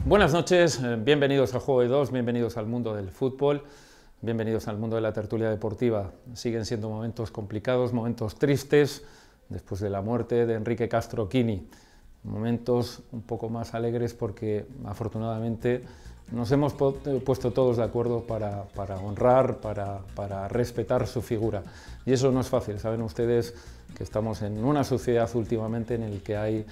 Buenas noches, bienvenidos a Juego de Dos, bienvenidos al mundo del fútbol, bienvenidos al mundo de la tertulia deportiva. Siguen siendo momentos complicados, momentos tristes, después de la muerte de Enrique Castro Quini. Momentos un poco más alegres porque afortunadamente nos hemos puesto todos de acuerdo para honrar, para respetar su figura. Y eso no es fácil, saben ustedes que estamos en una sociedad últimamente en la que hay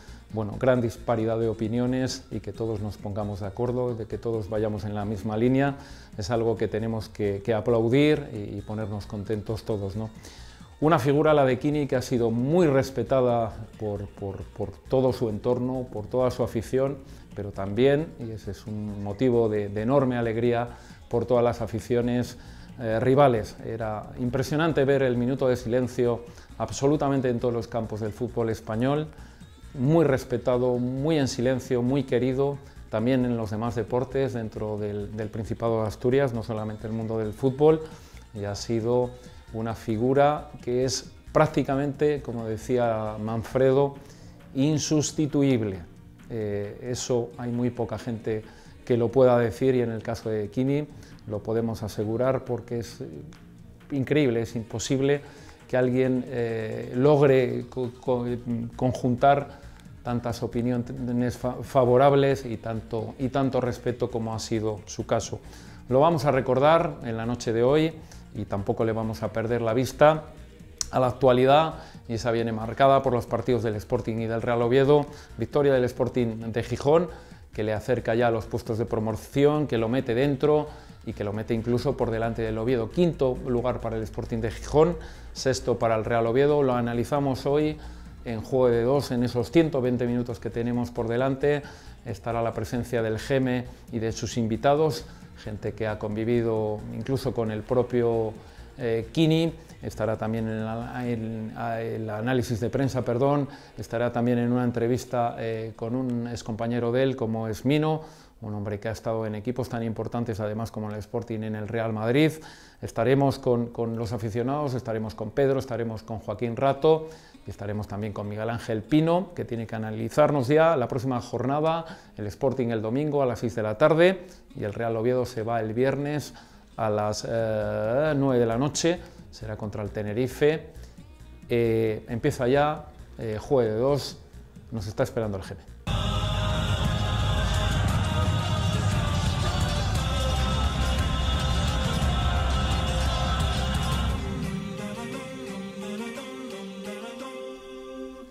gran disparidad de opiniones y que todos nos pongamos de acuerdo, de que todos vayamos en la misma línea, es algo que tenemos que aplaudir y ponernos contentos todos, ¿no? Una figura, la de Quini, que ha sido muy respetada por todo su entorno, por toda su afición, pero también, y ese es un motivo de enorme alegría, por todas las aficiones rivales. Era impresionante ver el minuto de silencio absolutamente en todos los campos del fútbol español, muy respetado, muy en silencio, muy querido, también en los demás deportes dentro del Principado de Asturias, no solamente el mundo del fútbol, y ha sido una figura que es prácticamente, como decía Manfredo, insustituible. Eso hay muy poca gente que lo pueda decir y en el caso de Quini lo podemos asegurar porque es increíble, es imposible que alguien logre conjuntar tantas opiniones favorables y tanto respeto como ha sido su caso. Lo vamos a recordar en la noche de hoy y tampoco le vamos a perder la vista a la actualidad, y esa viene marcada por los partidos del Sporting y del Real Oviedo. Victoria del Sporting de Gijón, que le acerca ya a los puestos de promoción, que lo mete dentro y que lo mete incluso por delante del Oviedo. Quinto lugar para el Sporting de Gijón, sexto para el Real Oviedo. Lo analizamos hoy en Juego de Dos, en esos 120 minutos que tenemos por delante. Estará la presencia del Geme y de sus invitados, gente que ha convivido incluso con el propio Quini. Estará también en el análisis de prensa, estará también en una entrevista con un excompañero de él como es Mino, un hombre que ha estado en equipos tan importantes además como el Sporting, en el Real Madrid. Estaremos con los aficionados, estaremos con Pedro, estaremos con Joaquín Rato y estaremos también con Miguel Ángel Pino, que tiene que analizarnos ya la próxima jornada, el Sporting el domingo a las 6 de la tarde y el Real Oviedo se va el viernes a las 9 de la noche, será contra el Tenerife. Empieza ya, Juego de Dos, nos está esperando el Geme.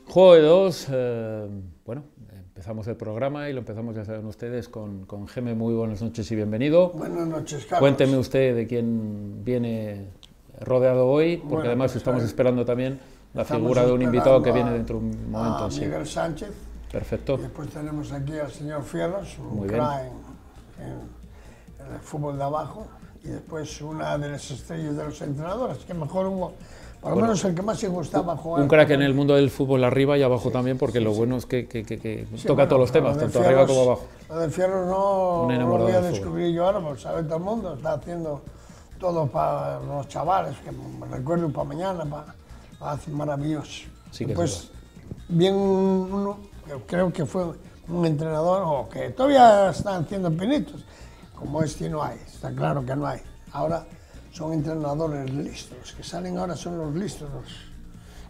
Juego de Dos, empezamos el programa y lo empezamos, ya saben ustedes, con Geme. Muy buenas noches y bienvenido. Buenas noches, Carlos. Cuénteme usted de quién viene rodeado hoy, porque además estamos esperando también la figura de un invitado que viene dentro de un momento. Miguel Sánchez. Perfecto. Y después tenemos aquí al señor Fierros, un crack en el fútbol de abajo, y después una de las estrellas de los entrenadores, que mejor hubo, por lo menos el que más se gustaba jugar. Un crack en el mundo del fútbol arriba y abajo también, porque lo bueno es que toca todos los temas, tanto Fierros, arriba como abajo. Lo de Fierros no lo voy a descubrir yo ahora, porque sabe todo el mundo, está haciendo todo para los chavales, que me recuerdo para mañana, hace maravilloso. Sí que pues bien uno, creo que fue un entrenador, o que todavía están haciendo pinitos, como este no hay, está claro que no hay. Ahora son entrenadores listos, los que salen ahora son los listos, los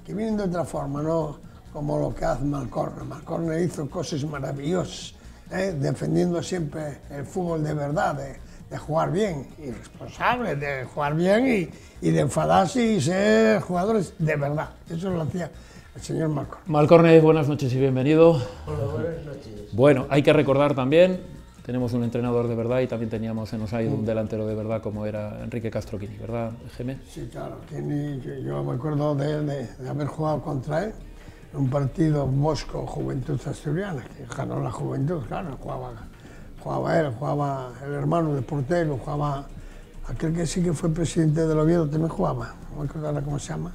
que vienen de otra forma, no como lo que hace Malcorne. Malcorne hizo cosas maravillosas, defendiendo siempre el fútbol de verdad, de jugar bien, y responsable, de jugar bien y de enfadarse y ser jugadores de verdad. Eso lo hacía el señor Malcorne. Malcorne, buenas noches y bienvenido. Hola, buenas noches. Bueno, hay que recordar también, tenemos un entrenador de verdad y también se nos ha ido un delantero de verdad como era Enrique Castro Quini, ¿verdad, Geme? Sí, claro, Quini, yo me acuerdo de él, de haber jugado contra él en un partido Bosco-Juventud Asturiana, que ganó la Juventud, claro, jugaba él, jugaba el hermano de portero, jugaba aquel que sí que fue presidente del Oviedo, también jugaba, no me acuerdo ahora cómo se llama,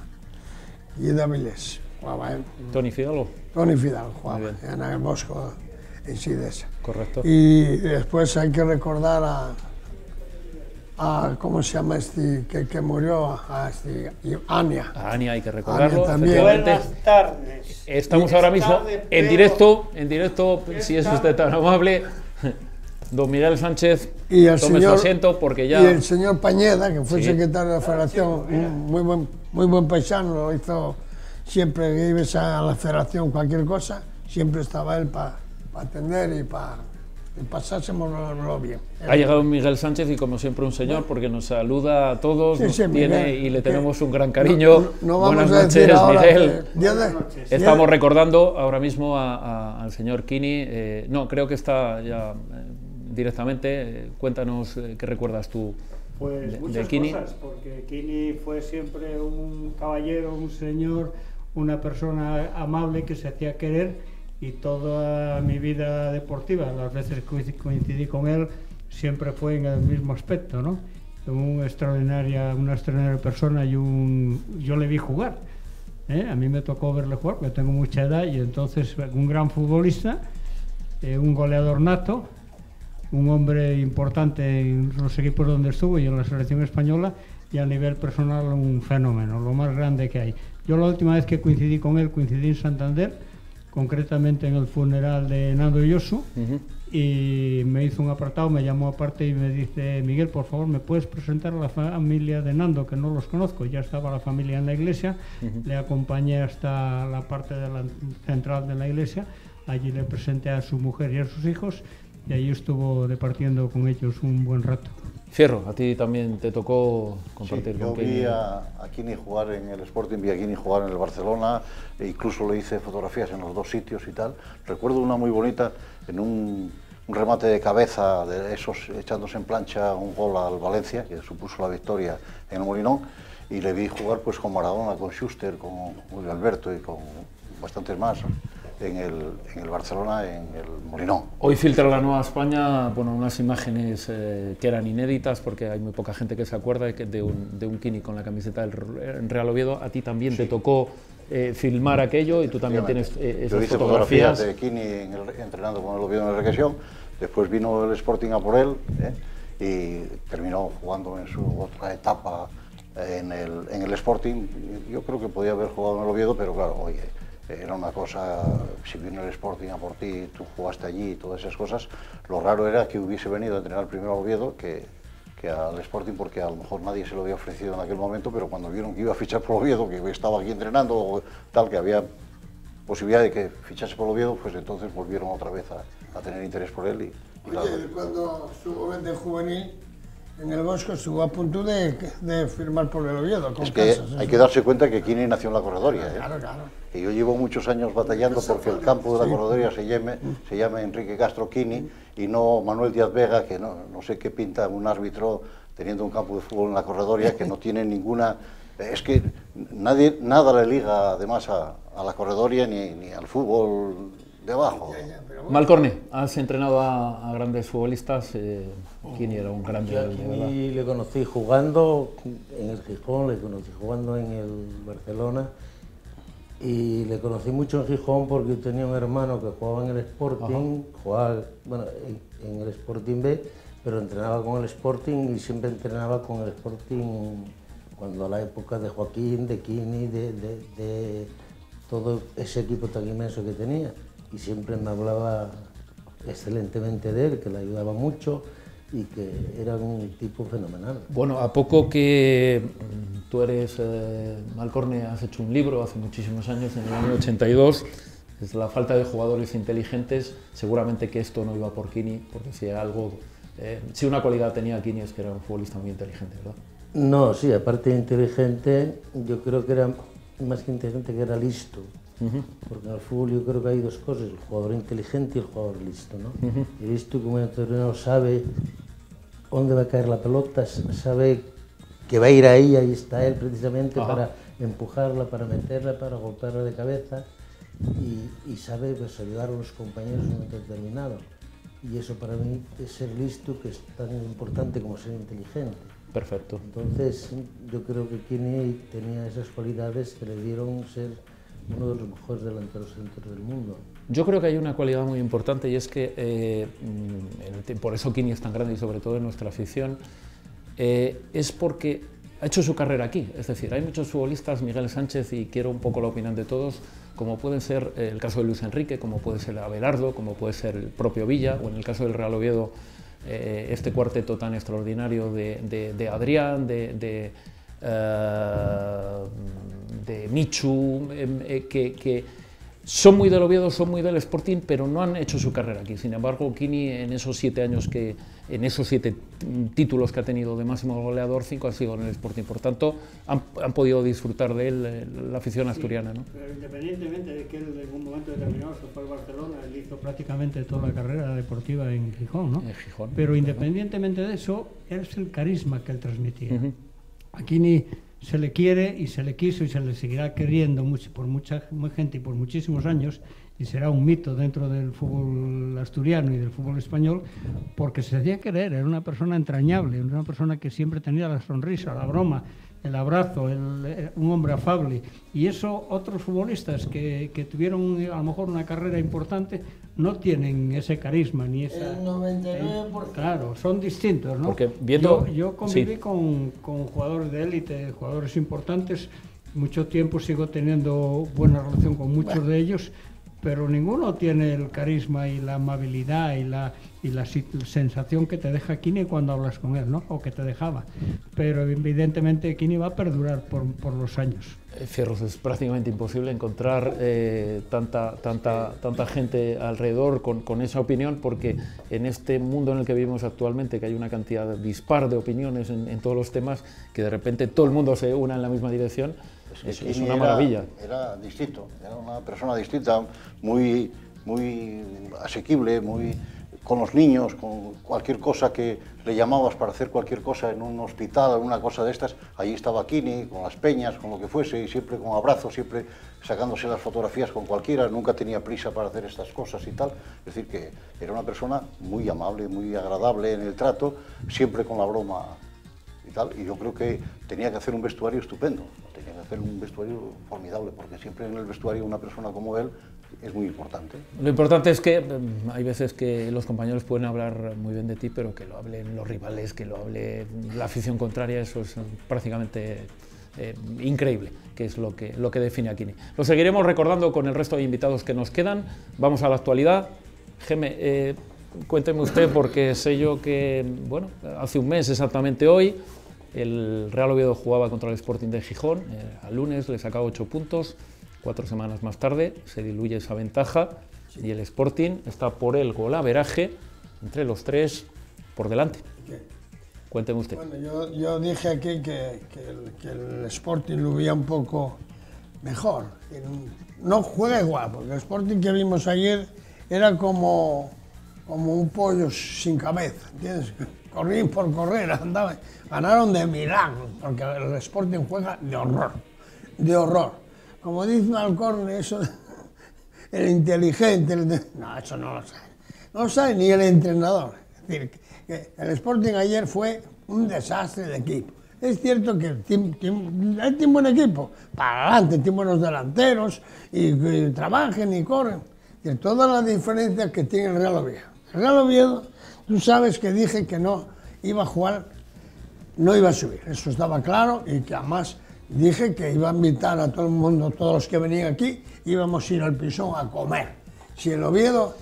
y de Avilés, jugaba él. ¿Tony Fidalgo? Tony Fidalgo jugaba en el Bosco en Sidesa. Correcto. Y después hay que recordar a ¿cómo se llama este que murió? Ania. A Ania hay que recordarlo. También. Buenas tardes. Estamos ahora mismo en directo, si es usted tan amable, Don Miguel Sánchez, y el tome su señor, asiento porque ya... y el señor Pañeda, que fue Sí. secretario de la Federación, un muy buen paisano, lo hizo siempre que ibas a la Federación, cualquier cosa, siempre estaba él para atender y para pasásemos bien. Ha llegado Miguel Sánchez y como siempre un señor porque nos saluda a todos, Sí, nos sí, tiene Miguel, y le que tenemos un gran cariño. No vamos Buenas a decir noches, ahora Miguel. que- Estamos recordando ahora mismo al señor Kini. No, creo que está ya directamente. Cuéntanos qué recuerdas tú Pues de muchas Kini. cosas, porque Kini fue siempre un caballero, un señor, una persona amable que se hacía querer, y toda mi vida deportiva, las veces que coincidí con él, siempre fue en el mismo aspecto, ¿no? Una extraordinaria persona y yo le vi jugar. A mí me tocó verle jugar porque tengo mucha edad, y entonces un gran futbolista, un goleador nato, un hombre importante en los equipos donde estuvo y en la selección española, y a nivel personal un fenómeno, lo más grande que hay. Yo la última vez que coincidí con él, coincidí en Santander, concretamente en el funeral de Nando Yosu, y me hizo un apartado, me llamó aparte y me dice: Miguel, por favor, ¿me puedes presentar a la familia de Nando, que no los conozco? Ya estaba la familia en la iglesia, le acompañé hasta la parte de la central de la iglesia, allí le presenté a su mujer y a sus hijos, y allí estuvo departiendo con ellos un buen rato. Fierro, a ti también te tocó compartir Sí, con yo Kini. vi a Kini jugar en el Sporting, vi a Kini jugar en el Barcelona, e incluso le hice fotografías en los dos sitios y tal. Recuerdo una muy bonita en un remate de cabeza de esos echándose en plancha un gol al Valencia, que supuso la victoria en el Molinón, y le vi jugar pues con Maradona, con Schuster, con Julio Alberto y con bastantes más en el Barcelona, en el Molinón. Hoy filtra la Nueva España, bueno, unas imágenes que eran inéditas porque hay muy poca gente que se acuerda de un Kini con la camiseta del Real Oviedo. A ti también te tocó filmar aquello y tú también tienes esas Yo hice fotografías. de Kini entrenando con el Oviedo en el Requesión, después vino el Sporting a por él y terminó jugando en su otra etapa en el Sporting. Yo creo que podía haber jugado en el Oviedo, pero claro, oye, era una cosa, si vino el Sporting a por ti, tú jugaste allí y todas esas cosas. Lo raro era que hubiese venido a entrenar primero al Oviedo que al Sporting, porque a lo mejor nadie se lo había ofrecido en aquel momento, pero cuando vieron que iba a fichar por Oviedo, que estaba aquí entrenando o tal, que había posibilidad de que fichase por Oviedo, pues entonces volvieron otra vez a tener interés por él. Y claro, Oye, cuando estuvo de juvenil en el Bosco, estuvo a punto de firmar por el Oviedo. Con es que Casas, hay que darse cuenta que Kini nació en la Corredoria. Claro, claro. Que yo llevo muchos años batallando porque el campo de la Corredoria se llame Enrique Castro Kini y no Manuel Díaz Vega, que no sé qué pinta un árbitro teniendo un campo de fútbol en la Corredoria que no tiene ninguna... Es que nada le liga además a la Corredoria ni al fútbol de abajo. Malcorne, has entrenado a grandes futbolistas. Kini era un grande, de verdad. Y le conocí jugando en el Gijón, le conocí jugando en el Barcelona, y le conocí mucho en Gijón porque tenía un hermano que jugaba en el Sporting, jugaba, bueno, en el Sporting B, pero entrenaba con el Sporting y siempre entrenaba con el Sporting cuando a la época de Joaquín, de Kini, de todo ese equipo tan inmenso que tenía, y siempre me hablaba excelentemente de él, que le ayudaba mucho y que era un tipo fenomenal. Bueno, a poco que tú eres Malcorne, has hecho un libro hace muchísimos años, en el año 82, es la falta de jugadores inteligentes. Seguramente que esto no iba por Kini, porque si una cualidad tenía Kini es que era un futbolista muy inteligente, ¿verdad? No, sí, aparte de inteligente, yo creo que era más que inteligente, que era listo. Porque en el fútbol yo creo que hay dos cosas, el jugador inteligente y el jugador listo, ¿no? Y listo, como el entrenador sabe dónde va a caer la pelota, sabe que va a ir ahí está él precisamente para empujarla, para meterla, para golpearla de cabeza, y sabe pues, ayudar a los compañeros en un momento determinado. Y eso para mí es ser listo, que es tan importante como ser inteligente. Perfecto. Entonces yo creo que Kini tenía esas cualidades que le dieron ser uno de los mejores delanteros centros del mundo. Yo creo que hay una cualidad muy importante y es que, por eso Kini es tan grande y sobre todo en nuestra afición, es porque ha hecho su carrera aquí. Es decir, hay muchos futbolistas, Miguel Sánchez, y quiero un poco la opinión de todos, como pueden ser el caso de Luis Enrique, como puede ser Abelardo, como puede ser el propio Villa, o en el caso del Real Oviedo, este cuarteto tan extraordinario de Adrián, de Michu, que son muy del Oviedo, son muy del Sporting, pero no han hecho su carrera aquí. Sin embargo, Quini, en esos 7 años en esos 7 títulos que ha tenido de máximo goleador, 5 han sido en el Sporting. Por tanto, han podido disfrutar de él la afición asturiana, ¿no? Pero independientemente de que él en un momento determinado se fue al Barcelona, él hizo prácticamente toda la carrera deportiva en Gijón, ¿no? En Gijón. Pero independientemente de eso, es el carisma que él transmitía. A Quini se le quiere y se le quiso y se le seguirá queriendo por mucha gente y por muchísimos años, y será un mito dentro del fútbol asturiano y del fútbol español, porque se hacía querer, era una persona entrañable, una persona que siempre tenía la sonrisa, la broma, el abrazo, un hombre afable, y eso otros futbolistas que tuvieron a lo mejor una carrera importante no tienen ese carisma ni esa... El 99%. Claro, son distintos, ¿no? Porque viendo... Yo conviví sí. con jugadores de élite, jugadores importantes, mucho tiempo sigo teniendo buena relación con muchos de ellos, pero ninguno tiene el carisma y la amabilidad y la sensación que te deja Quini cuando hablas con él, ¿no? O que te dejaba. Pero evidentemente Quini va a perdurar por los años. Fierros, es prácticamente imposible encontrar tanta gente alrededor con esa opinión, porque en este mundo en el que vivimos actualmente, que hay una cantidad dispar de opiniones en todos los temas, que de repente todo el mundo se una en la misma dirección, es una maravilla. Era distinto, era una persona distinta, muy asequible, con los niños, con cualquier cosa que le llamabas para hacer cualquier cosa en un hospital, una cosa de estas, allí estaba Quini, con las peñas, con lo que fuese, y siempre con abrazos, siempre sacándose las fotografías con cualquiera, nunca tenía prisa para hacer estas cosas y tal. Es decir, que era una persona muy amable, muy agradable en el trato, siempre con la broma y tal, y yo creo que tenía que hacer un vestuario estupendo, tenía que hacer un vestuario formidable, porque siempre en el vestuario una persona como él es muy importante. Lo importante es que hay veces que los compañeros pueden hablar muy bien de ti, pero que lo hablen los rivales, que lo hable la afición contraria, eso es prácticamente increíble, que es lo que define a Quini. Lo seguiremos recordando con el resto de invitados que nos quedan. Vamos a la actualidad. Geme, cuénteme usted, porque sé yo que, bueno, hace un mes exactamente hoy, el Real Oviedo jugaba contra el Sporting de Gijón, al lunes le sacaba 8 puntos, 4 semanas más tarde se diluye esa ventaja y el Sporting está por el golaveraje entre los 3 por delante. Cuénteme usted. Bueno, yo dije aquí que el Sporting lo veía un poco mejor. No juega igual, porque el Sporting que vimos ayer era como un pollo sin cabeza, ¿entiendes? Corrían por correr, andaban, ganaron de milagro, porque el Sporting juega de horror. Como dice Alcorne, eso, el inteligente, no, eso no lo sabe. No lo sabe ni el entrenador. Es decir, que el Sporting ayer fue un desastre de equipo. Es cierto que tiene buen equipo, para adelante, tiene buenos delanteros, y trabajan y corren. De todas las diferencias que tiene el Real Oviedo. El Real Oviedo, tú sabes que dije que no iba a jugar, no iba a subir, eso estaba claro, y que además dije que iba a invitar a todo el mundo, todos los que venían aquí, íbamos a ir al Pisón a comer. Si el Oviedo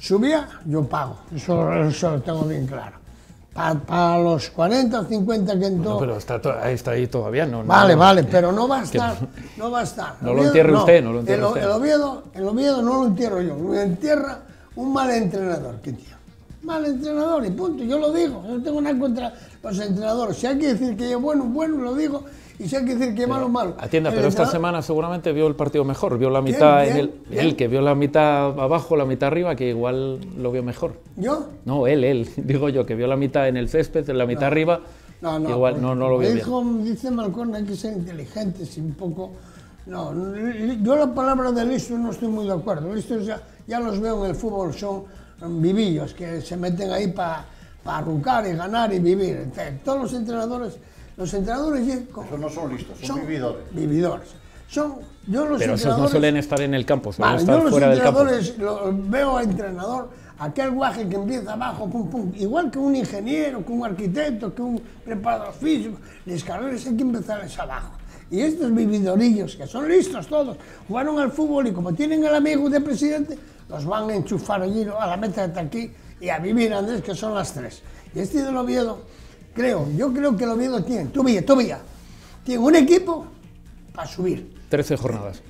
subía, yo pago, eso lo tengo bien claro. Para los 40 o 50 que entró... No, pero está ahí todavía, ¿no? Vale, pero no va a estar, no va a estar. No lo entierre usted, no lo entierre usted. El Oviedo no lo entierro yo, lo entierra un mal entrenador que tiene. Mal entrenador y punto, yo lo digo, yo no tengo nada contra los entrenadores. Si hay que decir que es bueno, lo digo, y si hay que decir que es malo. Atienda, pero esta semana seguramente vio el partido mejor, vio la mitad él que vio la mitad abajo, la mitad arriba, que igual lo vio mejor. ¿Yo? No, él, digo yo, que vio la mitad en el césped, la mitad arriba, igual no lo vio bien. Dice Malcorn, hay que ser inteligentes y un poco... No, yo la palabra de listos no estoy muy de acuerdo. Listos ya los veo en el fútbol, son vivillos que se meten ahí para arrucar y ganar y vivir. Todos los entrenadores Esos no son listos, son vividores. Pero esos no suelen estar en el campo, suelen estar fuera del campo. Veo al entrenador, aquel guaje que empieza abajo, igual que un ingeniero, que un arquitecto, que un preparador físico, las carreras hay que empezarles abajo. Y estos vividorillos, que son listos todos, jugaron al fútbol y como tienen el amigo de presidente, los van a enchufar allí a la meta de aquí y a vivir, Andrés, que son las 3. Y este del Oviedo, yo creo que el Oviedo tiene, todavía, tiene un equipo para subir. 13 jornadas.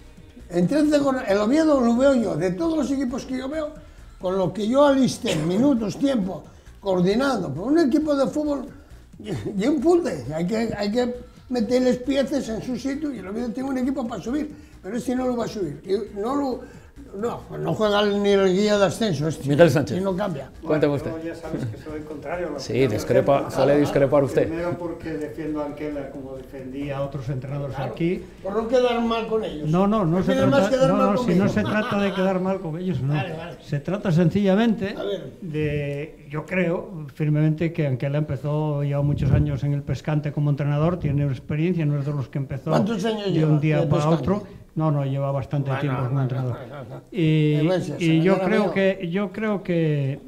En 13 jornadas, el Oviedo lo veo yo, de todos los equipos que yo veo, con lo que yo alisté, minutos, tiempo, coordinando, por un equipo de fútbol, y un punte, hay que meterles piezas en su sitio y el Oviedo tiene un equipo para subir, pero este no lo va a subir. No juega ni el guía de ascenso, Miguel Sánchez. Y no cambia. Cuéntame usted. Yo ya sabes que soy contrario a la Sí, suele discrepar usted. Primero porque defiendo a Anquela como defendía a otros entrenadores aquí. Por no quedar mal con ellos. No se más quedar mal trata, si conmigo. no se trata de quedar mal con ellos, no. Vale. Se trata sencillamente A ver. de, yo creo firmemente que Anquela lleva muchos años en el Pescante como entrenador, tiene experiencia, no es de los que empezó ¿Cuántos años de lleva un día de para Pescante? otro. No, lleva bastante tiempo como entrenador. Y Y yo creo que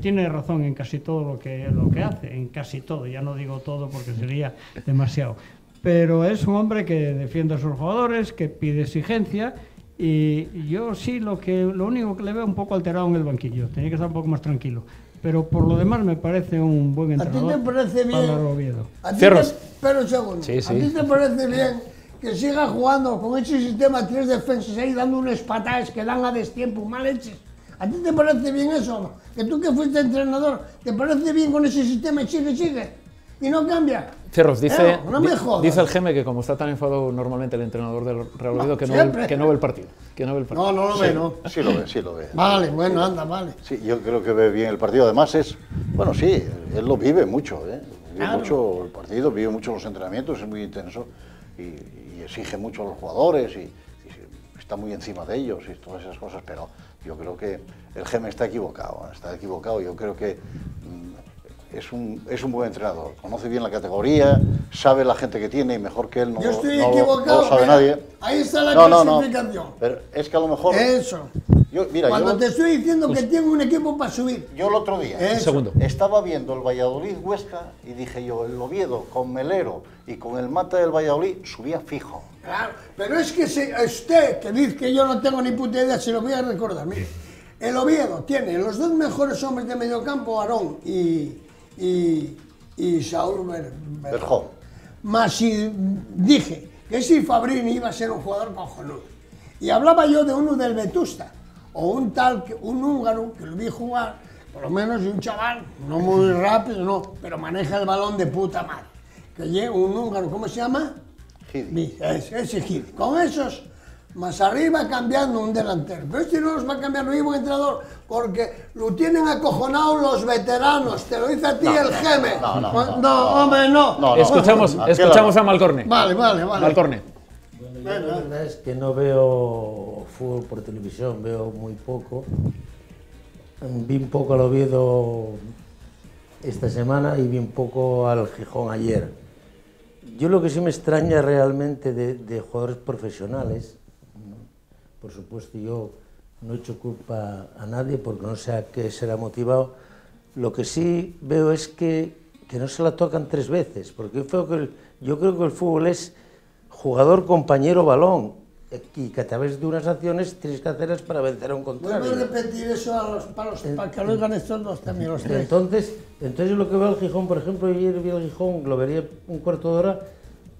tiene razón en casi todo lo que hace, en casi todo, ya no digo todo porque sería demasiado. Pero es un hombre que defiende a sus jugadores, que pide exigencia, y yo sí lo único que le veo un poco alterado en el banquillo, tenía que estar un poco más tranquilo. Pero por lo demás me parece un buen entrenador. ¿A ti te parece bien? para Oviedo. Espera un segundo. Sí. ¿A ti te parece bien que siga jugando con ese sistema 3 defensas ahí dando unas patadas que dan a destiempo, mal hechas? ¿A ti te parece bien eso o no? Que tú que fuiste entrenador, ¿te parece bien con ese sistema y sigue? Y no cambia. Cerros, dice, no me jodas. dice el Geme que como está tan enfadado normalmente el entrenador del Real Oviedo, que no ve el partido. No lo ve, ¿no? Sí lo ve. Vale, bueno, anda, vale. Sí, yo creo que ve bien el partido. Además bueno, sí, él lo vive mucho, Vive Claro. mucho el partido, vive mucho los entrenamientos, es muy intenso y exige mucho a los jugadores y está muy encima de ellos y todas esas cosas, pero yo creo que el Geme está equivocado. Yo creo que es un buen entrenador, conoce bien la categoría, sabe la gente que tiene y mejor que él no, Yo estoy no equivocado. lo sabe mira, nadie. Ahí está la No, clasificación. pero es que a lo mejor... Eso. Cuando te estoy diciendo que tiene un equipo para subir. Yo el otro día Eso. Segundo. estaba viendo el Valladolid-Huesca y dije yo, el Oviedo con Melero y con el Mata del Valladolid subía fijo. Claro, pero es que usted, que dice que yo no tengo ni puta idea, se lo voy a recordar. Mire, el Oviedo tiene los dos mejores hombres de mediocampo, Aarón y Saúl Berjón. Más si dije que si Fabrini iba a ser un jugador cojonudo. Y hablaba yo de uno del Vetusta, o un húngaro, que lo vi jugar, por lo menos un chaval, no muy rápido, no, pero maneja el balón de puta madre. Que llega un húngaro, ¿cómo se llama? Gidi. Ese Gidi. Con esos, más arriba cambiando un delantero. Pero este no los va a cambiar el mismo entrenador, porque lo tienen acojonado los veteranos. Te lo dice a ti el Geme. Hombre, no. Escuchamos a Malcorne. Vale. Malcorne. Bueno, la verdad es que no veo fútbol por televisión, veo muy poco. Vi un poco al Oviedo esta semana y vi un poco al Gijón ayer. Yo lo que sí me extraña realmente de jugadores profesionales, ¿no? Por supuesto yo no echo culpa a nadie porque no sé a qué será motivado, lo que sí veo es que no se la tocan 3 veces, porque yo creo que el fútbol es jugador, compañero, balón, y que a través de unas acciones tienes que hacerlas para vencer a un contrario. Vuelvo a repetir eso para que lo oigan estos dos también, los 3. Entonces lo que veo al Gijón, por ejemplo, ayer vi al Gijón, lo vería un cuarto de hora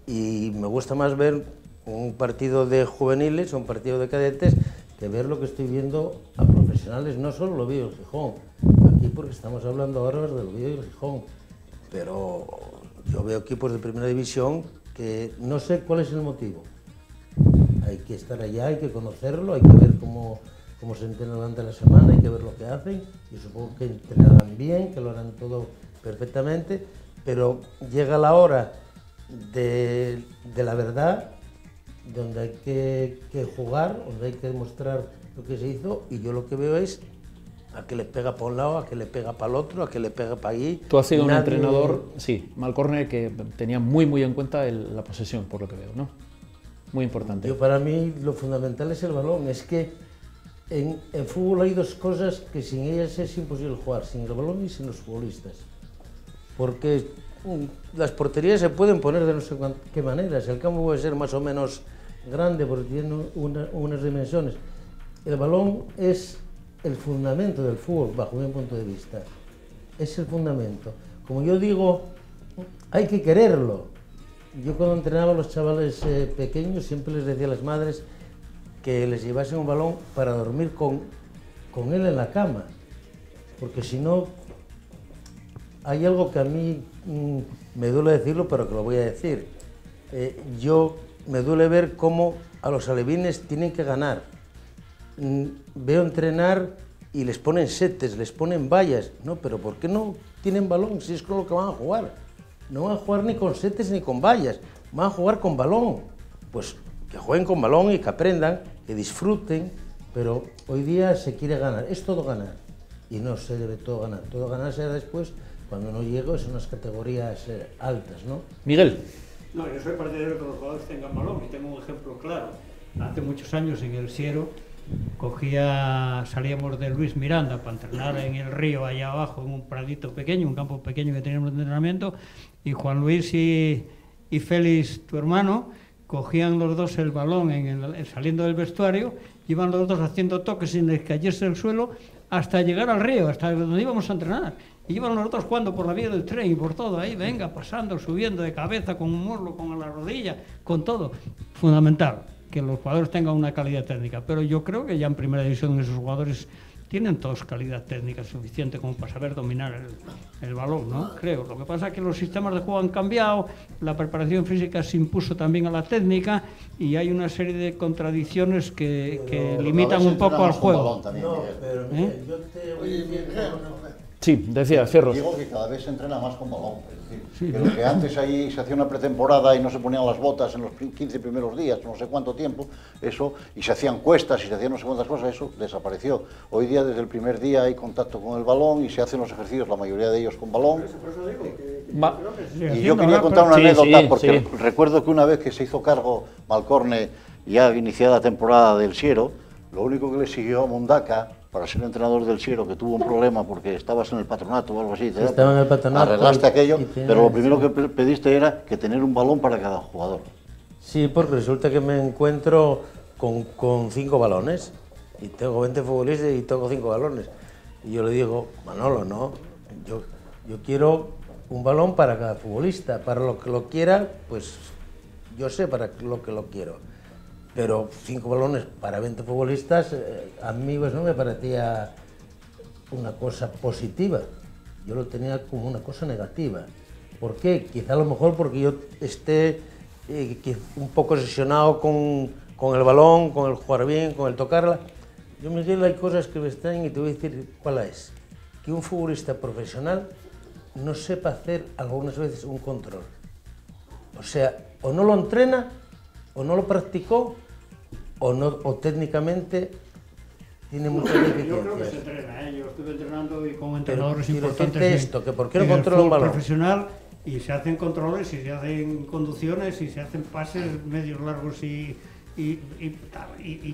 y me gusta más ver un partido de juveniles o un partido de cadetes que ver lo que estoy viendo a profesionales. No solo lo veo el Gijón, aquí porque estamos hablando ahora del Oviedo y el Gijón, pero yo veo equipos de primera división que no sé cuál es el motivo. Hay que estar allá, hay que conocerlo, hay que ver cómo se entrenan durante la semana, hay que ver lo que hacen. Yo supongo que entrenarán bien, que lo harán todo perfectamente, pero llega la hora de la verdad, donde hay que jugar, donde hay que demostrar lo que se hizo, y yo lo que veo es a que le pega para un lado, a que le pega para el otro, a que le pega para allí. Tú has sido un entrenador, sí, Malcorne, que tenía muy en cuenta la posesión, por lo que veo, ¿no? Muy importante. Para mí lo fundamental es el balón. Es que en fútbol hay 2 cosas que sin ellas es imposible jugar, sin el balón y sin los futbolistas. Porque las porterías se pueden poner de no sé qué maneras. El campo puede ser más o menos grande porque tiene unas dimensiones. El balón es el fundamento del fútbol, bajo mi punto de vista. Es el fundamento. Como yo digo, hay que quererlo. Yo cuando entrenaba a los chavales pequeños siempre les decía a las madres que les llevasen un balón para dormir con él en la cama. Porque si no, hay algo que a mí me duele decirlo, pero que lo voy a decir. Me duele ver cómo a los alevines tienen que ganar. Veo entrenar y les ponen setes, les ponen vallas. No, pero ¿por qué no tienen balón si es con lo que van a jugar? No van a jugar ni con setes ni con vallas, van a jugar con balón. Pues que jueguen con balón y que aprendan, que disfruten, pero hoy día se quiere ganar, es todo ganar. Y no se debe todo ganar será después cuando no llego es unas categorías altas, ¿no? Miguel. No, yo soy partidario de que los jugadores tengan balón y tengo un ejemplo claro. Hace muchos años en el Siero salíamos de Luis Miranda para entrenar en el río allá abajo, en un pradito pequeño, un campo pequeño que teníamos de entrenamiento, y Juan Luis y Félix, tu hermano, cogían los dos el balón saliendo del vestuario, iban los dos haciendo toques sin descayerse el suelo hasta llegar al río, hasta donde íbamos a entrenar. Y iban los otros jugando por la vía del tren y por todo, ahí, venga, pasando, subiendo de cabeza, con un muslo, con la rodilla, con todo. Fundamental, que los jugadores tengan una calidad técnica, pero yo creo que ya en primera división esos jugadores tienen todos calidad técnica suficiente como para saber dominar el balón, ¿no? Creo. Lo que pasa es que los sistemas de juego han cambiado, la preparación física se impuso también a la técnica y hay una serie de contradicciones que limitan un poco al juego. No, pero yo te voy diciendo... Sí, decía, Fierros. Digo que cada vez se entrena más con balón. Es decir, sí, que lo que antes ahí se hacía una pretemporada y no se ponían las botas en los 15 primeros días, no sé cuánto tiempo, eso, y se hacían cuestas y se hacían no sé cuántas cosas, eso desapareció. Hoy día, desde el primer día, hay contacto con el balón y se hacen los ejercicios, la mayoría de ellos con balón. Y yo quería contar una anécdota, porque recuerdo que una vez que se hizo cargo Malcorne, ya iniciada la temporada del Siero, lo único que le siguió a Mundaca para ser entrenador del Siero, que tuvo un problema porque estabas en el patronato o algo así, estaba en el patronato, arreglaste aquello, pero lo primero que pediste era que tener un balón para cada jugador. Sí, porque resulta que me encuentro con 5 balones, y tengo 20 futbolistas y tengo 5 balones. Y yo le digo, Manolo, no, yo quiero un balón para cada futbolista, para lo que lo quiera, pues yo sé para lo que lo quiero. Pero 5 balones para 20 futbolistas, a mí pues no me parecía una cosa positiva. Yo lo tenía como una cosa negativa. ¿Por qué? Quizá a lo mejor porque yo esté un poco obsesionado con el balón, con el jugar bien, con el tocarla. Yo, Miguel, hay cosas que me extrañan y te voy a decir cuál es. Que un futbolista profesional no sepa hacer algunas veces un control. O sea, o no lo entrena, o no lo practicó, o técnicamente tiene muchas deficiencias. Yo creo que se entrena, yo estuve entrenando y con entrenadores importantes esto, que ¿por qué no controla un balón? Profesional, y se hacen controles, y se hacen conducciones, y se hacen pases medios largos y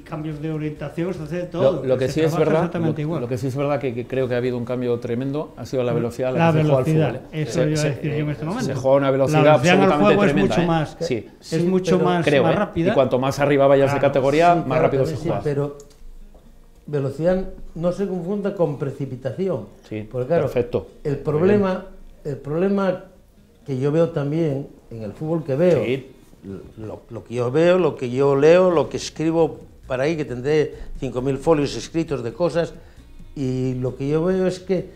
cambios de orientación, se hace todo. Lo que sí es verdad, lo que sí es verdad que creo que ha habido un cambio tremendo, ha sido la velocidad a la que se juega al fútbol. Eso iba a decir yo en este momento. Se juega a una velocidad absolutamente tremenda. Es mucho más, es mucho más rápida. Y cuanto más arriba vayas de categoría, más rápido se juega. Pero velocidad no se confunda con precipitación. Sí, porque, claro, perfecto. El problema que yo veo también en el fútbol que veo, sí. Lo que yo veo, lo que yo leo, lo que escribo para ahí, que tendré 5.000 folios escritos de cosas, y lo que yo veo es que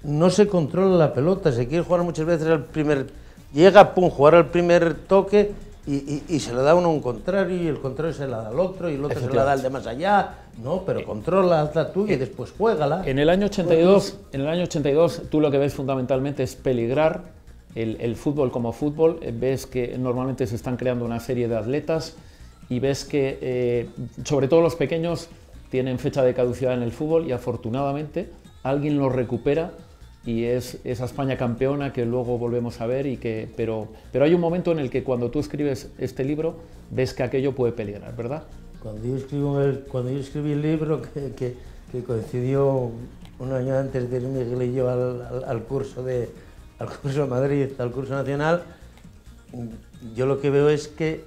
no se controla la pelota, se quiere jugar muchas veces al primer... Llega, pum, jugar al primer toque y se le da uno un contrario, y el contrario se la da al otro, y el otro se la da al de más allá. No, pero controla, hazla tuya y después juégala. En el año 82, tú lo que ves fundamentalmente es peligrar el fútbol como fútbol. Ves que normalmente se están creando una serie de atletas y ves que sobre todo los pequeños tienen fecha de caducidad en el fútbol, y afortunadamente alguien los recupera y es esa España campeona que luego volvemos a ver, pero hay un momento en el que cuando tú escribes este libro ves que aquello puede peligrar, ¿verdad? Cuando yo escribí el libro, que coincidió un año antes de ir Miguel y yo al curso al curso de Madrid, al curso nacional, yo lo que veo es que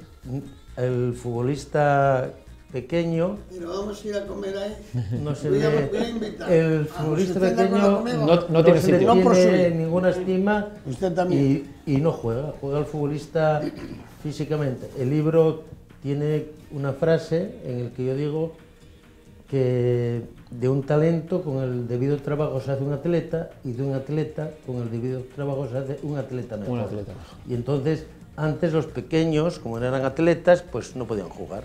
el futbolista pequeño... Mira, vamos a ir a comer ahí. No se voy a le, invitar. el futbolista pequeño no tiene se le sentido. tiene ninguna estima Usted también. y no juega el futbolista físicamente. El libro tiene una frase en la que yo digo que de un talento con el debido trabajo se hace un atleta y de un atleta con el debido trabajo se hace un atleta mejor. Un atleta mejor. Y entonces, antes los pequeños, como no eran atletas, pues no podían jugar.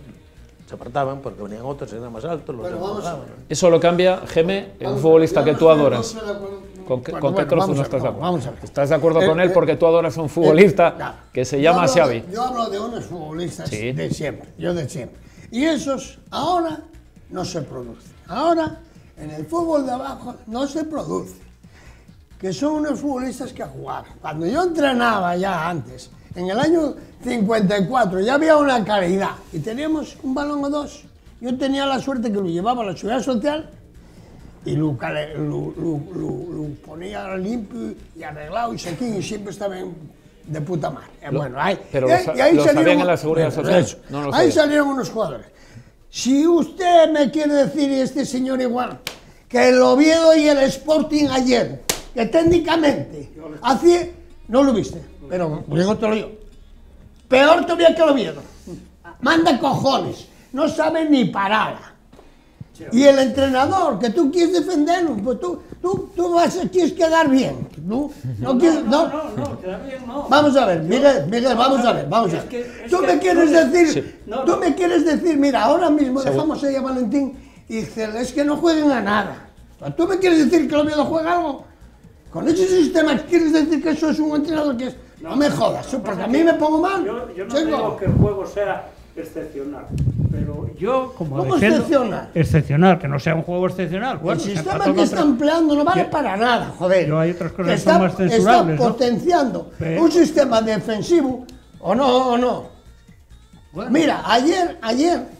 Se apartaban porque venían otros, eran más altos, los empujaban. Eso lo cambia, Geme, un futbolista que tú adoras. ¿Con qué trozo no estás de acuerdo? Vamos a ver. ¿Estás de acuerdo con él porque tú adoras a un futbolista que se llama Xavi? Yo hablo de unos futbolistas Sí. de siempre, yo de siempre. Y esos ahora no se producen. Ahora, en el fútbol de abajo, no se produce. Que son unos futbolistas que jugaban. Cuando yo entrenaba ya antes, en el año 54, ya había una calidad. Y teníamos un balón o dos. Yo tenía la suerte que lo llevaba a la Seguridad Social y lo ponía limpio y arreglado y sequín y siempre estaba de puta madre. Bueno, ahí, pero y ahí lo salieron, sabían en la Seguridad Social. eso, No lo ahí sabía. salieron unos jugadores. Si usted me quiere decir, y este señor igual, que el Oviedo y el Sporting ayer, que técnicamente hacía, no lo viste, pero luego te lo digo, peor todavía que el Oviedo, manda cojones, no sabe ni pararla. Y el entrenador, que tú quieres defenderlo, pues tú quieres quedar bien. No, quedar bien no. Vamos a ver, Miguel, vamos a ver. Tú me quieres decir, mira, ahora mismo dejamos ahí a Valentín y dice, es que no jueguen a nada. ¿Tú me quieres decir que el Oviedo juega algo? Con ese sistema, ¿quieres decir que eso es un entrenador que es...? No me jodas, porque a mí me pongo mal. Yo no digo que el juego sea excepcional, pero yo como ¿Cómo defiendo... excepcional? Excepcional, que no sea un juego excepcional. El Bueno, sistema que está empleando no vale para nada, joder. Yo hay otras cosas Que que son más censurables, está ¿no? potenciando Pero- un sistema defensivo, o no. Bueno, Mira, ayer,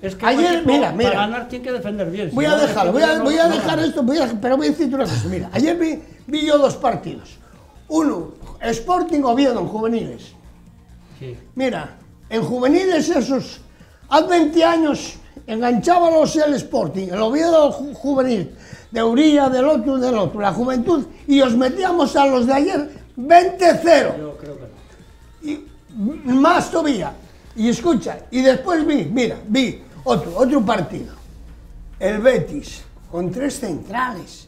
es que un equipo, mira. para ganar tiene que defender bien. Voy Si a no dejarlo, defiende, voy a no dejar gana. esto, pero voy a decirte una cosa. Mira, ayer vi yo dos partidos. Uno, Sporting Oviedo en juveniles. Sí. Mira, en juveniles esos, hace 20 años enganchábamos el Sporting, el Oviedo juvenil, de Uría, del otro, la juventud, y os metíamos a los de ayer 20-0. Yo creo que no. Y más todavía. Y escucha, y después vi otro partido. El Betis, con 3 centrales.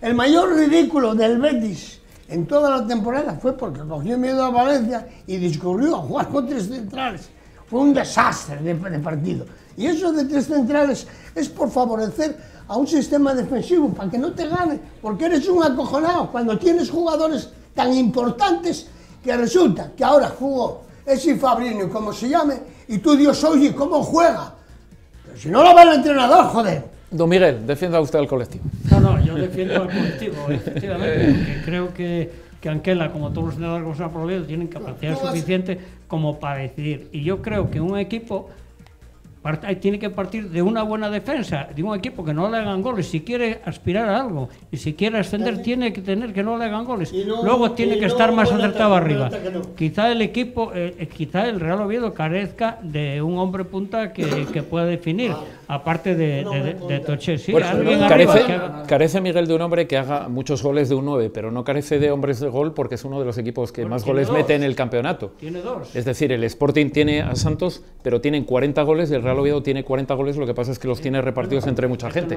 El mayor ridículo del Betis en toda la temporada fue porque cogió miedo a Valencia y discurrió a jugar con 3 centrales. Fue un desastre de partido. Y eso de 3 centrales es por favorecer a un sistema defensivo, para que no te gane, porque eres un acojonado cuando tienes jugadores tan importantes que resulta que ahora jugó ese Fabrinho, como se llame, y tú, Dios, oye, ¿cómo juega? Pero si no lo ve el entrenador, joder. Don Miguel, defienda usted al colectivo. No, yo defiendo al colectivo, efectivamente, porque creo que Anquela, como todos los entrenadores que han probado, tienen capacidad suficiente como para decidir. Y yo creo que un equipo tiene que partir de una buena defensa, de un equipo que no le hagan goles. Si quiere aspirar a algo y si quiere ascender, tiene que tener que no le hagan goles. Luego tiene que estar más acertado arriba. Quizá el equipo, quizá el Real Oviedo carezca de un hombre punta que pueda definir, aparte de Toché. Sí, Bueno, alguien arriba que haga- carece Miguel de un hombre que haga muchos goles de un 9, pero no carece de hombres de gol porque es uno de los equipos que Bueno, más tiene goles dos. mete en el campeonato. Tiene 2. Es decir, el Sporting tiene a Santos, pero tienen 40 goles y el Real Oviedo tiene 40 goles, lo que pasa es que los tiene repartidos entre mucha gente.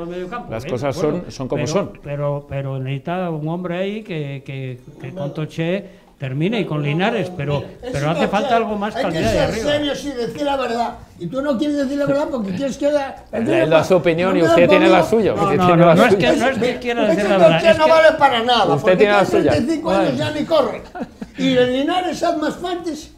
Las cosas son como son. Pero necesita un hombre ahí que con Toché termine y con Linares, pero hace falta algo más calidad de Hay que ser arriba. serios y decir la verdad. Y tú no quieres decir la verdad porque quieres que... Él da su opinión y usted tiene la suya. No, usted no, tiene no, la no es suya. que quiera Es decir que la verdad. Toché Es no que- vale para nada. Usted porque tiene la tiene suya. 35 años ya ni corre. Y el Linares es más fuertes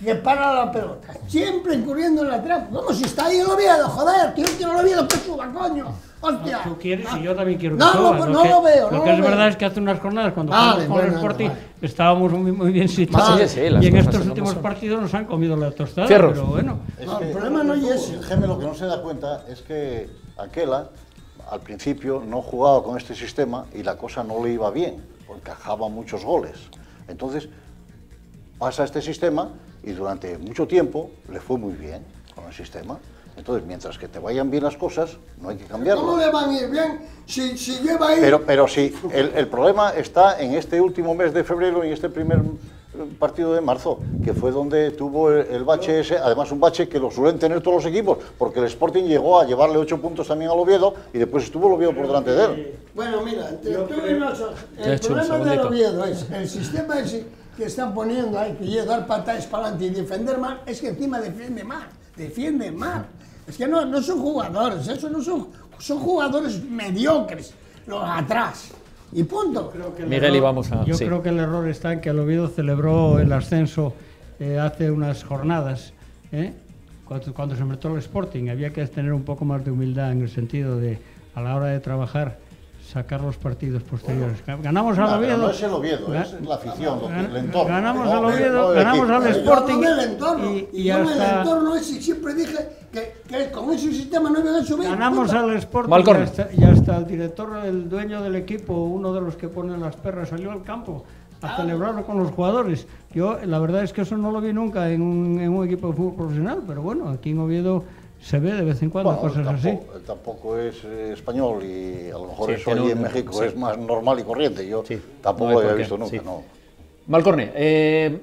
que para la pelota. Siempre incurriendo en la trampa. Como si está ahí el Oviedo, joder. Que yo quiero el Oviedo que suba, coño. Hostia. Tú quieres y yo también quiero que No, suba. no lo veo, Lo no que lo es veo. verdad es que hace unas jornadas, cuando Vale, jugamos con el bueno, Sporting, vale. estábamos muy bien situados. Vale, sí, las Y en cosas estos son últimos como son. partidos nos han comido la tostada. Fierros. Pero bueno. No, el problema no es ese. El Geme lo que no se da cuenta es que Anquela al principio no jugaba con este sistema y la cosa no le iba bien, porque encajaba muchos goles. Entonces, pasa este sistema y durante mucho tiempo le fue muy bien con el sistema. Entonces, mientras que te vayan bien las cosas, no hay que cambiarlo. ¿Cómo le van a ir bien si lleva ahí? Pero sí, el problema está en este último mes de febrero y en este primer partido de marzo, que fue donde tuvo el bache ese, además un bache que lo suelen tener todos los equipos, porque el Sporting llegó a llevarle 8 puntos también al Oviedo y después estuvo el Oviedo por delante de él. Bueno, mira, entre tú y nosotros, el problema del Oviedo es el sistema ese que están poniendo ahí, que lleva dar patadas para adelante y defender mal, es que encima defiende mal. Es que no son jugadores, eso no son jugadores mediocres, los atrás. Y punto. Miguel, íbamos a... Yo sí. creo que el error está en que el Oviedo celebró el ascenso hace unas jornadas, cuando se enfrentó al Sporting. Había que tener un poco más de humildad en el sentido de, a la hora de trabajar, sacar los partidos posteriores. Ganamos al Oviedo. No es el Oviedo, es la afición, el entorno. Ganamos al Oviedo, ganamos al Sporting. Yo no del entorno, y yo hasta... el entorno ese siempre dije que con ese sistema no iban a subir. Ganamos al Sporting y hasta el director, el dueño del equipo, uno de los que ponen las perras, salió al campo a celebrarlo con los jugadores. Yo, la verdad es que eso no lo vi nunca en un equipo de fútbol profesional, pero bueno, aquí en Oviedo se ve de vez en cuando cosas así. Tampoco es español y a lo mejor Sí, eso allí en México es más normal y corriente. Yo tampoco no lo hay había por qué, visto nunca, sí. no. Malcorne,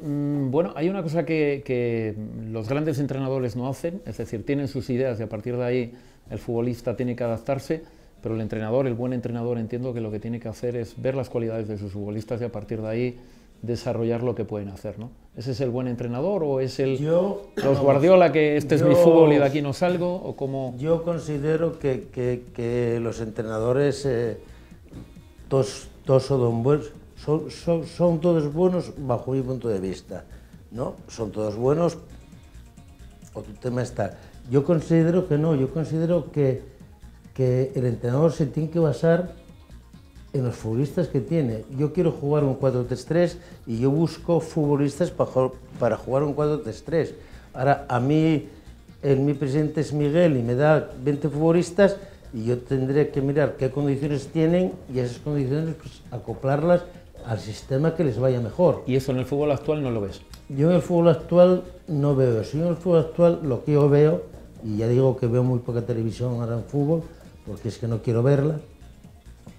bueno, hay una cosa que los grandes entrenadores no hacen, es decir, tienen sus ideas y a partir de ahí el futbolista tiene que adaptarse, pero el entrenador, el buen entrenador, entiendo que lo que tiene que hacer es ver las cualidades de sus futbolistas y a partir de ahí desarrollar lo que pueden hacer, ¿no? ¿Ese es el buen entrenador o es los Guardiola que este es mi fútbol y de aquí no salgo? ¿O cómo? Yo considero que los entrenadores todos son buenos, son todos buenos bajo mi punto de vista, ¿no? Son todos buenos, otro tema está. Yo considero que no, yo considero que el entrenador se tiene que basar en los futbolistas que tiene. Yo quiero jugar un 4-3-3 y yo busco futbolistas para jugar un 4-3-3. Ahora, a mí, mi presidente es Miguel y me da 20 futbolistas y yo tendré que mirar qué condiciones tienen y esas condiciones pues, acoplarlas al sistema que les vaya mejor. ¿Y eso en el fútbol actual no lo ves? Yo en el fútbol actual no veo eso. Yo en el fútbol actual lo que yo veo, y ya digo que veo muy poca televisión ahora en fútbol, porque es que no quiero verla.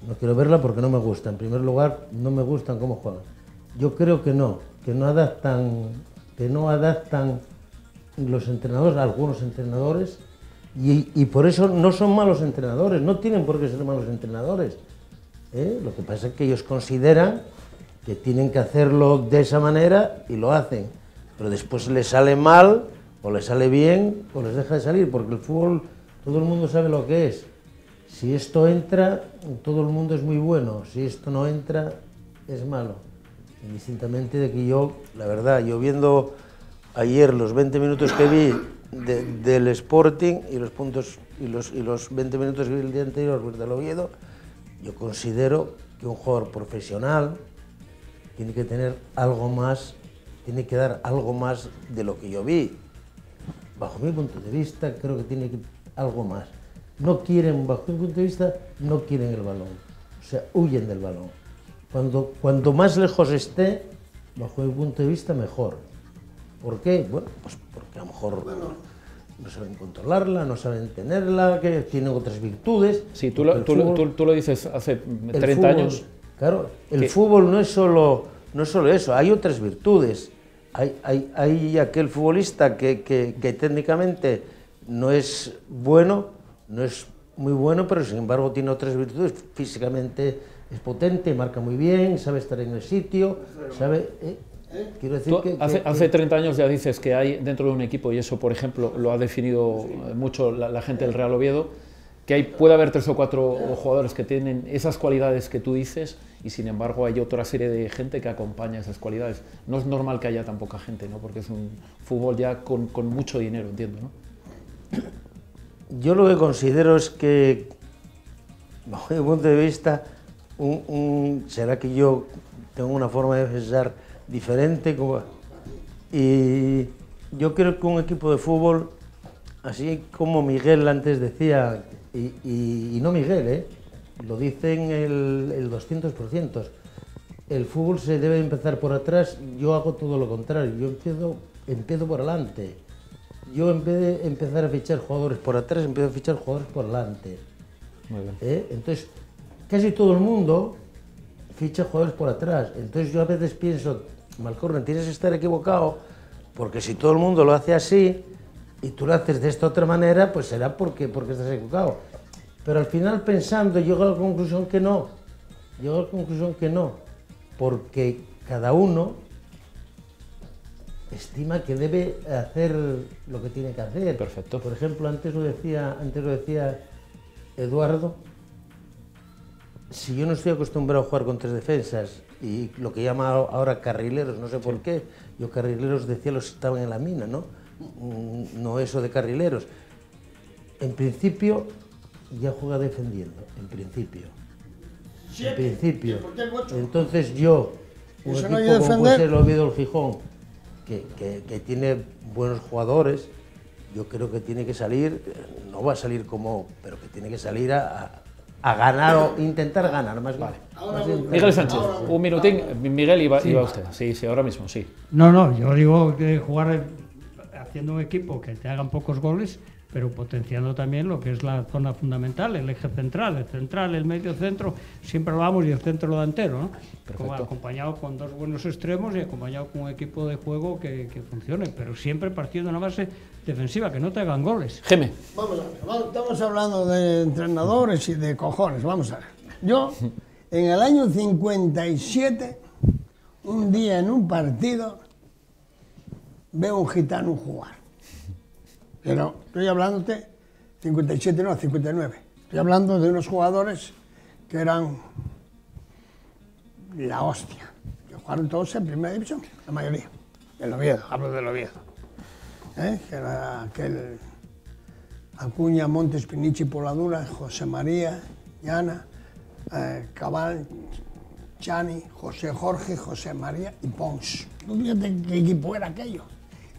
No quiero verla porque no me gusta. En primer lugar, no me gustan cómo juegan. Yo creo que no adaptan los entrenadores, algunos entrenadores, y por eso no son malos entrenadores, no tienen por qué ser malos entrenadores. Lo que pasa es que ellos consideran que tienen que hacerlo de esa manera y lo hacen, pero después les sale mal, o les sale bien, o les deja de salir, porque el fútbol todo el mundo sabe lo que es. Si esto entra, todo el mundo es muy bueno, si esto no entra, es malo. Indistintamente de que yo, la verdad, yo viendo ayer los 20 minutos que vi del Sporting y los puntos y los 20 minutos que vi el día anterior del Oviedo, yo considero que un jugador profesional tiene que tener algo más, tiene que dar algo más de lo que yo vi. Bajo mi punto de vista, creo que tiene que algo más. No quieren, bajo mi punto de vista, no quieren el balón. O sea, huyen del balón. Cuanto más lejos esté, bajo mi punto de vista, mejor. ¿Por qué? Bueno, pues porque a lo mejor no saben controlarla, no saben tenerla, que tienen otras virtudes. Sí, tú lo dices hace 30 años. Claro, el fútbol no es solo eso, hay otras virtudes. Hay aquel futbolista que técnicamente no es bueno, no es muy bueno, pero sin embargo tiene otras virtudes. Físicamente es potente, marca muy bien, sabe estar en el sitio, sabe... Quiero decir hace 30 años ya dices que hay dentro de un equipo, y eso, por ejemplo, lo ha definido mucho la gente del Real Oviedo, que puede haber 3 o 4 jugadores que tienen esas cualidades que tú dices y sin embargo hay otra serie de gente que acompaña esas cualidades. No es normal que haya tan poca gente, ¿no? Porque es un fútbol ya con mucho dinero, entiendo, ¿no? Yo lo que considero es que, bajo mi punto de vista, será que yo tengo una forma de pensar diferente, y yo creo que un equipo de fútbol, así como Miguel antes decía, y no Miguel, lo dicen el 200%, el fútbol se debe empezar por atrás, yo hago todo lo contrario, yo empiezo por adelante. Yo en vez de empezar a fichar jugadores por atrás, empiezo a fichar jugadores por adelante. Muy bien. Entonces, casi todo el mundo ficha jugadores por atrás. Entonces yo a veces pienso, Malcorne, tienes que estar equivocado, porque si todo el mundo lo hace así y tú lo haces de esta otra manera, pues será porque estás equivocado. Pero al final pensando, llego a la conclusión que no. Porque cada uno estima que debe hacer lo que tiene que hacer. Perfecto. Por ejemplo, antes lo decía Eduardo, si yo no estoy acostumbrado a jugar con 3 defensas y lo que llama ahora carrileros, no sé por qué, yo carrileros decía los que estaban en la mina, ¿no? No eso de carrileros. En principio ya juega defendiendo, en principio. Entonces yo, un Eso equipo no hay como defender. puede ser el Oviedo el Gijón, que tiene buenos jugadores, yo creo que tiene que salir, no va a salir pero que tiene que salir a ganar o intentar ganar más bien. Miguel Sánchez, un minutín. Miguel, iba usted. Sí, ahora mismo, sí. No, yo digo que jugar haciendo un equipo que te hagan pocos goles, pero potenciando también lo que es la zona fundamental, el eje central, el medio centro, siempre lo vamos, y el centro delantero, ¿no? Acompañado con 2 buenos extremos y acompañado con un equipo de juego que funcione, pero siempre partiendo de una base defensiva, que no te hagan goles. Geme. Vamos a ver, estamos hablando de entrenadores y de cojones, vamos a ver. Yo, en el año 57, un día en un partido, veo un gitano jugar. Pero estoy hablándote, 57 no, 59. Estoy hablando de unos jugadores que eran la hostia. Que jugaron todos en primera división, la mayoría. El Oviedo, hablo del Oviedo. Que era aquel Acuña, Montes, Pinichi, Poladura, José María, Llana, Cabal, Chani, José Jorge, José María y Pons. No fíjate qué equipo era aquello.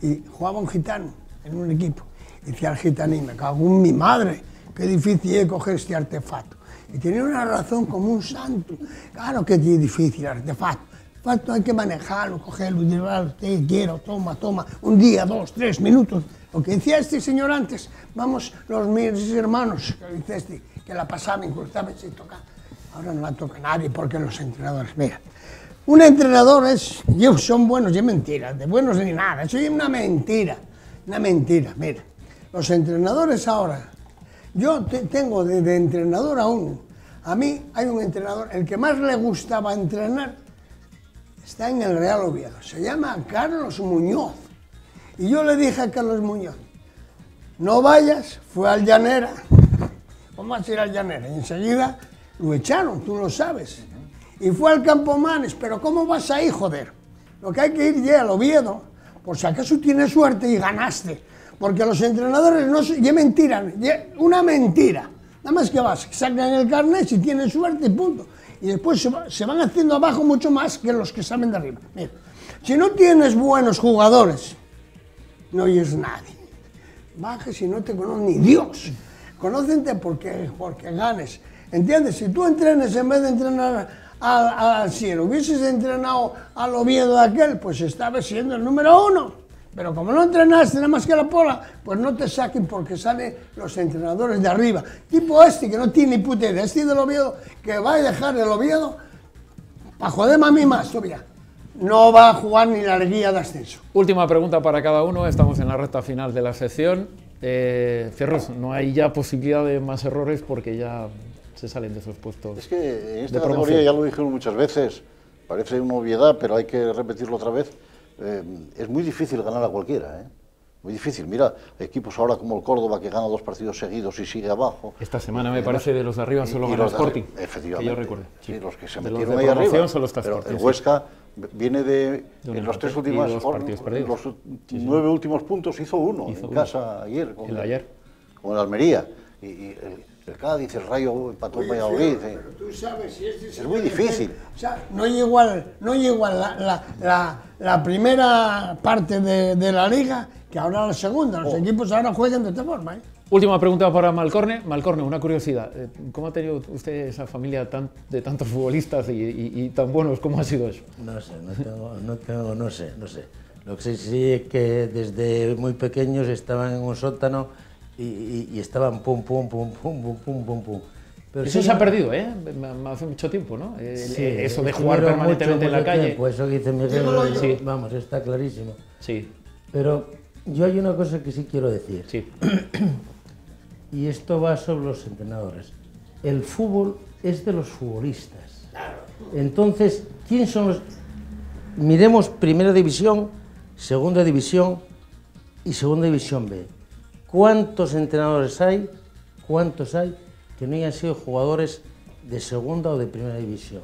Y jugaba un gitano en un equipo. Y decía el gitanín, me cago en mi madre, qué difícil es coger este artefacto. Y tenía una razón como un santo. Claro que es difícil el artefacto. Artefacto hay que manejarlo, cogerlo, llevarlo, te quiero, toma, un día, 2, 3 minutos. Lo que decía este señor antes, vamos, mis hermanos, que dice este, que la pasaban, inclusive sin tocar. Ahora no la toca nadie porque los entrenadores, mira. Un entrenador son buenos, y es mentira, de buenos ni nada, eso es una mentira, mira. Los entrenadores ahora, yo tengo de entrenador a uno. A mí hay un entrenador, el que más le gustaba entrenar, está en el Real Oviedo, se llama Carlos Muñoz. Y yo le dije a Carlos Muñoz, no vayas, fue al Llanera, vamos a ir al Llanera, y enseguida lo echaron, tú lo sabes. Y fue al Campomanes, pero ¿cómo vas ahí, joder? Lo que hay que ir ya al Oviedo, por si acaso tienes suerte y ganaste. Porque los entrenadores no es mentira, una mentira. Nada más que vas, sacan el carnet si tienes suerte y punto. Y después se van haciendo abajo mucho más que los que salen de arriba. Mira, si no tienes buenos jugadores, no oyes nadie. Bajes y no te conoce ni Dios. Conócente porque ganes. ¿Entiendes? Si tú entrenes en vez de entrenar al cielo, hubieses entrenado al Oviedo de aquel, pues estabas siendo el número 1. Pero como no entrenaste nada más que la pola, pues no te saquen porque salen los entrenadores de arriba. Tipo este que no tiene ni puta idea, este del Oviedo, que va a dejar el Oviedo para joderme a mí más todavía. No va a jugar ni la guía de ascenso. Última pregunta para cada uno, estamos en la recta final de la sección. Fierros, no hay ya posibilidad de más errores porque ya se salen de esos puestos. Es que en esta categoría, ya lo dijeron muchas veces, parece una obviedad, pero hay que repetirlo otra vez. Es muy difícil ganar a cualquiera, muy difícil. Mira, equipos ahora como el Córdoba que gana 2 partidos seguidos y sigue abajo. Esta semana me parece de los de arriba solo gana el Sporting. Efectivamente. Que yo recuerdo. Sí, los que se de metieron ahí arriba. Solo está pero Sporting, el Huesca viene en los 3 últimos partidos perdidos. Los 9 últimos puntos hizo uno en casa ayer. Con el Almería. Y el Cádiz, el Rayo empató en Valladolid. Pero tú sabes, si es muy difícil. O sea, no llega igual la primera parte de la liga que ahora la segunda. Los equipos ahora juegan de esta forma. Última pregunta para Malcorne. Malcorne, una curiosidad. ¿Cómo ha tenido usted esa familia de tantos futbolistas y tan buenos? ¿Cómo ha sido eso? No sé, no sé. Lo que sí es que desde muy pequeños estaban en un sótano y estaban pum. Pero eso sí, se ha perdido, ¿eh? Hace mucho tiempo, ¿no? Sí, eso de jugar permanentemente en la calle. Tiempo, eso que dice Miguel, sí. Vamos, está clarísimo. Sí. Pero yo hay una cosa que sí quiero decir. Sí. Y esto va sobre los entrenadores. El fútbol es de los futbolistas. Entonces, ¿quién son los...? Miremos Primera División, Segunda División y Segunda División B. ¿Cuántos entrenadores hay? ¿Cuántos hay que no hayan sido jugadores de Segunda o de Primera División?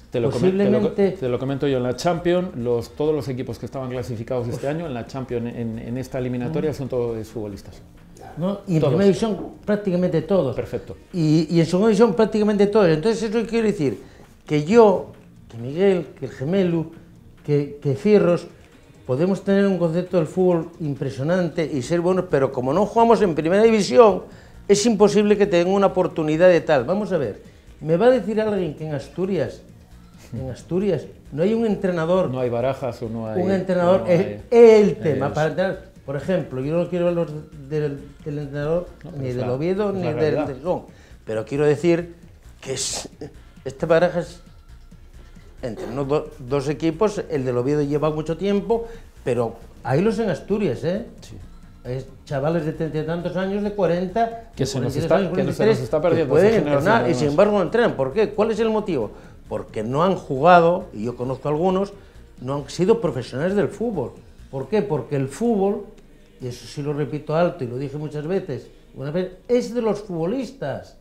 Te lo comento yo. En la Champions, todos los equipos que estaban clasificados este año, en la Champions, en esta eliminatoria, son todos futbolistas. ¿No? Y en Primera División prácticamente todos. Perfecto. Y en Segunda División prácticamente todos. Entonces eso quiere decir que yo, que Miguel, que el Gemelu, que Fierros, podemos tener un concepto del fútbol impresionante y ser buenos, pero como no jugamos en Primera División, es imposible que tengan una oportunidad de tal. Vamos a ver, ¿me va a decir alguien que en Asturias no hay un entrenador? No hay Barajas o no hay... Un entrenador, el tema para entrenar. Por ejemplo, yo no quiero hablar del entrenador, ni del Oviedo, ni del Gijón, pero quiero decir que este Barajas entrenó dos equipos, el del Oviedo lleva mucho tiempo, pero hay los en Asturias, ¿eh? Sí. Hay chavales de 30 y tantos años, de 40, que se nos está perdiendo. Que pueden entrenar y sin embargo no entrenan. ¿Por qué? ¿Cuál es el motivo? Porque no han jugado, y yo conozco algunos, no han sido profesionales del fútbol. ¿Por qué? Porque el fútbol, y eso sí lo repito alto y lo dije muchas veces, es de los futbolistas.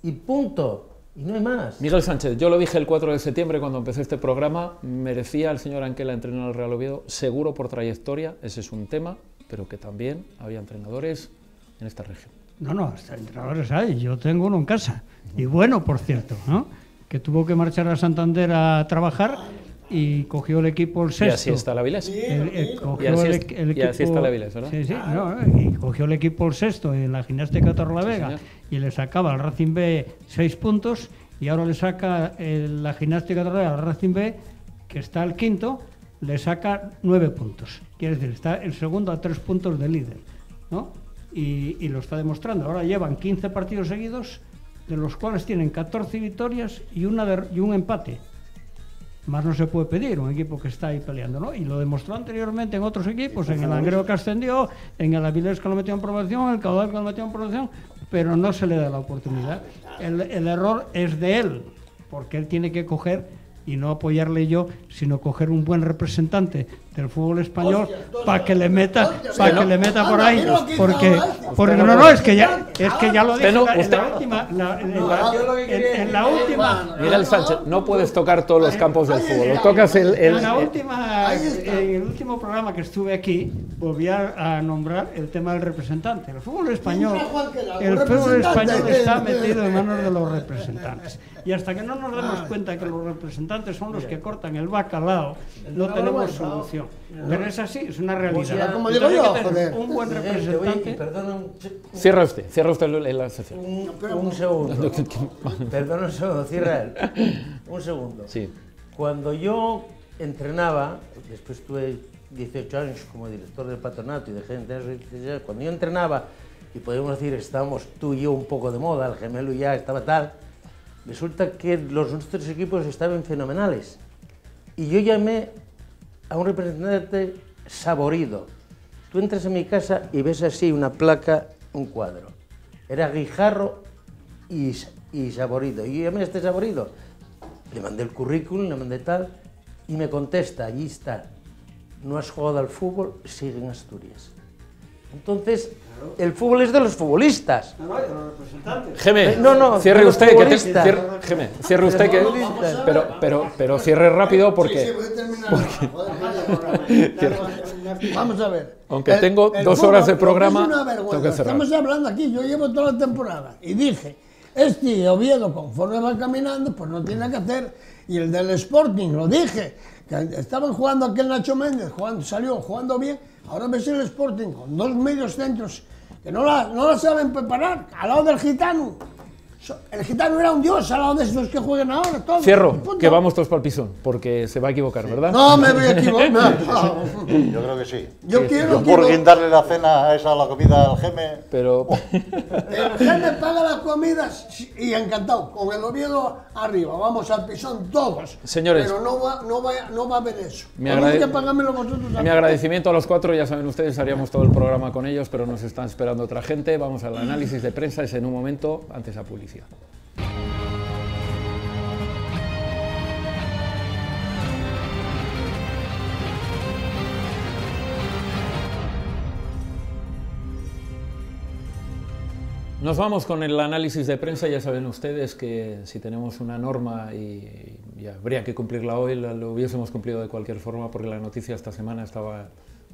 Y punto. Y no hay más. Miguel Sánchez, yo lo dije el 4 de septiembre cuando empecé este programa, merecía el señor Anquela entrenar al Real Oviedo, seguro por trayectoria, ese es un tema, pero que también había entrenadores en esta región. No, hasta entrenadores hay, yo tengo uno en casa, y bueno, por cierto, ¿no? Que tuvo que marchar a Santander a trabajar y cogió el equipo el sexto. Y así está la Avilés. Y así está la Avilés, ¿verdad? Sí, y cogió el equipo el sexto en la Gimnástica Torrelavega, y le sacaba al Racing B 6 puntos, y ahora le saca la Gimnástica Torrelavega al Racing B, que está al quinto, le saca 9 puntos. Quiere decir, está el segundo a 3 puntos del líder, ¿no? Y lo está demostrando. Ahora llevan 15 partidos seguidos, de los cuales tienen 14 victorias y un empate. Más no se puede pedir un equipo que está ahí peleando, ¿no? Y lo demostró anteriormente en otros equipos, en el Langreo que ascendió, en el Avilés que lo metió en promoción, el Caudal que lo metió en promoción, pero no se le da la oportunidad. El error es de él, porque él tiene que coger, y no apoyarle yo, sino coger un buen representante del fútbol español para que le meta por ahí, porque no, es que ya lo dije en la última. Miguel Sánchez, no puedes tocar todos los campos del fútbol, lo tocas en el último programa que estuve aquí, volví a nombrar el tema del representante. El fútbol español está metido en manos de los representantes, y hasta que no nos demos cuenta que los representantes son los que cortan el bacalao, no tenemos solución. Pero es así, es una realidad. Como digo yo, joder. Un buen representante. Cierra usted la sección. Un segundo. Perdona un segundo, cierra él. Un segundo. Sí. Cuando yo entrenaba, después tuve 18 años como director del patronato y de gente, cuando yo entrenaba, y podemos decir, estábamos tú y yo un poco de moda, el Gemelo ya estaba tal, resulta que nuestros equipos estaban fenomenales. Y yo llamé a un representante Saborido. Tú entras en mi casa y ves así una placa, un cuadro. Era Guijarro y Saborido. Y yo llamé a este Saborido. Le mandé el currículum, le mandé tal, y me contesta, allí está. No has jugado al fútbol, sigue en Asturias. Entonces, el fútbol es de los futbolistas. No, de los representantes. Geme, no, cierre usted, cierre usted, pero cierre rápido porque... Vamos a ver. Aunque tengo 2 horas de programa, es una vergüenza. Tengo que cerrar. Estamos hablando aquí, yo llevo toda la temporada y dije, este Oviedo conforme va caminando, pues no tiene que hacer. Y el del Sporting, lo dije, que estaban jugando aquel Nacho Méndez, salió jugando bien. Ahora ves el Sporting con 2 medios centros que no la saben preparar, al lado del gitano. El gitano era un dios al lado de esos que juegan ahora, todos. Cierro, que vamos todos para el pisón, porque se va a equivocar, ¿verdad? No, me voy a equivocar. Yo creo que sí. Yo quiero por guindarle la cena esa, la comida al Geme. Pero... El Geme paga las comidas y encantado, con el Oviedo arriba, vamos al pisón todos. Señores, pero no va a haber eso. Mi que pagármelo vosotros. Mi agradecimiento a los 4, ya saben ustedes, haríamos todo el programa con ellos, pero nos están esperando otra gente. Vamos al análisis de prensa, es en un momento, antes a publicidad. Nos vamos con el análisis de prensa. Ya saben ustedes que si tenemos una norma y habría que cumplirla hoy, lo hubiésemos cumplido de cualquier forma, porque la noticia esta semana estaba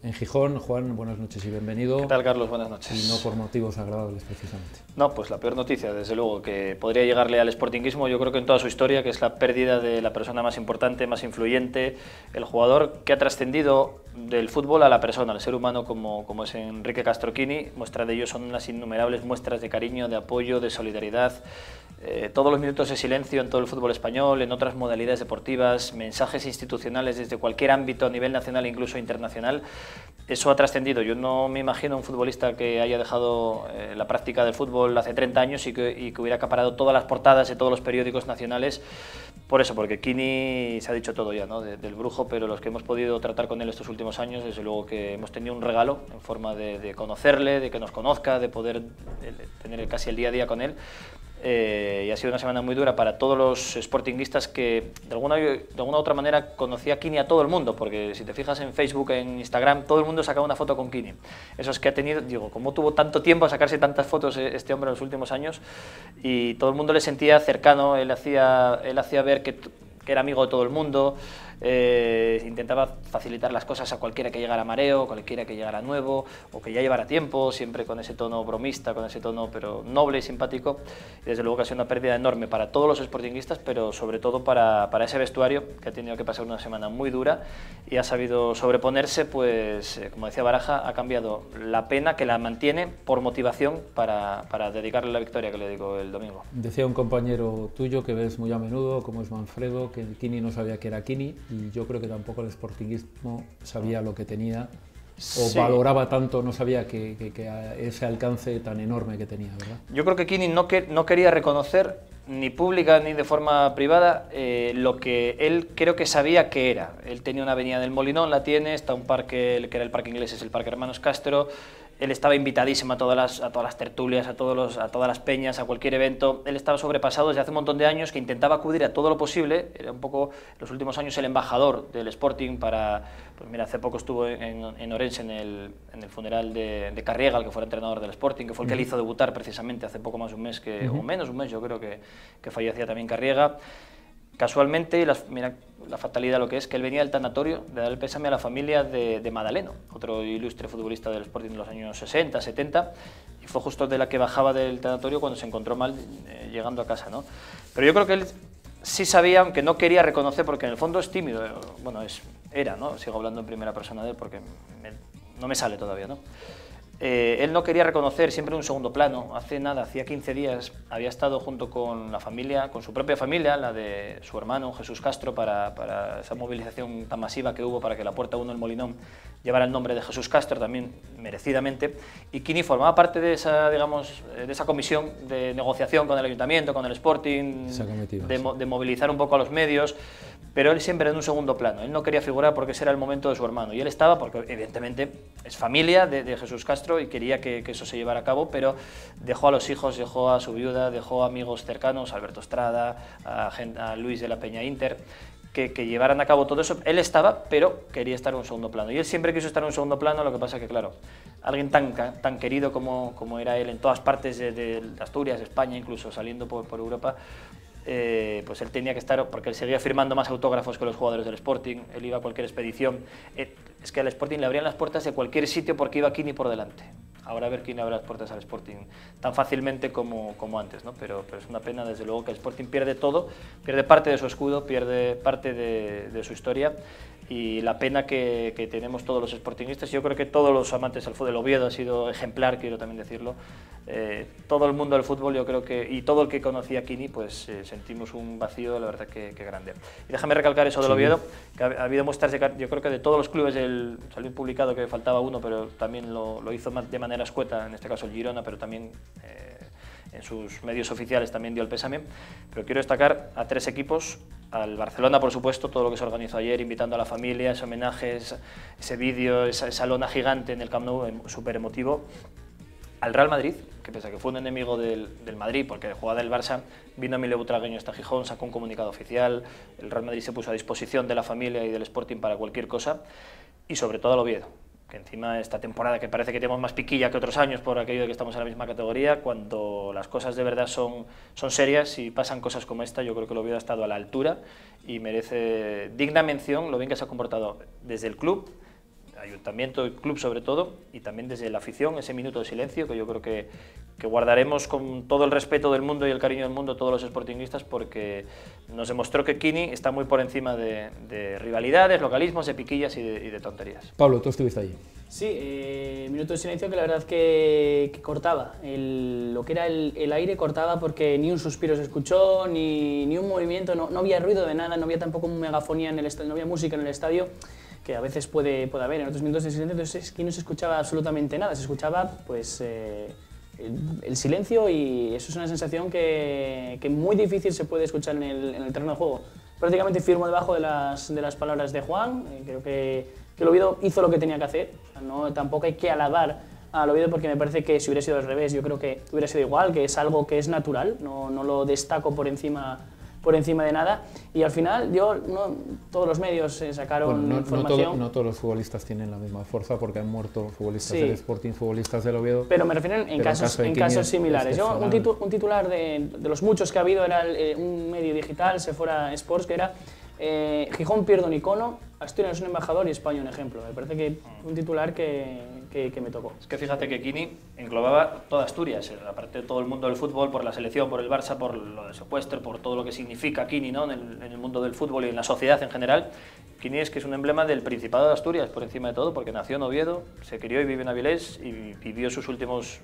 en Gijón. Juan, buenas noches y bienvenido. ¿Qué tal, Carlos? Buenas noches. Y no por motivos agradables, precisamente. No, pues la peor noticia, desde luego, que podría llegarle al sportinguismo, yo creo que en toda su historia, que es la pérdida de la persona más importante, más influyente, el jugador que ha trascendido del fútbol a la persona, al ser humano, como es Enrique Castroquini. Muestra de ello son las innumerables muestras de cariño, de apoyo, de solidaridad. Todos los minutos de silencio en todo el fútbol español, en otras modalidades deportivas, mensajes institucionales desde cualquier ámbito a nivel nacional e incluso internacional. Eso ha trascendido. Yo no me imagino un futbolista que haya dejado la práctica del fútbol hace 30 años y que hubiera acaparado todas las portadas de todos los periódicos nacionales. Por eso, porque Quini se ha dicho todo ya, ¿no? Del brujo, pero los que hemos podido tratar con él estos últimos años, desde luego que hemos tenido un regalo en forma de conocerle, de que nos conozca, de poder tener casi el día a día con él. Y ha sido una semana muy dura para todos los sportinguistas que de alguna u otra manera conocía a Quini a todo el mundo, porque si te fijas en Facebook, en Instagram, todo el mundo sacaba una foto con Quini. Eso es que ha tenido, digo, como tuvo tanto tiempo a sacarse tantas fotos este hombre en los últimos años, y todo el mundo le sentía cercano. Él hacía ver que era amigo de todo el mundo. Intentaba facilitar las cosas a cualquiera que llegara mareo, cualquiera que llegara nuevo o que ya llevara tiempo, siempre con ese tono bromista, con ese tono pero noble y simpático. Y desde luego que ha sido una pérdida enorme para todos los sportinguistas, pero sobre todo para ese vestuario, que ha tenido que pasar una semana muy dura y ha sabido sobreponerse. Pues como decía Baraja, ha cambiado la pena, que la mantiene, por motivación para dedicarle la victoria que le dedicó el domingo. Decía un compañero tuyo que ves muy a menudo, como es Manfredo, que Quini no sabía que era Quini, y yo creo que tampoco el sportinguismo sabía lo que tenía, o valoraba tanto, no sabía que ese alcance tan enorme que tenía, ¿verdad? Yo creo que Quini no quería reconocer, ni pública ni de forma privada, lo que él creo que sabía que era. Él tenía una avenida del Molinón, la tiene, está un parque, que era el Parque Inglés, es el Parque Hermanos Castro. Él estaba invitadísimo a todas las tertulias, a todas las peñas, a cualquier evento. Él estaba sobrepasado desde hace un montón de años, que intentaba acudir a todo lo posible. Era un poco, en los últimos años, el embajador del Sporting para... Pues mira, hace poco estuvo en Orense en el funeral de Carriega, el que fue el entrenador del Sporting, que fue el que le hizo debutar precisamente hace poco más de un mes, o menos un mes, yo creo que fallecía también Carriega. Casualmente, mira la fatalidad lo que es, que él venía del tanatorio de dar el pésame a la familia de Madaleno, otro ilustre futbolista del Sporting de los años 60, 70, y fue justo de la que bajaba del tanatorio cuando se encontró mal llegando a casa, ¿no? Pero yo creo que él sí sabía, aunque no quería reconocer, porque en el fondo es tímido, bueno, era, ¿no? Sigo hablando en primera persona de él porque no me sale todavía, ¿no? Él no quería reconocer, siempre en un segundo plano. Hacía 15 días había estado junto con la familia, con su propia familia, la de su hermano Jesús Castro, para esa movilización tan masiva que hubo para que la Puerta 1 del Molinón llevara el nombre de Jesús Castro, también merecidamente. Y Quini formaba parte de esa, digamos, de esa comisión de negociación con el Ayuntamiento, con el Sporting, de movilizar un poco a los medios. Pero él siempre en un segundo plano. Él no quería figurar porque ese era el momento de su hermano. Y él estaba, porque evidentemente es familia de Jesús Castro y quería que eso se llevara a cabo, pero dejó a los hijos, dejó a su viuda, dejó a amigos cercanos, a Alberto Estrada, a Luis de la Peña Inter, que llevaran a cabo todo eso. Él estaba, pero quería estar en un segundo plano. Y él siempre quiso estar en un segundo plano, lo que pasa que, claro, alguien tan querido como era él en todas partes de Asturias, de España, incluso saliendo por Europa, pues él tenía que estar, porque él seguía firmando más autógrafos que los jugadores del Sporting. Él iba a cualquier expedición. Es que al Sporting le abrían las puertas de cualquier sitio porque iba Quini por delante. Ahora a ver quién abre las puertas al Sporting tan fácilmente como antes, ¿no? Pero es una pena, desde luego, que el Sporting pierde todo, pierde parte de su escudo, pierde parte de su historia, y la pena que tenemos todos los sportingistas. Yo creo que todos los amantes del fútbol, el Oviedo ha sido ejemplar, quiero también decirlo. Todo el mundo del fútbol, yo creo que, y todo el que conocía a Quini, pues sentimos un vacío, la verdad que grande. Y déjame recalcar eso del Oviedo, que ha habido muestras, yo creo que de todos los clubes, salió publicado que faltaba uno, pero también lo hizo de manera escueta, en este caso el Girona, pero también en sus medios oficiales también dio el pésame. Pero quiero destacar a 3 equipos, al Barcelona, por supuesto, todo lo que se organizó ayer, invitando a la familia, ese homenaje, ese vídeo, esa lona gigante en el Camp Nou, súper emotivo. Al Real Madrid, que pese a que fue un enemigo del Madrid, porque jugaba del Barça, vino Emilio Butragueño hasta Gijón, sacó un comunicado oficial, el Real Madrid se puso a disposición de la familia y del Sporting para cualquier cosa, y sobre todo al Oviedo, que encima esta temporada, que parece que tenemos más piquilla que otros años por aquello de que estamos en la misma categoría, cuando las cosas de verdad son serias y pasan cosas como esta, yo creo que el Oviedo ha estado a la altura y merece digna mención lo bien que se ha comportado desde el club, ayuntamiento y club sobre todo, y también desde la afición, ese minuto de silencio que yo creo que guardaremos con todo el respeto del mundo y el cariño del mundo todos los sportingistas, porque nos demostró que Quini está muy por encima de rivalidades, localismos, de piquillas y de tonterías. Pablo, tú estuviste allí. Sí, minuto de silencio que la verdad que cortaba, lo que era el aire cortaba, porque ni un suspiro se escuchó, ni un movimiento, no había ruido de nada, no había tampoco megafonía en el estadio, no había música en el estadio, que a veces puede haber en otros minutos de silencio. Entonces es que no se escuchaba absolutamente nada, se escuchaba pues el silencio, y eso es una sensación que muy difícil se puede escuchar en el terreno de juego. Prácticamente firmo debajo de las palabras de Juan, creo que el Oviedo hizo lo que tenía que hacer, o sea, tampoco hay que alabar al Oviedo, porque me parece que si hubiera sido al revés, yo creo que hubiera sido igual, que es algo que es natural, no lo destaco por encima de nada, y al final todos los medios sacaron información. No todos los futbolistas tienen la misma fuerza, porque han muerto futbolistas del Sporting, futbolistas del Oviedo. Pero me refiero en casos similares. Yo, un titular de los muchos que ha habido era un medio digital, Sephora Sports, que era Gijón pierde un icono, Asturias es un embajador y España un ejemplo. Me parece que un titular que me tocó. Es que fíjate que Quini englobaba toda Asturias, aparte de todo el mundo del fútbol, por la selección, por el Barça, por lo de Secuestro, por todo lo que significa Quini, ¿no? en el mundo del fútbol y en la sociedad en general. Quini es que es un emblema del Principado de Asturias, por encima de todo, porque nació en Oviedo, se crió y vive en Avilés, y vivió sus últimos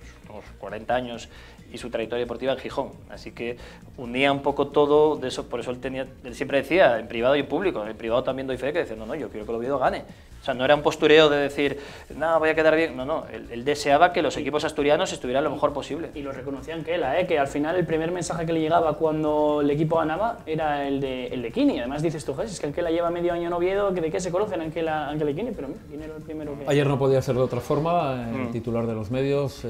40 años y su trayectoria deportiva en Gijón. Así que unía un poco todo de eso, por eso él siempre decía, en privado y en público, en privado también doy fe, que decía, no, yo quiero que el Oviedo gane. O sea, no era un postureo de decir, no, voy a quedar bien. No, él deseaba que los equipos asturianos estuvieran lo mejor posible. Y lo reconocía Anquela, que al final el primer mensaje que le llegaba cuando el equipo ganaba era el de Quini. Además dices tú, es que Anquela lleva medio año en Oviedo, ¿de qué se conocen Anquela y Quini? Pero mira, Quini era el primero que... Ayer no podía ser de otra forma, el titular de los medios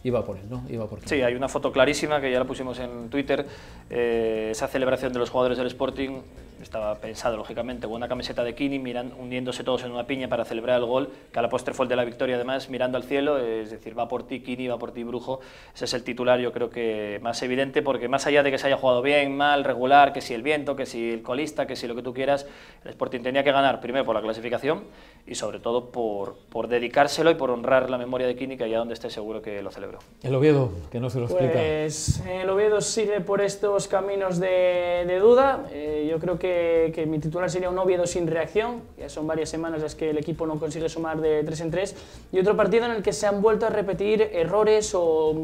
iba por él, ¿no? Iba por Quini. Sí, hay una foto clarísima que ya la pusimos en Twitter, esa celebración de los jugadores del Sporting. Estaba pensado, lógicamente, con una camiseta de Quini, hundiéndose todos en una piña para celebrar el gol, que a la postre fue el de la victoria, además, mirando al cielo, es decir, va por ti Quini, va por ti Brujo. Ese es el titular, yo creo que más evidente, porque más allá de que se haya jugado bien, mal, regular, que si el viento, que si el colista, que si lo que tú quieras, el Sporting tenía que ganar primero por la clasificación y sobre todo por dedicárselo y por honrar la memoria de Quini, que allá donde esté seguro que lo celebró. El Oviedo, que no se lo explica. Pues el Oviedo sigue por estos caminos de duda. Yo creo que mi titular sería un Oviedo sin reacción. Ya son varias semanas las que el equipo no consigue sumar de 3 en 3, y otro partido en el que se han vuelto a repetir errores o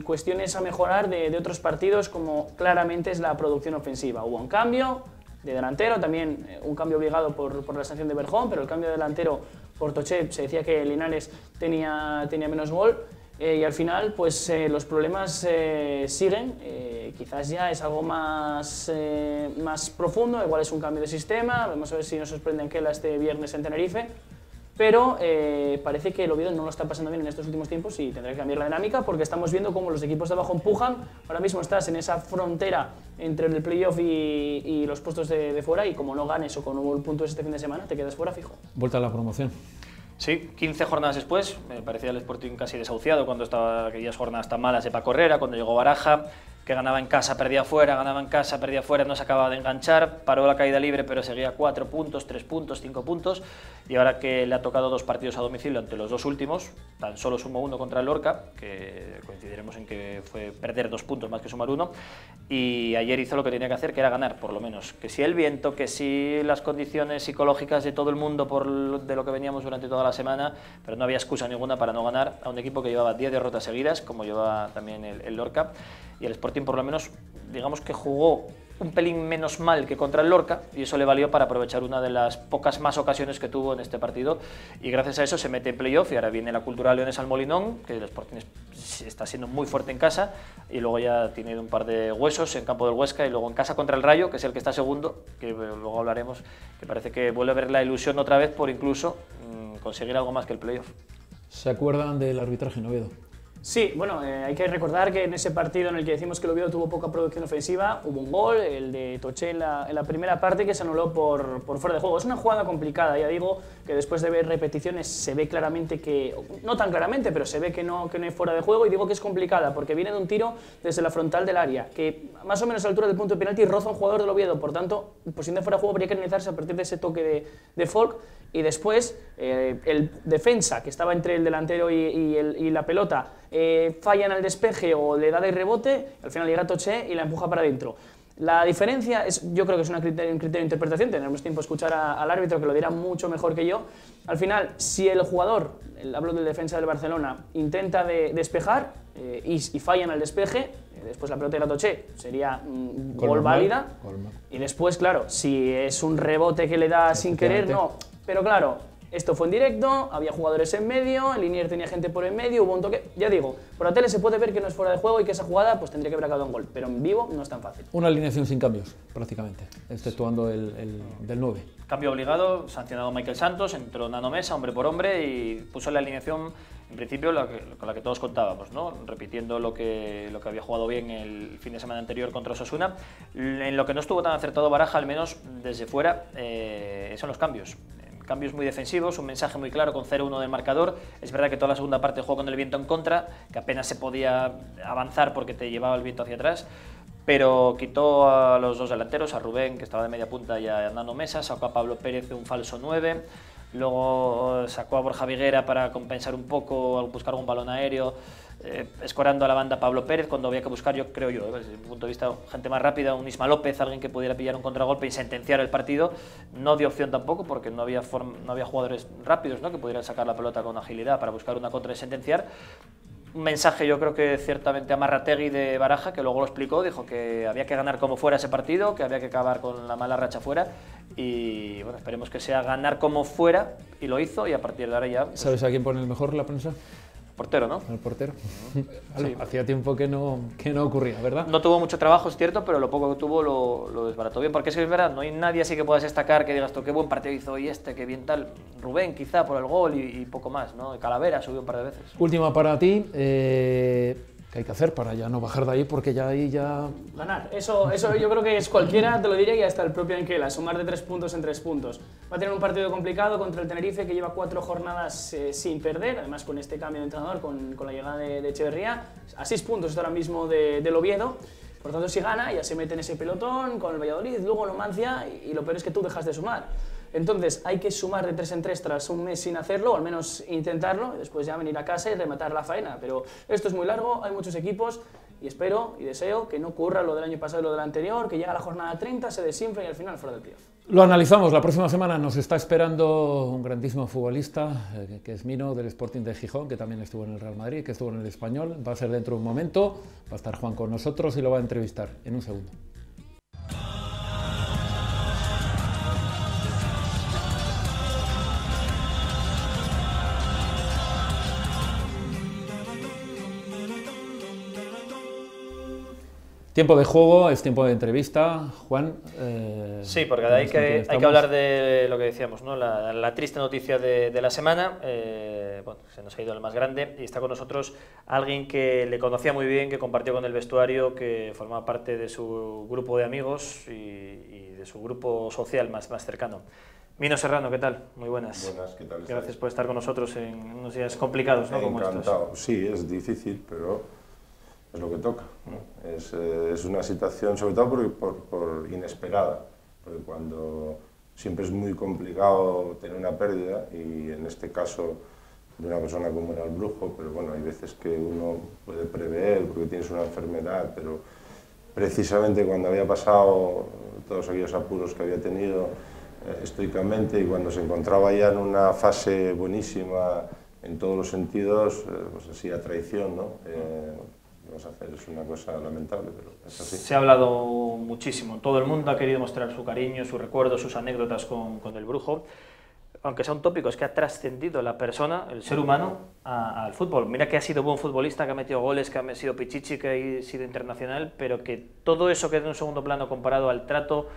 cuestiones a mejorar de otros partidos, como claramente es la producción ofensiva. Hubo un cambio de delantero, también un cambio obligado por la sanción de Berjón, pero el cambio de delantero por Toché, se decía que Linares tenía menos gol. Y al final, pues los problemas siguen. Quizás ya es algo más profundo, igual es un cambio de sistema. Vamos a ver si nos sorprende Anquela este viernes en Tenerife. Pero parece que el Oviedo no lo está pasando bien en estos últimos tiempos y tendrá que cambiar la dinámica, porque estamos viendo cómo los equipos de abajo empujan. Ahora mismo estás en esa frontera entre el playoff y los puestos de fuera, y como no ganes o con un punto este fin de semana, te quedas fuera fijo. Vuelta a la promoción. Sí, 15 jornadas después, me parecía el Sporting casi desahuciado cuando estaba aquellas jornadas tan malas de Paco Herrera, cuando llegó Baraja, que ganaba en casa, perdía fuera, ganaba en casa, perdía fuera, no se acababa de enganchar, paró la caída libre pero seguía 4 puntos, 3 puntos, 5 puntos, y ahora que le ha tocado 2 partidos a domicilio ante los 2 últimos, tan solo sumó 1 contra el Lorca, que coincidiremos en que fue perder 2 puntos más que sumar 1, y ayer hizo lo que tenía que hacer, que era ganar, por lo menos, que si el viento, que si las condiciones psicológicas de todo el mundo de lo que veníamos durante toda la semana, pero no había excusa ninguna para no ganar a un equipo que llevaba 10 derrotas seguidas, como llevaba también el Lorca, y el Sporting por lo menos, digamos que jugó un pelín menos mal que contra el Lorca, y eso le valió para aprovechar una de las pocas más ocasiones que tuvo en este partido, y gracias a eso se mete en playoff, y ahora viene la Cultural Leonesa al Molinón, que el Sporting está siendo muy fuerte en casa, y luego ya tiene un par de huesos en campo del Huesca, y luego en casa contra el Rayo, que es el que está segundo, que luego hablaremos, que parece que vuelve a ver la ilusión otra vez por incluso conseguir algo más que el playoff. ¿Se acuerdan del arbitraje en Oviedo? Sí, bueno, hay que recordar que en ese partido en el que decimos que el Oviedo tuvo poca producción ofensiva, hubo un gol, el de Toché en la primera parte, que se anuló por fuera de juego. Es una jugada complicada, ya digo, que después de ver repeticiones se ve claramente que, no tan claramente, pero se ve que no hay fuera de juego, y digo que es complicada porque viene de un tiro desde la frontal del área, que más o menos a la altura del punto de penalti roza un jugador del Oviedo, por tanto, posición de fuera de juego habría que analizarse a partir de ese toque de Folk, y después el defensa, que estaba entre el delantero y la pelota, falla en el despeje o le da de rebote, al final llega Toché y la empuja para adentro. La diferencia es, yo creo que es un criterio de interpretación, tenemos tiempo a escuchar al árbitro que lo dirá mucho mejor que yo. Al final, si el jugador, hablo del defensa del Barcelona, intenta despejar y falla en el despeje, después la pelota de Toché sería gol válida. Y después, claro, si es un rebote que le da sin querer, no. Pero claro, esto fue en directo, había jugadores en medio, el Linier tenía gente por en medio, hubo un toque. Ya digo, por la tele se puede ver que no es fuera de juego y que esa jugada pues tendría que haber acabado en gol, pero en vivo no es tan fácil. Una alineación sin cambios, prácticamente, exceptuando el del 9. Cambio obligado, sancionado Michael Santos, entró Nano Mesa, hombre por hombre, y puso la alineación, en principio, con la que todos contábamos, ¿no? Repitiendo lo que había jugado bien el fin de semana anterior contra Osasuna. En lo que no estuvo tan acertado Baraja, al menos desde fuera, son los cambios. Cambios muy defensivos, un mensaje muy claro con 0-1 del marcador. Es verdad que toda la segunda parte jugó con el viento en contra, que apenas se podía avanzar porque te llevaba el viento hacia atrás, pero quitó a los 2 delanteros, a Rubén, que estaba de media punta, y a Nano Mesa, sacó a Pablo Pérez de un falso 9, luego sacó a Borja Viguera para compensar un poco, buscar un balón aéreo, escorando a la banda Pablo Pérez cuando había que buscar, desde mi punto de vista, gente más rápida, un Isma López, alguien que pudiera pillar un contragolpe y sentenciar el partido. No dio opción tampoco porque no había jugadores rápidos, ¿no?, que pudieran sacar la pelota con agilidad para buscar una contra y sentenciar. Un mensaje, yo creo que ciertamente amarrategui de Baraja, que luego lo explicó, dijo que había que ganar como fuera ese partido, que había que acabar con la mala racha fuera, y bueno, esperemos que sea ganar como fuera, y lo hizo, y a partir de ahora ya... Pues, ¿sabes a quién pone el mejor la prensa? Portero, ¿no? El portero. Sí. Hacía tiempo que no ocurría, ¿verdad? No tuvo mucho trabajo, es cierto, pero lo poco que tuvo lo desbarató bien, porque es que es verdad, no hay nadie así que puedas destacar que digas tú qué buen partido hizo hoy qué bien tal. Rubén quizá por el gol y poco más, ¿no? Calavera subió un par de veces. Última para ti, ¿qué hay que hacer para ya no bajar de ahí? Porque ya ahí ya... Ganar, eso yo creo que es cualquiera, te lo diría, y hasta el propio Anquela, sumar de 3 puntos en 3 puntos. Va a tener un partido complicado contra el Tenerife, que lleva 4 jornadas sin perder, además con este cambio de entrenador, con la llegada de Echeverría, a 6 puntos está ahora mismo del Oviedo. Por tanto, si gana, ya se mete en ese pelotón con el Valladolid, luego lo Numancia, y lo peor es que tú dejas de sumar. Entonces hay que sumar de 3 en 3 tras un mes sin hacerlo, o al menos intentarlo, y después ya venir a casa y rematar la faena. Pero esto es muy largo, hay muchos equipos, y espero y deseo que no ocurra lo del año pasado y lo del anterior, que llega la jornada 30, se desinfla y al final fuera del playoff. Lo analizamos, la próxima semana nos está esperando un grandísimo futbolista, que es Mino, del Sporting de Gijón, que también estuvo en el Real Madrid, que estuvo en el Español, va a ser dentro de un momento, va a estar Juan con nosotros y lo va a entrevistar en un segundo. Tiempo de juego, es tiempo de entrevista. Juan. Sí, porque hay que hablar de lo que decíamos, ¿no? La triste noticia de la semana. Bueno, se nos ha ido el más grande y está con nosotros alguien que le conocía muy bien, que compartió con el vestuario, que formaba parte de su grupo de amigos y de su grupo social más cercano. Mino Serrano, ¿qué tal? Muy buenas. Buenas, ¿qué tal? Gracias por estar con nosotros en unos días complicados, ¿no? Como encantado. estos. Sí, es difícil, pero es lo que toca, ¿no? Es una situación, sobre todo por inesperada, porque cuando siempre es muy complicado tener una pérdida, y en este caso de una persona como era el Brujo, pero bueno, hay veces que uno puede prever porque tienes una enfermedad, pero precisamente cuando había pasado todos aquellos apuros que había tenido estoicamente, y cuando se encontraba ya en una fase buenísima en todos los sentidos, pues así a traición, ¿no? Vamos a hacer, es una cosa lamentable, pero es así. Se ha hablado muchísimo, todo el mundo ha querido mostrar su cariño, sus recuerdos, sus anécdotas con el Brujo, aunque sea un tópico, es que ha trascendido la persona, el ser humano, al fútbol. Mira que ha sido buen futbolista, que ha metido goles, que ha sido pichichi, que ha sido internacional, pero que todo eso queda en un segundo plano comparado al trato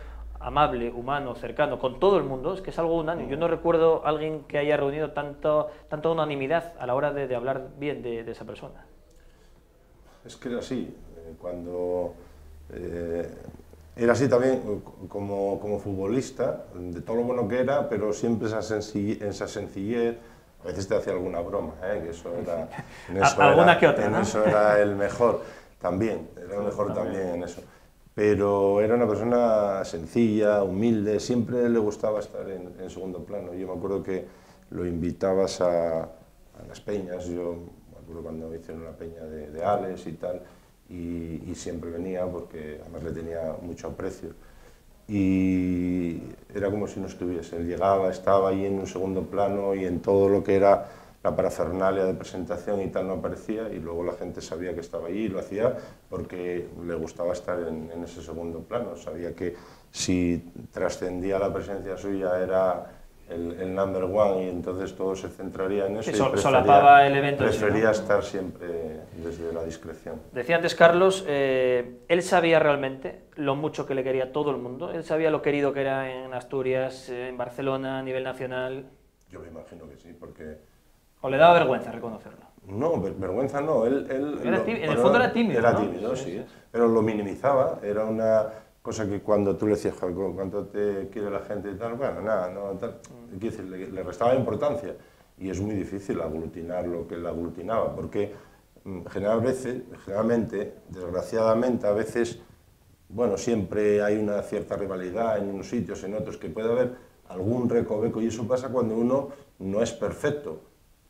amable, humano, cercano, con todo el mundo, es que es algo unánime. Yo no recuerdo a alguien que haya reunido tanta unanimidad a la hora de hablar bien de esa persona. Es que era así, cuando era así también como futbolista, de todo lo bueno que era, pero siempre esa sencillez, a veces te hacía alguna broma, que eso era... Alguna que otra, ¿no? En eso era el mejor también, era el mejor también en eso. Pero era una persona sencilla, humilde, siempre le gustaba estar en segundo plano. Yo me acuerdo que lo invitabas a las peñas, yo me acuerdo cuando hice una peña de Alex y tal, y siempre venía porque además le tenía mucho aprecio. Y era como si no estuviese, él llegaba, estaba ahí en un segundo plano, y en todo lo que era la parafernalia de presentación y tal no aparecía, y luego la gente sabía que estaba allí y lo hacía porque le gustaba estar en ese segundo plano. Sabía que si trascendía la presencia suya era el number one, y entonces todo se centraría en eso. Sí, solapaba el evento. Prefería estar siempre desde la discreción. Decía antes Carlos, él sabía realmente lo mucho que le quería todo el mundo, él sabía lo querido que era en Asturias, en Barcelona, a nivel nacional. Yo me imagino que sí, porque... ¿O le daba vergüenza reconocerlo? No, vergüenza no, en el fondo era tímido, era ¿no? tímido, sí, pero lo minimizaba, era una cosa que cuando tú le decías, ¿cuánto te quiere la gente y tal? Bueno, nada, no, tal. Quiero decir, le restaba importancia, y es muy difícil aglutinar lo que él aglutinaba, porque generalmente, desgraciadamente, a veces, bueno, siempre hay una cierta rivalidad en unos sitios, en otros, que puede haber algún recoveco, y eso pasa cuando uno no es perfecto.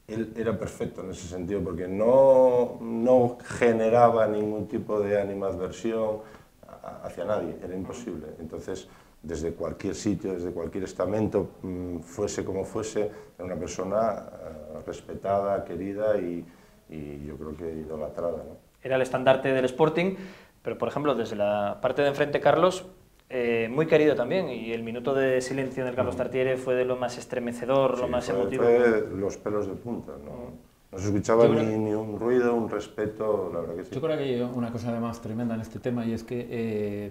Él era perfecto en ese sentido, porque no generaba ningún tipo de animadversión hacia nadie, era imposible. Entonces, desde cualquier sitio, desde cualquier estamento, fuese como fuese, era una persona respetada, querida y yo creo que idolatrada, ¿no? Era el estandarte del Sporting, pero por ejemplo, desde la parte de enfrente, Carlos, muy querido también, y el minuto de silencio en el Carlos Tartiere fue de lo más estremecedor, lo más emotivo. Fue los pelos de punta, no se escuchaba ni un ruido, un respeto, la verdad que sí. Yo creo que hay una cosa además tremenda en este tema, y es que,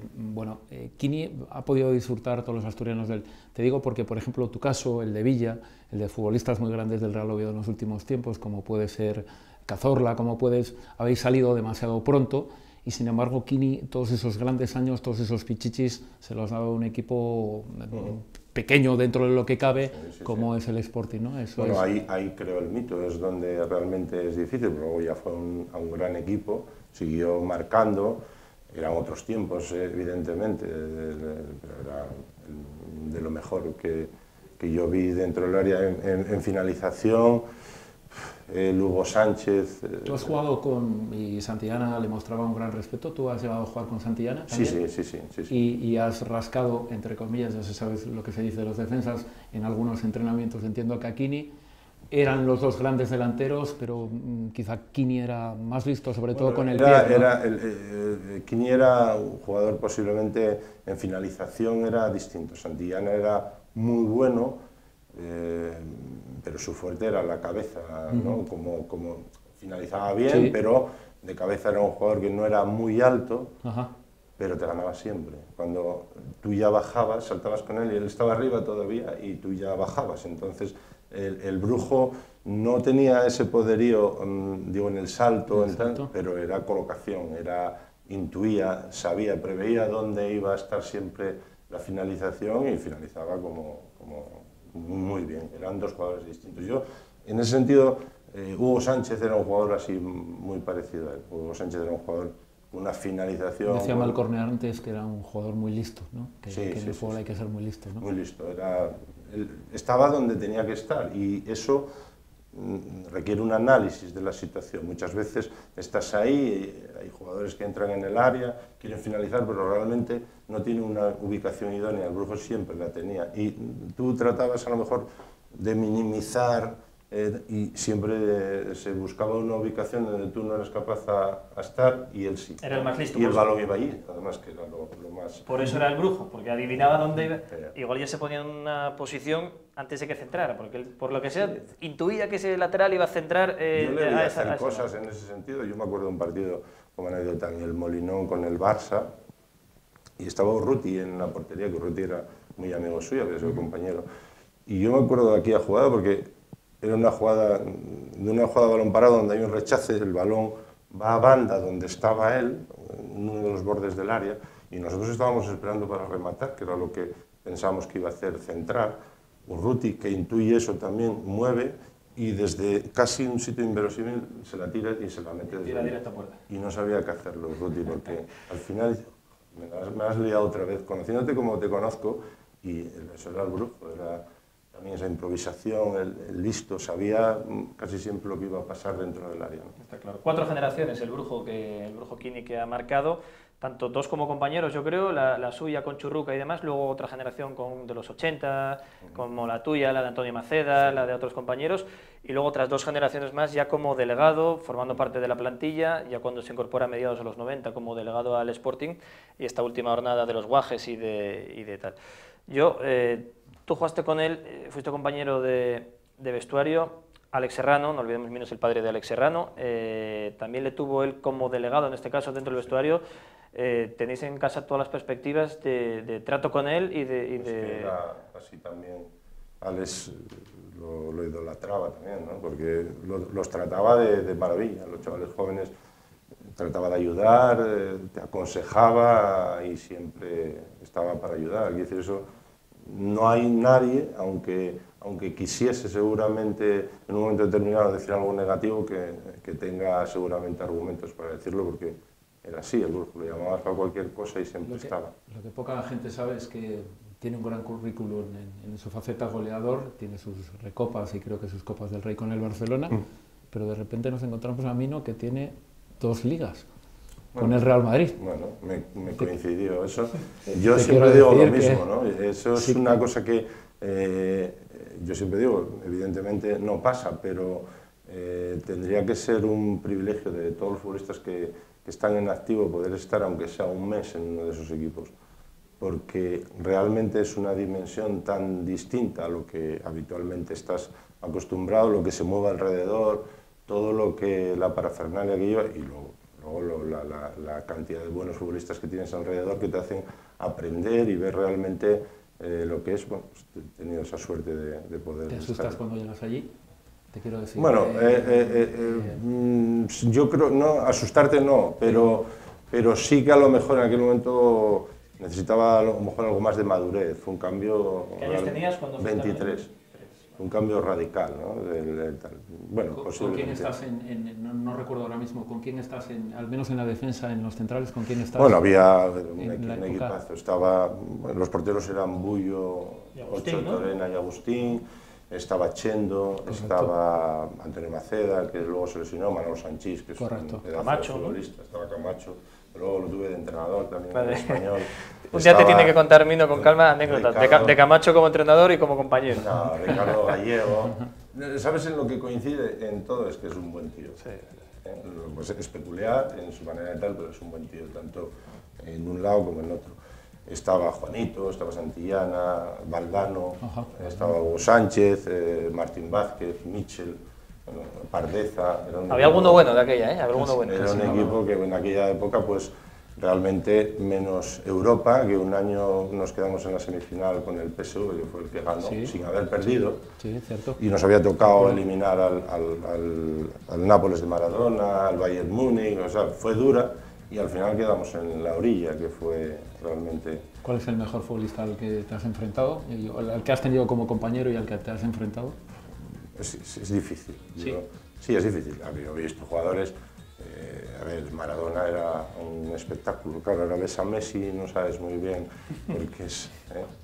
Quini ha podido disfrutar todos los asturianos de él. Te digo porque, por ejemplo, tu caso, el de Villa, el de futbolistas muy grandes del Real Oviedo en los últimos tiempos, como puede ser Cazorla, habéis salido demasiado pronto, y sin embargo Quini, todos esos grandes años, todos esos pichichis, se los ha dado un equipo pequeño dentro de lo que cabe, como es el Sporting, ¿no? Eso bueno, ahí creo el mito, es donde realmente es difícil, pero luego ya fue a un gran equipo, siguió marcando, eran otros tiempos, evidentemente, pero era de lo mejor que yo vi dentro del área en finalización. Hugo Sánchez... Tú has jugado y Santillana le mostraba un gran respeto. ¿Tú has llegado a jugar con Santillana también? Sí. Y has rascado, entre comillas, ya se sabe lo que se dice de los defensas, en algunos entrenamientos. Entiendo que a Quini eran los dos grandes delanteros, pero quizá Quini era más visto, sobre todo con el pie, ¿no? Quini era un jugador posiblemente en finalización era distinto. Santillana era muy bueno, pero su fuerte era la cabeza, ¿no? Como finalizaba bien, pero de cabeza era un jugador que no era muy alto, pero te ganaba siempre. Cuando tú ya bajabas, saltabas con él y él estaba arriba todavía y tú ya bajabas. Entonces el Brujo no tenía ese poderío, digo, en el salto, pero era colocación, intuía, sabía, preveía dónde iba a estar siempre la finalización y finalizaba como muy bien. Eran dos jugadores distintos. Yo, en ese sentido, Hugo Sánchez era un jugador así muy parecido a él. Hugo Sánchez era un jugador con una finalización... Decía Malcorne antes que era un jugador muy listo, ¿no? Que en el fútbol sí. hay que ser muy listo, ¿no? Muy listo. Estaba donde tenía que estar y eso requiere un análisis de la situación. Muchas veces estás ahí, hay jugadores que entran en el área, quieren finalizar, pero realmente no tienen una ubicación idónea. El Brujo siempre la tenía. Y tú tratabas a lo mejor de minimizar y siempre se buscaba una ubicación donde tú no eras capaz a estar y él sí. Era el más listo. Y el balón iba allí, además que era lo más... Por eso era el Brujo, porque adivinaba dónde iba. Igual ya se ponía en una posición antes de que centrara, porque él, por lo que sea, intuía que ese lateral iba a centrar Yo le vi a hacer cosas en ese sentido. Yo me acuerdo de un partido, como anécdota, en el Molinón con el Barça, y estaba Urruti en la portería, que Urruti era muy amigo suyo, había sido compañero. Y yo me acuerdo de aquella jugada porque era una jugada balón parado donde hay un rechace, el balón va a banda donde estaba él, en uno de los bordes del área, y nosotros estábamos esperando para rematar, que era lo que pensábamos que iba a hacer, centrar. Urruti, que intuye eso también, mueve y desde casi un sitio inverosímil se la tira y se la mete desde ahí. Y no sabía qué hacerlo, Urruti, porque al final me has liado otra vez, conociéndote como te conozco, y eso era el Brujo, era también esa improvisación, el listo, sabía casi siempre lo que iba a pasar dentro del área, ¿no? Está claro. 4 generaciones el Brujo Quini que ha marcado, tanto 2 como compañeros, yo creo, la suya con Churruca y demás, luego otra generación de los 80, como la tuya, la de Antonio Maceda, la de otros compañeros, y luego otras 2 generaciones más ya como delegado, formando parte de la plantilla, ya cuando se incorpora a mediados de los 90 como delegado al Sporting, y esta última jornada de los Guajes y de tal. Tú jugaste con él, fuiste compañero de vestuario. Alex Serrano, no olvidemos menos el padre de Alex Serrano, también le tuvo él como delegado, en este caso dentro del vestuario. Tenéis en casa todas las perspectivas de trato con él y de... Es que era así también. Alex lo idolatraba también, ¿no? Porque los trataba de maravilla, los chavales jóvenes trataba de ayudar, te aconsejaba y siempre estaba para ayudar. Quiero decir, eso no hay nadie, aunque quisiese seguramente en un momento determinado decir algo negativo, que tenga seguramente argumentos para decirlo, porque era así, el Brujo lo llamabas para cualquier cosa y siempre estaba. Lo que poca gente sabe es que tiene un gran currículum en su faceta goleador, tiene sus recopas y creo que sus Copas del Rey con el Barcelona, pero de repente nos encontramos a Mino que tiene 2 ligas. Con el Real Madrid. Bueno, me coincidió eso. Yo siempre digo lo mismo, ¿no? Eso es una cosa que yo siempre digo, evidentemente no pasa, pero tendría que ser un privilegio de todos los futbolistas que están en activo poder estar, aunque sea un mes, en uno de esos equipos, porque realmente es una dimensión tan distinta a lo que habitualmente estás acostumbrado, lo que se mueve alrededor, todo lo que la parafernalia que lleva, y luego la cantidad de buenos futbolistas que tienes alrededor que te hacen aprender y ver realmente lo que es. Bueno, pues he tenido esa suerte de poder ¿Te asustas estar cuando llegas allí? Te quiero decir. Bueno, yo creo, no, asustarte no, pero sí que a lo mejor en aquel momento necesitaba a lo mejor algo más de madurez. Fue un cambio... ¿Qué años tenías cuando 23. Un cambio radical, ¿no? Bueno, ¿Con quién estás no recuerdo ahora mismo, con quién estás, al menos en la defensa, en los centrales, con quién estás? Bueno, había un equipazo. Los porteros eran Bullo, Ocho, ¿no? Torena y Agustín, estaba Chendo, correcto. Estaba Antonio Maceda, que luego se lesionó, Manolo Sanchís, que es correcto. Un pedazo de futbolista, ¿no? Estaba Camacho. Luego lo tuve de entrenador también, en español. Un día te tiene que contar, Mino, con calma, anécdotas de Camacho como entrenador y como compañero. No, Ricardo Gallego. ¿Sabes en lo que coincide en todo? Es que es un buen tío. Sí. Pues es peculiar en su manera de tal, pero es un buen tío, tanto en un lado como en otro. Estaba Juanito, estaba Santillana, Valdano, estaba Hugo Sánchez, Martín Vázquez, Michel, Pardeza. Había alguno bueno de aquella, ¿eh? Había alguno bueno. Era un equipo que en aquella época, pues realmente menos Europa, que un año nos quedamos en la semifinal con el PSV, que fue el que ganó, sí, sin haber perdido. Sí, cierto. Y nos había tocado eliminar al Nápoles de Maradona, al Bayern Múnich, o sea, fue dura. Y al final quedamos en la orilla, que fue realmente... ¿Cuál es el mejor futbolista al que te has enfrentado? ¿Al que has tenido como compañero y al que te has enfrentado? Es difícil. ¿Sí? Sí, es difícil. Yo he visto jugadores, a ver, Maradona era un espectáculo. Claro, ahora ves a Messi y no sabes muy bien por qué es,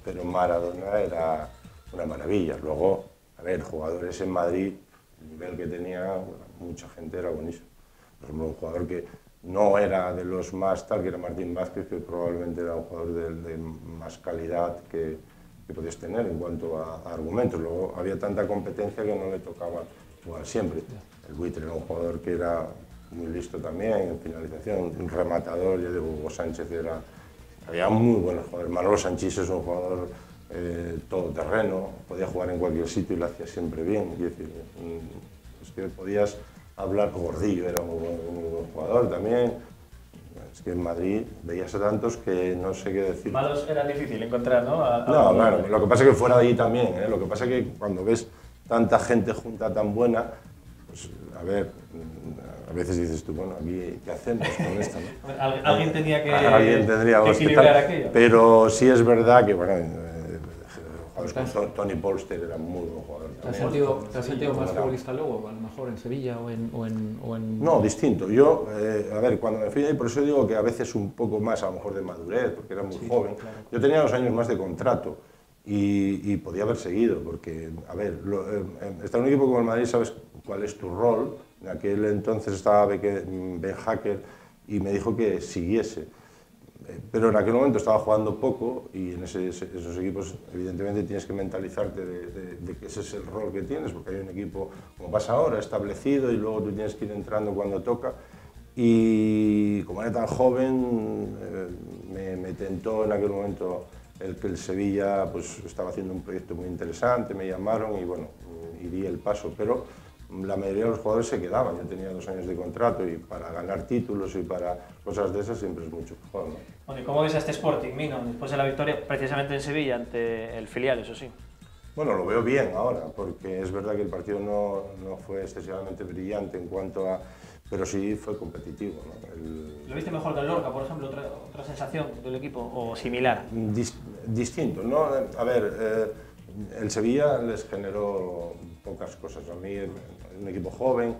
pero Maradona era una maravilla. Luego, a ver, jugadores en Madrid, el nivel que tenía, mucha gente era buenísimo. Por ejemplo, un jugador que no era de los más tal, que era Martín Vázquez, que probablemente era un jugador de más calidad que podías tener en cuanto a argumentos. Luego había tanta competencia que no le tocaba jugar siempre. El Buitre era un jugador que era muy listo también en finalización, un rematador. Yo digo, Hugo Sánchez había muy buenos jugadores. Manolo Sanchís es un jugador todoterreno, podía jugar en cualquier sitio y lo hacía siempre bien. Es decir, es que podías hablar con Gordillo, era un buen jugador también. Es que en Madrid veías a tantos que no sé qué decir. Malos era difícil encontrar, ¿no? No, claro, lo que pasa es que fuera de allí también, ¿eh? Lo que pasa es que cuando ves tanta gente junta tan buena, pues a ver, a veces dices tú, bueno, aquí ¿qué hacemos con esto? ¿No? Alguien tenía que, Alguien tendría que equilibrar aquello. Pero sí es verdad que, bueno, jugadores como Tony Polster era muy buen jugador. ¿Te has sentido más futbolista luego, a lo mejor en Sevilla o en...? No, distinto. Yo, a ver, cuando me fui de ahí, por eso digo que a veces un poco más, a lo mejor de madurez, porque era muy joven. Claro. Yo tenía 2 años más de contrato y podía haber seguido, porque, a ver, estar en un equipo como el Madrid, sabes cuál es tu rol. En aquel entonces estaba Ben Hacker y me dijo que siguiese. Pero en aquel momento estaba jugando poco y en esos equipos evidentemente tienes que mentalizarte de que ese es el rol que tienes, porque hay un equipo, como pasa ahora, establecido y luego tú tienes que ir entrando cuando toca. Y como era tan joven, me tentó en aquel momento el que el Sevilla pues, estaba haciendo un proyecto muy interesante, me llamaron y bueno, y di el paso, pero la mayoría de los jugadores se quedaban. Yo tenía 2 años de contrato y para ganar títulos y para cosas de esas siempre es mucho mejor, ¿no? Bueno, ¿y cómo ves a este Sporting, Mino, después de la victoria precisamente en Sevilla ante el filial, eso sí? Bueno, lo veo bien ahora, porque es verdad que el partido no fue excesivamente brillante en cuanto a... pero sí fue competitivo, ¿no? ¿Lo viste mejor que el Lorca, por ejemplo, otra sensación del equipo, o similar? Distinto, ¿no? A ver, el Sevilla les generó pocas cosas. A mí, un equipo joven,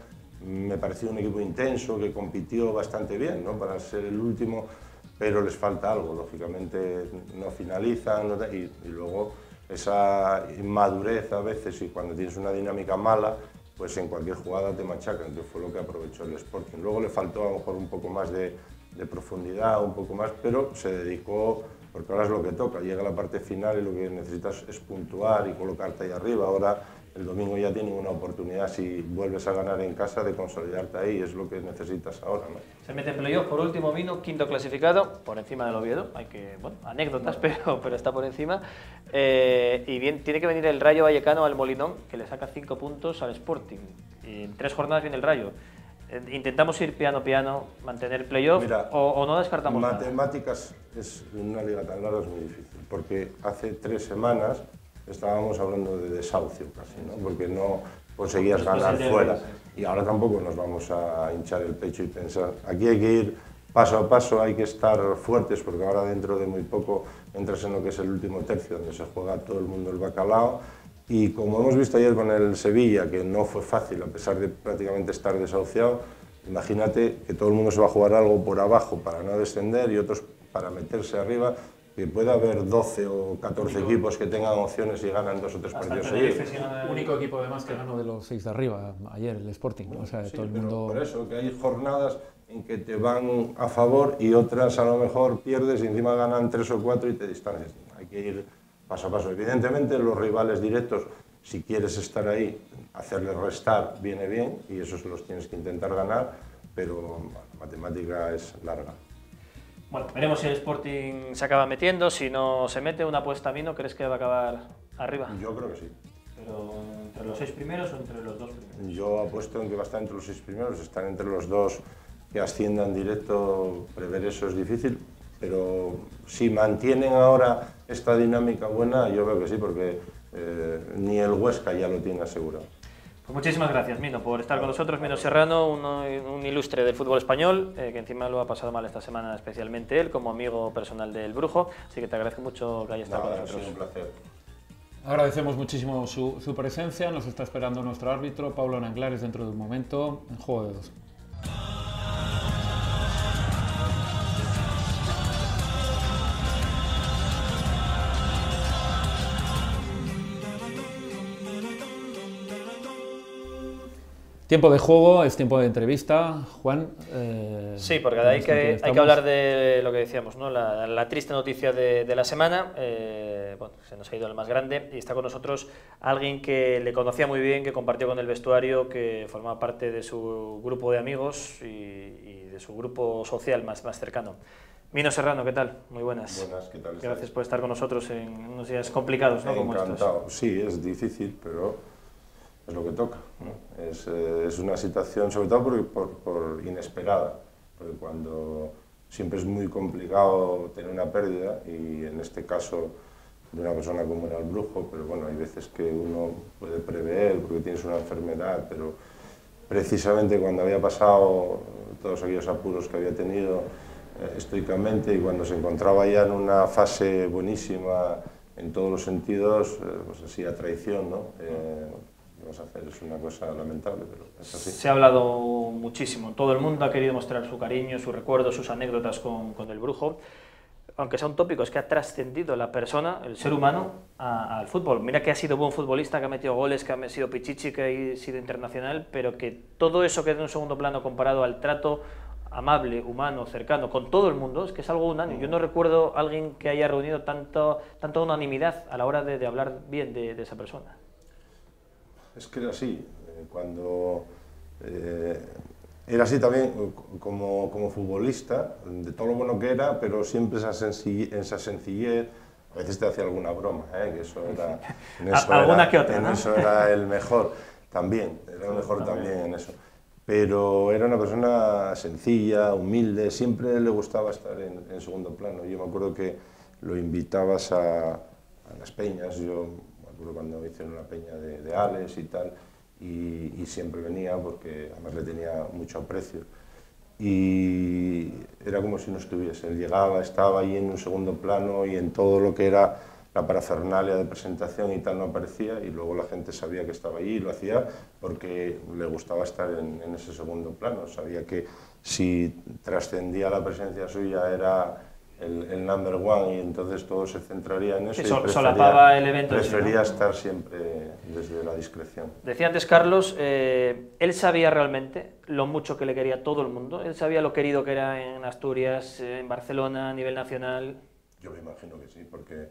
me pareció un equipo intenso, que compitió bastante bien, ¿no? Para ser el último, pero les falta algo, lógicamente no finalizan, y luego esa inmadurez a veces, y cuando tienes una dinámica mala, pues en cualquier jugada te machacan, entonces fue lo que aprovechó el Sporting. Luego le faltó a lo mejor un poco más de profundidad, un poco más, pero se dedicó, porque ahora es lo que toca, llega la parte final y lo que necesitas es puntuar y colocarte ahí arriba. Ahora el domingo ya tienen una oportunidad, si vuelves a ganar en casa, de consolidarte ahí, es lo que necesitas ahora, ¿no? Se mete en playoff, por último Mino, 5º clasificado, por encima del Oviedo, hay que, bueno, anécdotas, pero está por encima. Y bien, tiene que venir el Rayo Vallecano al Molinón, que le saca 5 puntos al Sporting. Y en 3 jornadas viene el Rayo. Intentamos ir piano piano, mantener playoff, o no descartamos nada. Matemáticas es una liga tan larga, es muy difícil, porque hace 3 semanas estábamos hablando de desahucio casi, ¿no? Porque no conseguías ganar fuera. Y ahora tampoco nos vamos a hinchar el pecho y pensar. Aquí hay que ir paso a paso, hay que estar fuertes, porque ahora dentro de muy poco entras en lo que es el último tercio, donde se juega todo el mundo el bacalao. Y como hemos visto ayer con el Sevilla, que no fue fácil a pesar de prácticamente estar desahuciado, imagínate que todo el mundo se va a jugar algo por abajo para no descender y otros para meterse arriba, que puede haber 12 o 14 equipos que tengan opciones y ganan 2 o 3 partidos seguidos. El único equipo además que ganó de los 6 de arriba ayer, el Sporting, o sea, sí, todo el mundo... Por eso, que hay jornadas en que te van a favor y otras a lo mejor pierdes y encima ganan 3 o 4 y te distancias. Hay que ir paso a paso. Evidentemente los rivales directos, si quieres estar ahí, hacerles restar viene bien y esos los tienes que intentar ganar, pero la matemática es larga. Bueno, veremos si el Sporting se acaba metiendo, si no se mete. Una apuesta, Mino, ¿crees que va a acabar arriba? Yo creo que sí. ¿Pero entre los 6 primeros o entre los 2 primeros? Yo apuesto en que va a estar entre los 6 primeros, estar entre los 2 que asciendan directo, prever eso es difícil, pero si mantienen ahora esta dinámica buena, yo veo que sí, porque ni el Huesca ya lo tiene asegurado. Pues muchísimas gracias, Mino, por estar con nosotros. Mino Serrano, un ilustre del fútbol español, que encima lo ha pasado mal esta semana, especialmente él, como amigo personal del Brujo. Así que te agradezco mucho que hayas estado con nosotros. Ha sido un placer. Agradecemos muchísimo su presencia, nos está esperando nuestro árbitro, Pablo Nanglares, dentro de un momento, en Juego de Dos. Tiempo de juego, es tiempo de entrevista. Juan. Sí, porque hay que hablar de lo que decíamos, ¿no? La triste noticia de la semana. Bueno, se nos ha ido el más grande y está con nosotros alguien que le conocía muy bien, que compartió con el vestuario, que formaba parte de su grupo de amigos y de su grupo social más cercano. Mino Serrano, ¿qué tal? Muy buenas. Buenas, ¿qué tal? Gracias por estar con nosotros en unos días complicados, ¿no? Como Encantado. Sí, es difícil, pero es lo que toca, ¿no? Es una situación, sobre todo por inesperada, porque cuando siempre es muy complicado tener una pérdida, y en este caso de una persona como era el Brujo, pero bueno, hay veces que uno puede prever porque tienes una enfermedad, pero precisamente cuando había pasado todos aquellos apuros que había tenido estoicamente, y cuando se encontraba ya en una fase buenísima en todos los sentidos, pues así a traición, ¿no? Vamos a hacer, es una cosa lamentable, pero es así. Se ha hablado muchísimo, todo el mundo ha querido mostrar su cariño, sus recuerdos, sus anécdotas con el Brujo, aunque sea un tópico, es que ha trascendido la persona, el ser humano, al fútbol. Mira que ha sido buen futbolista, que ha metido goles, que ha sido pichichi, que ha sido internacional, pero que todo eso queda en un segundo plano comparado al trato amable, humano, cercano, con todo el mundo, es que es algo unánime. Yo no recuerdo a alguien que haya reunido tanta unanimidad a la hora de hablar bien de esa persona. Es que era así, cuando era así también como futbolista, de todo lo bueno que era, pero siempre esa sencillez, a veces te hacía alguna broma, que eso era, alguna que otra, en ¿no? eso era el mejor también, era el mejor también en eso. Pero era una persona sencilla, humilde, siempre le gustaba estar en segundo plano. Yo me acuerdo que lo invitabas a las peñas, yo cuando hicieron una peña de Ales y tal, y siempre venía porque además le tenía mucho aprecio. Y era como si no estuviese, él llegaba, estaba ahí en un segundo plano, y en todo lo que era la parafernalia de presentación y tal no aparecía, y luego la gente sabía que estaba allí y lo hacía porque le gustaba estar en ese segundo plano. Sabía que si trascendía la presencia suya era el number one, y entonces todo se centraría en eso. Sí, solapaba el evento. Prefería estar siempre desde la discreción. Decía antes Carlos, él sabía realmente lo mucho que le quería todo el mundo, él sabía lo querido que era en Asturias, en Barcelona, a nivel nacional. Yo me imagino que sí, porque...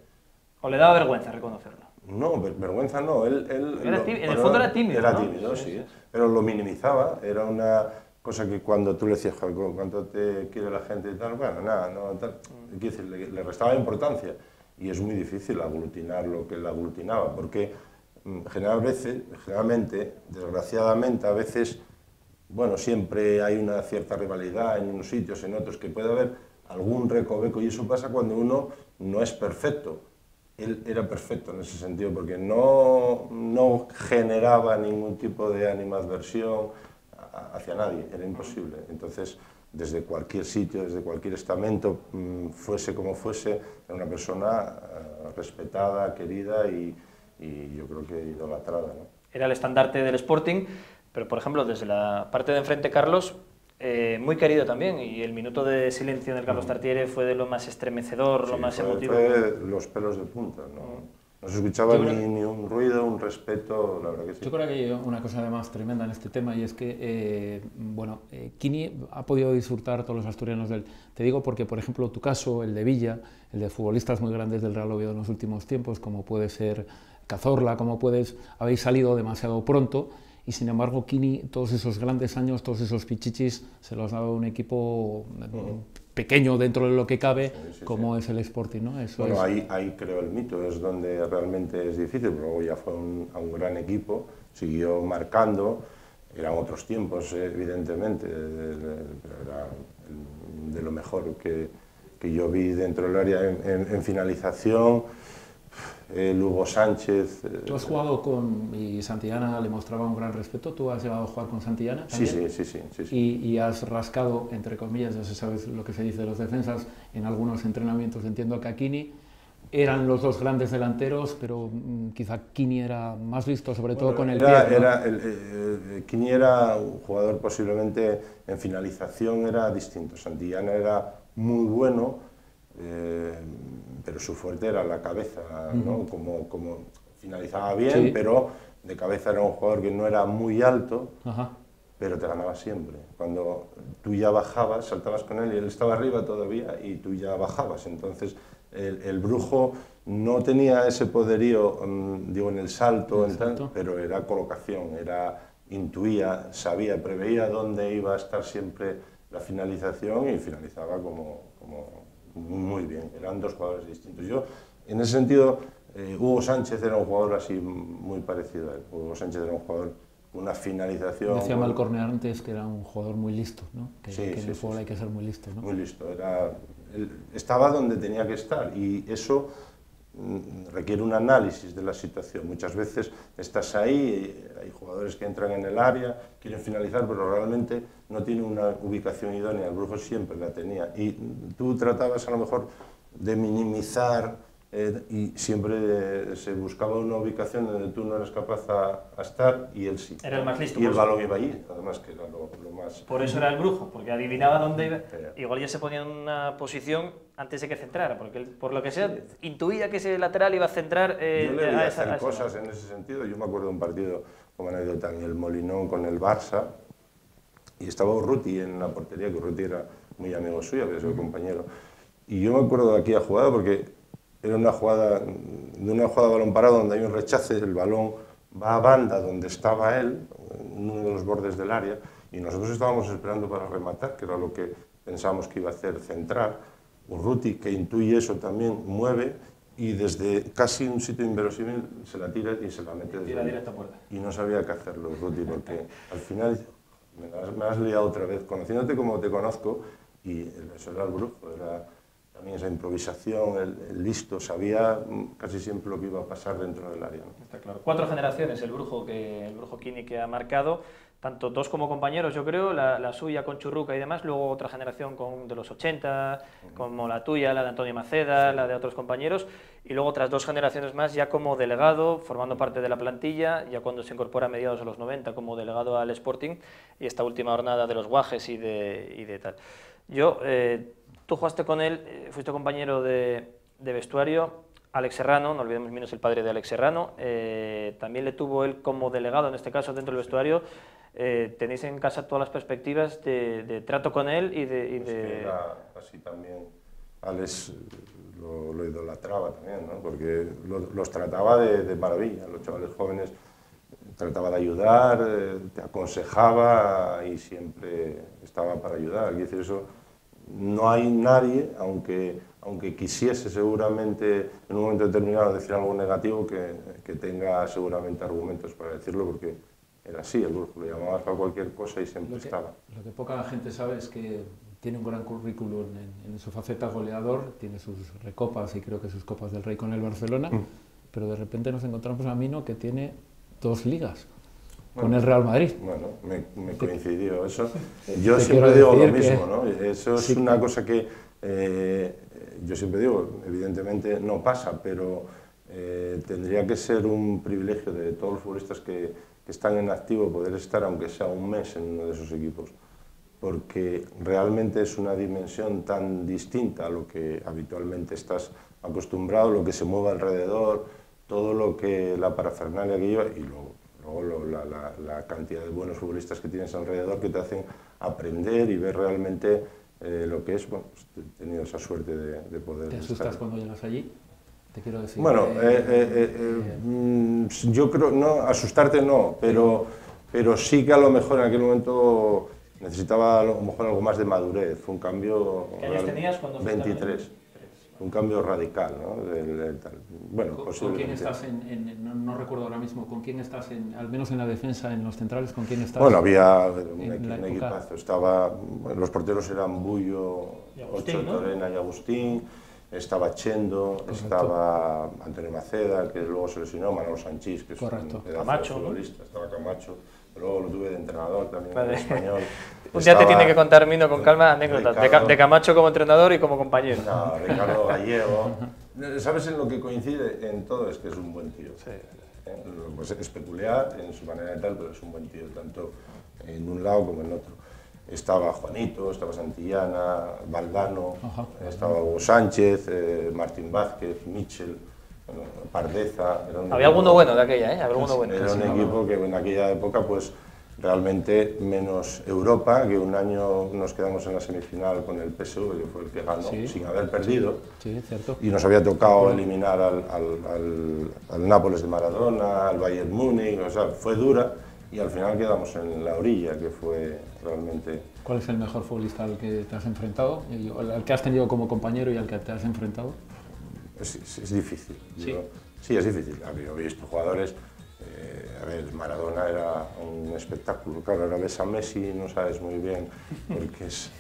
¿O le daba vergüenza reconocerlo? No, vergüenza no, en el fondo era tímido, Era ¿no? tímido, sí, pero lo minimizaba, era una cosa que cuando tú le decías, ¿cuánto te quiere la gente y tal? Bueno, nada, no, tal. Quiero decir, le restaba importancia, y es muy difícil aglutinar lo que él aglutinaba, porque generalmente, desgraciadamente, a veces, bueno, siempre hay una cierta rivalidad en unos sitios, en otros, que puede haber algún recoveco, y eso pasa cuando uno no es perfecto. Él era perfecto en ese sentido, porque no generaba ningún tipo de animadversión hacia nadie, era imposible. Entonces, desde cualquier sitio, desde cualquier estamento, fuese como fuese, era una persona respetada, querida y yo creo que idolatrada, ¿no? Era el estandarte del Sporting, pero por ejemplo, desde la parte de enfrente, Carlos, muy querido también, y el minuto de silencio en el Carlos Tartiere fue de lo más estremecedor, sí, lo más emotivo. Fue los pelos de punta, no se escuchaba ni un ruido, un respeto, la verdad que sí. Yo creo que hay una cosa además tremenda en este tema, y es que, Quini ha podido disfrutar, todos los asturianos de él. Te digo porque, por ejemplo, tu caso, el de Villa, el de futbolistas muy grandes del Real Oviedo en los últimos tiempos, como puede ser Cazorla, habéis salido demasiado pronto, y sin embargo Quini, todos esos grandes años, todos esos pichichis, se los ha dado un equipo pequeño dentro de lo que cabe, como es el Sporting, ¿no? Eso bueno, ahí creo el mito, es donde realmente es difícil, pero luego ya fue a un gran equipo, siguió marcando, eran otros tiempos, evidentemente, pero era de lo mejor que yo vi dentro del área en finalización. Hugo Sánchez... ¿Tú has jugado y Santillana le mostraba un gran respeto? ¿Tú has llegado a jugar con Santillana también? Sí. Y has rascado, entre comillas, ya se sabe lo que se dice de los defensas, en algunos entrenamientos. Entiendo que a Quini, eran los dos grandes delanteros, pero quizá Quini era más listo, sobre todo con el pie, ¿no? Quini era un jugador posiblemente en finalización era distinto. Santillana era muy bueno, pero su fuerte era la cabeza, ¿no? Como finalizaba bien, sí, pero de cabeza era un jugador que no era muy alto, pero te ganaba siempre. Cuando tú ya bajabas, saltabas con él y él estaba arriba todavía y tú ya bajabas. Entonces el Brujo no tenía ese poderío, digo, en el salto, pero era colocación, intuía, sabía, preveía dónde iba a estar siempre la finalización y finalizaba como muy bien. Eran dos jugadores distintos. Yo, en ese sentido, Hugo Sánchez era un jugador así muy parecido a él. Hugo Sánchez era un jugador con una finalización... Decía Malcorne antes que era un jugador muy listo, ¿no? Que en el fútbol hay que ser muy listo, ¿no? Muy listo. Estaba donde tenía que estar y eso requiere un análisis de la situación. Muchas veces estás ahí, hay jugadores que entran en el área, quieren finalizar, pero realmente no tienen una ubicación idónea. El Brujo siempre la tenía y tú tratabas a lo mejor de minimizar y siempre se buscaba una ubicación donde tú no eras capaz a estar y él sí. Era el más listo. Y el balón iba allí, además que era lo más... Por eso era el Brujo, porque adivinaba dónde iba. Igual ya se ponía en una posición antes de que centrara, porque él, por lo que sea, intuía que ese lateral iba a centrar yo le vi hacer cosas en ese sentido. Yo me acuerdo de un partido, como anécdota, en el Molinón con el Barça, y estaba Urruti en la portería, que Urruti era muy amigo suyo, había sido compañero. Y yo me acuerdo de aquella jugada porque era una jugada balón parado donde hay un rechace, el balón va a banda donde estaba él, en uno de los bordes del área, y nosotros estábamos esperando para rematar, que era lo que pensábamos que iba a hacer centrar. Urruti, que intuye eso, también mueve y desde casi un sitio inverosímil se la tira y se la mete desde directa a puerta. Y no sabía qué hacerlo, Urruti, porque al final me has liado otra vez, conociéndote como te conozco, y eso era el Brujo, era también esa improvisación, el listo, sabía casi siempre lo que iba a pasar dentro del área, ¿no? Está claro. 4 generaciones el Brujo Quini que ha marcado, tanto dos como compañeros, yo creo, la suya con Churruca y demás, luego otra generación de los 80, como la tuya, la de Antonio Maceda, la de otros compañeros, y luego otras 2 generaciones más ya como delegado, formando parte de la plantilla, ya cuando se incorpora a mediados de los 90 como delegado al Sporting, y esta última jornada de los Guajes y de tal. Tú jugaste con él, fuiste compañero de vestuario. Alex Serrano, no olvidemos menos el padre de Alex Serrano, también le tuvo él como delegado, en este caso dentro del vestuario. Tenéis en casa todas las perspectivas de trato con él y de... Es que era así también, Alex lo idolatraba también, ¿no? Porque los trataba de maravilla, los chavales jóvenes trataba de ayudar, te aconsejaba y siempre estaba para ayudar. Quiero decir, eso no hay nadie, aunque quisiese seguramente en un momento determinado decir algo negativo, que tenga seguramente argumentos para decirlo, porque era así, el Brujo, lo llamabas para cualquier cosa y siempre estaba. Lo que poca gente sabe es que tiene un gran currículum en su faceta goleador, tiene sus recopas y creo que sus Copas del Rey con el Barcelona, pero de repente nos encontramos a Mino que tiene 2 ligas. Con el Real Madrid. Bueno, me coincidió eso. Yo siempre digo lo mismo, ¿no? Eso es una cosa que yo siempre digo, evidentemente no pasa, pero tendría que ser un privilegio de todos los futbolistas que están en activo poder estar, aunque sea un mes, en uno de esos equipos, porque realmente es una dimensión tan distinta a lo que habitualmente estás acostumbrado, lo que se mueve alrededor, todo lo que la parafernalia que lleva y luego la cantidad de buenos futbolistas que tienes alrededor que te hacen aprender y ver realmente lo que es. Bueno, pues he tenido esa suerte de poder... ¿Te asustas cuando llegas allí? Te quiero decir... Bueno, yo creo, no, asustarte no, pero sí que a lo mejor en aquel momento necesitaba a lo mejor algo más de madurez. Fue un cambio... ¿Qué años tenías cuando 23. Un cambio radical, ¿no? Bueno, ¿Con quién estás no recuerdo ahora mismo, con quién estás, al menos en la defensa, en los centrales, con quién estás? Bueno, había un equipazo. Los porteros eran Bullo, Ocho, ¿no? Torena y Agustín, estaba Chendo, estaba Antonio Maceda, que luego se lesionó, Manolo Sanchís, que es un pedazo de futbolista, estaba Camacho. Luego lo tuve de entrenador también, en español. Un día te tiene que contar, Mino, con calma, anécdotas de Camacho como entrenador y como compañero. No, Ricardo Gallego, ¿Sabes en lo que coincide en todo? Es que es un buen tío. Sí. Pues es peculiar en su manera de tal, pero es un buen tío, tanto en un lado como en otro. Estaba Juanito, estaba Santillana, Valdano, estaba Hugo Sánchez, Martín Vázquez, Michel, Pardeza. Había alguno bueno de aquella, ¿eh? Había alguno bueno. Era un equipo que en aquella época, pues realmente menos Europa, que un año nos quedamos en la semifinal con el PSV, que fue el que ganó, sin haber perdido. Sí, cierto. Y nos había tocado eliminar al Nápoles de Maradona, al Bayern Múnich, o sea, fue dura. Y al final quedamos en la orilla, que fue realmente... ¿Cuál es el mejor futbolista al que te has enfrentado? ¿Al que has tenido como compañero y al que te has enfrentado? Es difícil. ¿Sí? Sí, es difícil. Yo he visto jugadores... a ver, Maradona era un espectáculo. Claro, ahora ves a Messi y no sabes muy bien por qué es...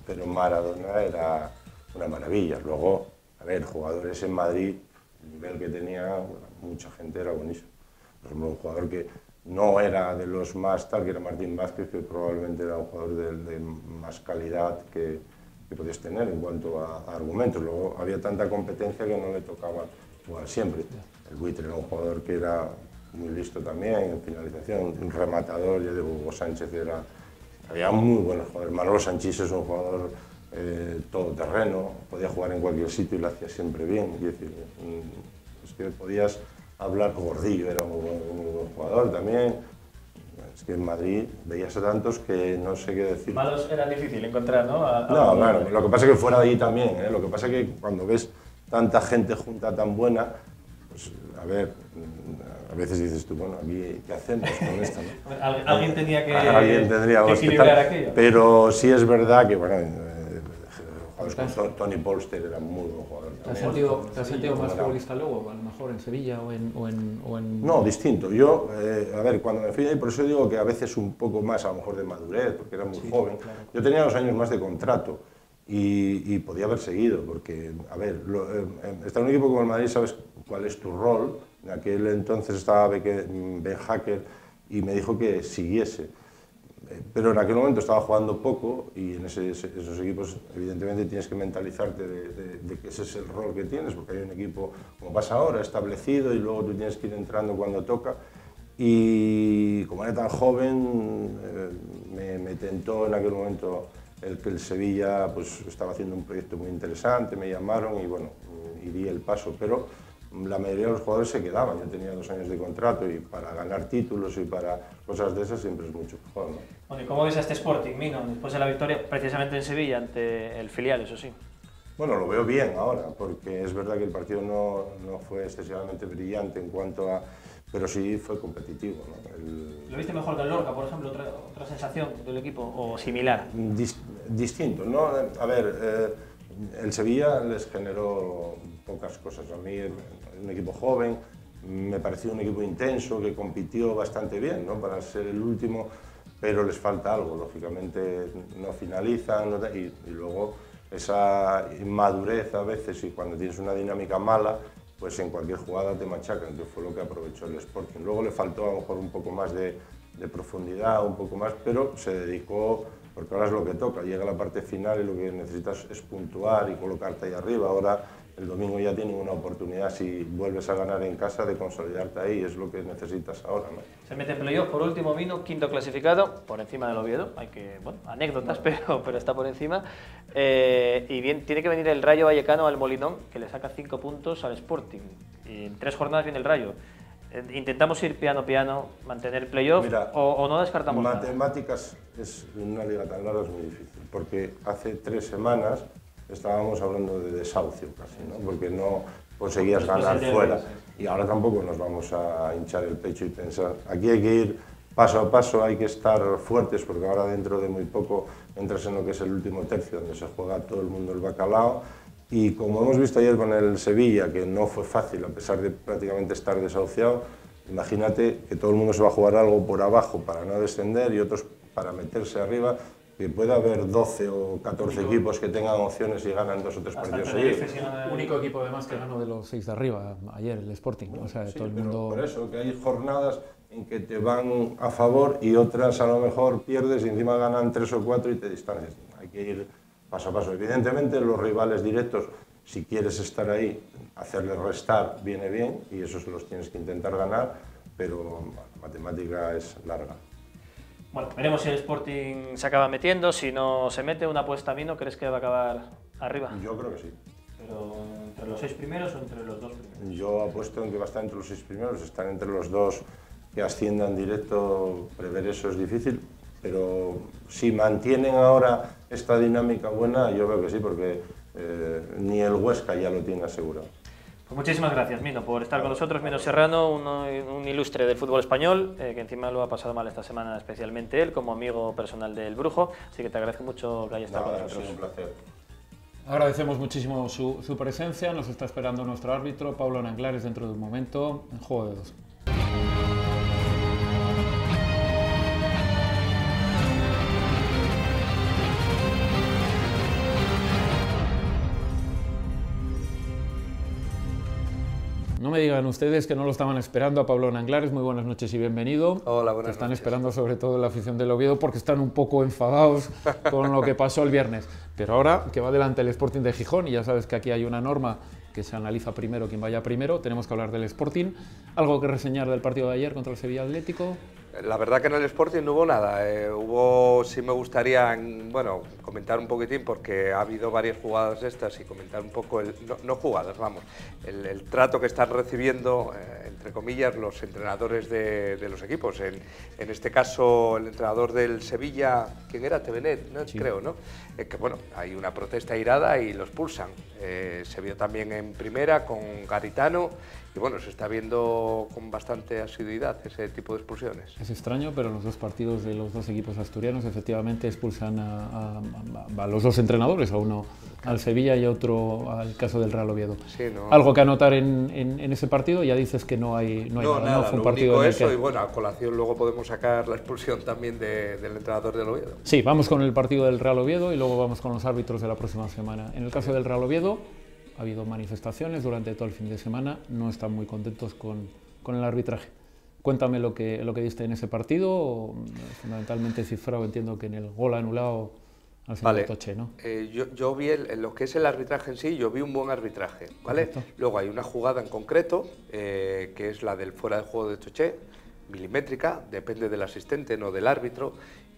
Pero Maradona era una maravilla. Luego, a ver, jugadores en Madrid, el nivel que tenía, mucha gente era buenísimo. Por ejemplo, un jugador que no era de los más tal, que era Martín Vázquez, que probablemente era un jugador de más calidad que podías tener en cuanto a argumentos. Luego había tanta competencia que no le tocaba jugar siempre. El Buitre era un jugador que era muy listo también en finalización, un rematador, ya digo, Hugo Sánchez era... Había muy buenos jugadores. Manolo Sanchís es un jugador todoterreno, podía jugar en cualquier sitio y lo hacía siempre bien. Es decir, es que podías hablar, Gordillo era un muy buen jugador también. Es que en Madrid veías a tantos que no sé qué decir. Malos era difícil encontrar, ¿no? No, claro, lo que pasa es que fuera de allí también, ¿eh? Lo que pasa es que cuando ves tanta gente junta tan buena, pues a ver, a veces dices tú, bueno, aquí ¿qué hacemos con esto? ¿No? Alguien tenía que equilibrar aquello. Pero sí es verdad que, bueno, Tony Polster era muy buen jugador. ¿Te has sentido más futbolista luego, a lo mejor en Sevilla o en...? No, distinto. Yo, a ver, cuando me fui ahí, por eso digo que a veces un poco más, a lo mejor de madurez, porque era muy joven. Claro. Yo tenía 2 años más de contrato y podía haber seguido, porque, a ver, estar en un equipo como el Madrid, sabes cuál es tu rol. En aquel entonces estaba Ben Hacker y me dijo que siguiese. Pero en aquel momento estaba jugando poco y en esos equipos evidentemente tienes que mentalizarte de que ese es el rol que tienes, porque hay un equipo, como pasa ahora, establecido y luego tú tienes que ir entrando cuando toca. Y como era tan joven, me tentó en aquel momento el que el Sevilla pues, estaba haciendo un proyecto muy interesante, me llamaron y bueno, y di el paso, pero la mayoría de los jugadores se quedaban. Yo tenía 2 años de contrato y para ganar títulos y para cosas de esas siempre es mucho mejor, ¿no? Bueno, ¿y cómo ves a este Sporting, Mino, después de la victoria precisamente en Sevilla ante el filial, eso sí? Bueno, lo veo bien ahora, porque es verdad que el partido no fue excesivamente brillante en cuanto a... pero sí fue competitivo, ¿no? ¿Lo viste mejor que el Lorca, por ejemplo, otra sensación del equipo, o similar? Distinto, ¿no? A ver, el Sevilla les generó pocas cosas. A mí, un equipo joven, me pareció un equipo intenso, que compitió bastante bien, ¿no? Para ser el último, pero les falta algo, lógicamente no finalizan, y luego esa inmadurez a veces, y cuando tienes una dinámica mala, pues en cualquier jugada te machacan, que fue lo que aprovechó el Sporting. Luego le faltó a lo mejor un poco más de profundidad, un poco más, pero se dedicó, porque ahora es lo que toca, llega la parte final y lo que necesitas es puntuar y colocarte ahí arriba. Ahora el domingo ya tienen una oportunidad, si vuelves a ganar en casa, de consolidarte ahí, es lo que necesitas ahora, ¿no? Se mete en playoff por último, Mino, 5º clasificado, por encima del Oviedo, hay que, bueno, anécdotas, pero está por encima. Y bien, tiene que venir el Rayo Vallecano al Molinón, que le saca 5 puntos al Sporting. Y en 3 jornadas viene el Rayo. ¿Intentamos ir piano a piano, mantener el playoff, o no descartamos matemáticas nada? Es una liga tan larga, es muy difícil, porque hace 3 semanas estábamos hablando de desahucio casi, ¿no? Porque no conseguías ganar fuera. Y ahora tampoco nos vamos a hinchar el pecho y pensar. Aquí hay que ir paso a paso, hay que estar fuertes, porque ahora dentro de muy poco entras en lo que es el último tercio, donde se juega todo el mundo el bacalao. Y como hemos visto ayer con el Sevilla, que no fue fácil a pesar de prácticamente estar desahuciado, imagínate que todo el mundo se va a jugar algo por abajo para no descender y otros para meterse arriba, que puede haber 12 o 14 equipos que tengan opciones y ganan 2 o 3 partidos seguidos. El único equipo además que ganó de los 6 de arriba ayer, el Sporting. O sea, sí, todo el mundo... Por eso, que hay jornadas en que te van a favor y otras a lo mejor pierdes y encima ganan 3 o 4 y te distancias. Hay que ir paso a paso. Evidentemente los rivales directos Si quieres estar ahí, hacerles restar viene bien y eso se los tienes que intentar ganar, pero la matemática es larga. Bueno, veremos si el Sporting se acaba metiendo, si no se mete. Una apuesta a mí, ¿no crees que va a acabar arriba? Yo creo que sí. ¿Pero entre los 6 primeros o entre los 2 primeros? Yo apuesto en que va a estar entre los 6 primeros, estar entre los 2 que asciendan directo, prever eso es difícil, pero si mantienen ahora esta dinámica buena, yo creo que sí, porque ni el Huesca ya lo tiene asegurado. Pues muchísimas gracias, Mino, por estar con nosotros. Mino Serrano, un ilustre del fútbol español, que encima lo ha pasado mal esta semana, especialmente él, como amigo personal del Brujo. Así que te agradezco mucho que hayas estado con nosotros. Ha sido un placer. Agradecemos muchísimo su presencia. Nos está esperando nuestro árbitro, Pablo Nanglares, dentro de un momento en Juego de Dos. No me digan ustedes que no lo estaban esperando a Pablo Nanglares. Muy buenas noches y bienvenido. Hola, buenas noches. Están esperando sobre todo la afición del Oviedo porque están un poco enfadados con lo que pasó el viernes. Pero ahora que va delante el Sporting de Gijón, y ya sabes que aquí hay una norma que se analiza primero quien vaya primero, tenemos que hablar del Sporting. ¿Algo que reseñar del partido de ayer contra el Sevilla Atlético? La verdad que en el Sporting no hubo nada. Sí me gustaría, bueno, comentar un poquitín porque ha habido varias jugadas de estas y comentar un poco, no jugadas, vamos, el trato que están recibiendo, entre comillas, los entrenadores de los equipos. En este caso, el entrenador del Sevilla, ¿quién era? Tevenet, ¿no? Sí. Creo, ¿no? Que bueno, hay una protesta irada y los pulsan. Se vio también en primera con Garitano. Y bueno, se está viendo con bastante asiduidad ese tipo de expulsiones. Es extraño, pero los dos partidos de los dos equipos asturianos efectivamente expulsan a los dos entrenadores, a uno al Sevilla y a otro al caso del Real Oviedo. Sí, no. ¿Algo que anotar en ese partido? Ya dices que no hay nada, ¿no? Fue un lo partido único en eso, que... y bueno, a colación luego podemos sacar la expulsión también del entrenador del Oviedo. Sí, vamos con el partido del Real Oviedo y luego vamos con los árbitros de la próxima semana. En el caso del Real Oviedo, ha habido manifestaciones durante todo el fin de semana, no están muy contentos con el arbitraje. Cuéntame lo que diste en ese partido, fundamentalmente cifrado, entiendo que en el gol anulado al señor Toche, ¿no? Yo vi lo que es el arbitraje en sí, yo vi un buen arbitraje, ¿vale? Correcto. Luego hay una jugada en concreto, que es la del fuera de juego de Toche, milimétrica, depende del asistente, no del árbitro,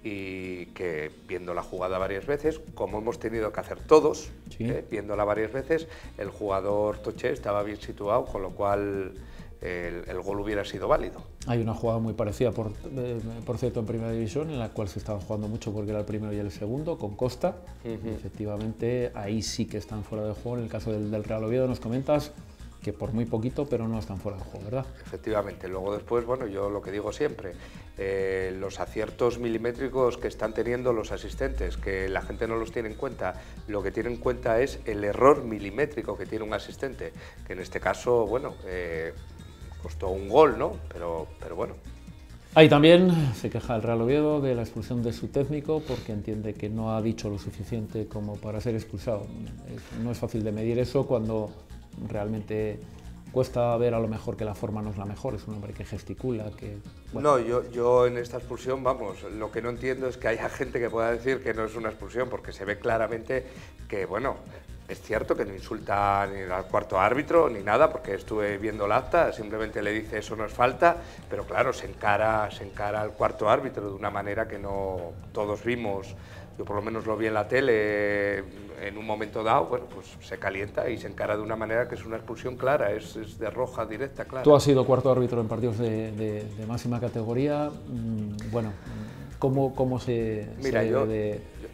y que viendo la jugada varias veces, como hemos tenido que hacer todos, sí. Viéndola varias veces, el jugador Toche estaba bien situado, con lo cual el gol hubiera sido válido. Hay una jugada muy parecida, por cierto, en Primera División, en la cual se estaban jugando mucho porque era el primero y el segundo, con Costa. Y efectivamente, ahí sí que están fuera de juego. En el caso del Real Oviedo nos comentas que por muy poquito, pero no están fuera de juego, ¿verdad? Efectivamente. Luego después, bueno, yo lo que digo siempre, los aciertos milimétricos que están teniendo los asistentes, que la gente no los tiene en cuenta, lo que tiene en cuenta es el error milimétrico que tiene un asistente, que en este caso, bueno, costó un gol, ¿no? Pero bueno. Ahí también se queja el Real Oviedo de la expulsión de su técnico porque entiende que no ha dicho lo suficiente como para ser expulsado. No es fácil de medir eso cuando realmente cuesta ver a lo mejor que la forma no es la mejor, es un hombre que gesticula, que... Bueno. No, yo en esta expulsión, vamos, lo que no entiendo es que haya gente que pueda decir que no es una expulsión, porque se ve claramente que, bueno, es cierto que no insulta ni al cuarto árbitro ni nada, porque estuve viendo el acta, simplemente le dice eso no es falta, pero claro, se encara al cuarto árbitro de una manera que no todos vimos. Yo por lo menos lo vi en la tele, en un momento dado, bueno, pues se calienta y se encara de una manera que es una expulsión clara, es de roja directa, clara. Tú has sido cuarto árbitro en partidos de máxima categoría, bueno, ¿cómo se... Mira,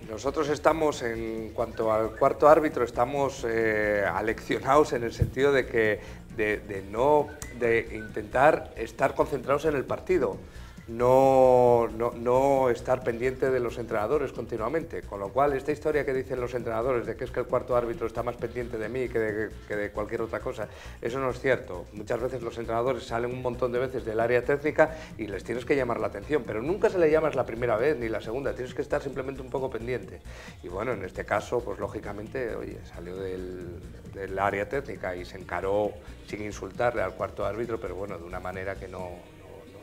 nosotros estamos, en cuanto al cuarto árbitro, estamos aleccionados en el sentido de que de intentar estar concentrados en el partido. No estar pendiente de los entrenadores continuamente, con lo cual esta historia que dicen los entrenadores de que es que el cuarto árbitro está más pendiente de mí que de cualquier otra cosa, eso no es cierto. Muchas veces los entrenadores salen un montón de veces del área técnica y les tienes que llamar la atención, pero nunca se le llamas la primera vez ni la segunda, tienes que estar simplemente un poco pendiente. Y bueno, en este caso, pues lógicamente, oye, salió del área técnica y se encaró sin insultarle al cuarto árbitro, pero bueno, de una manera que no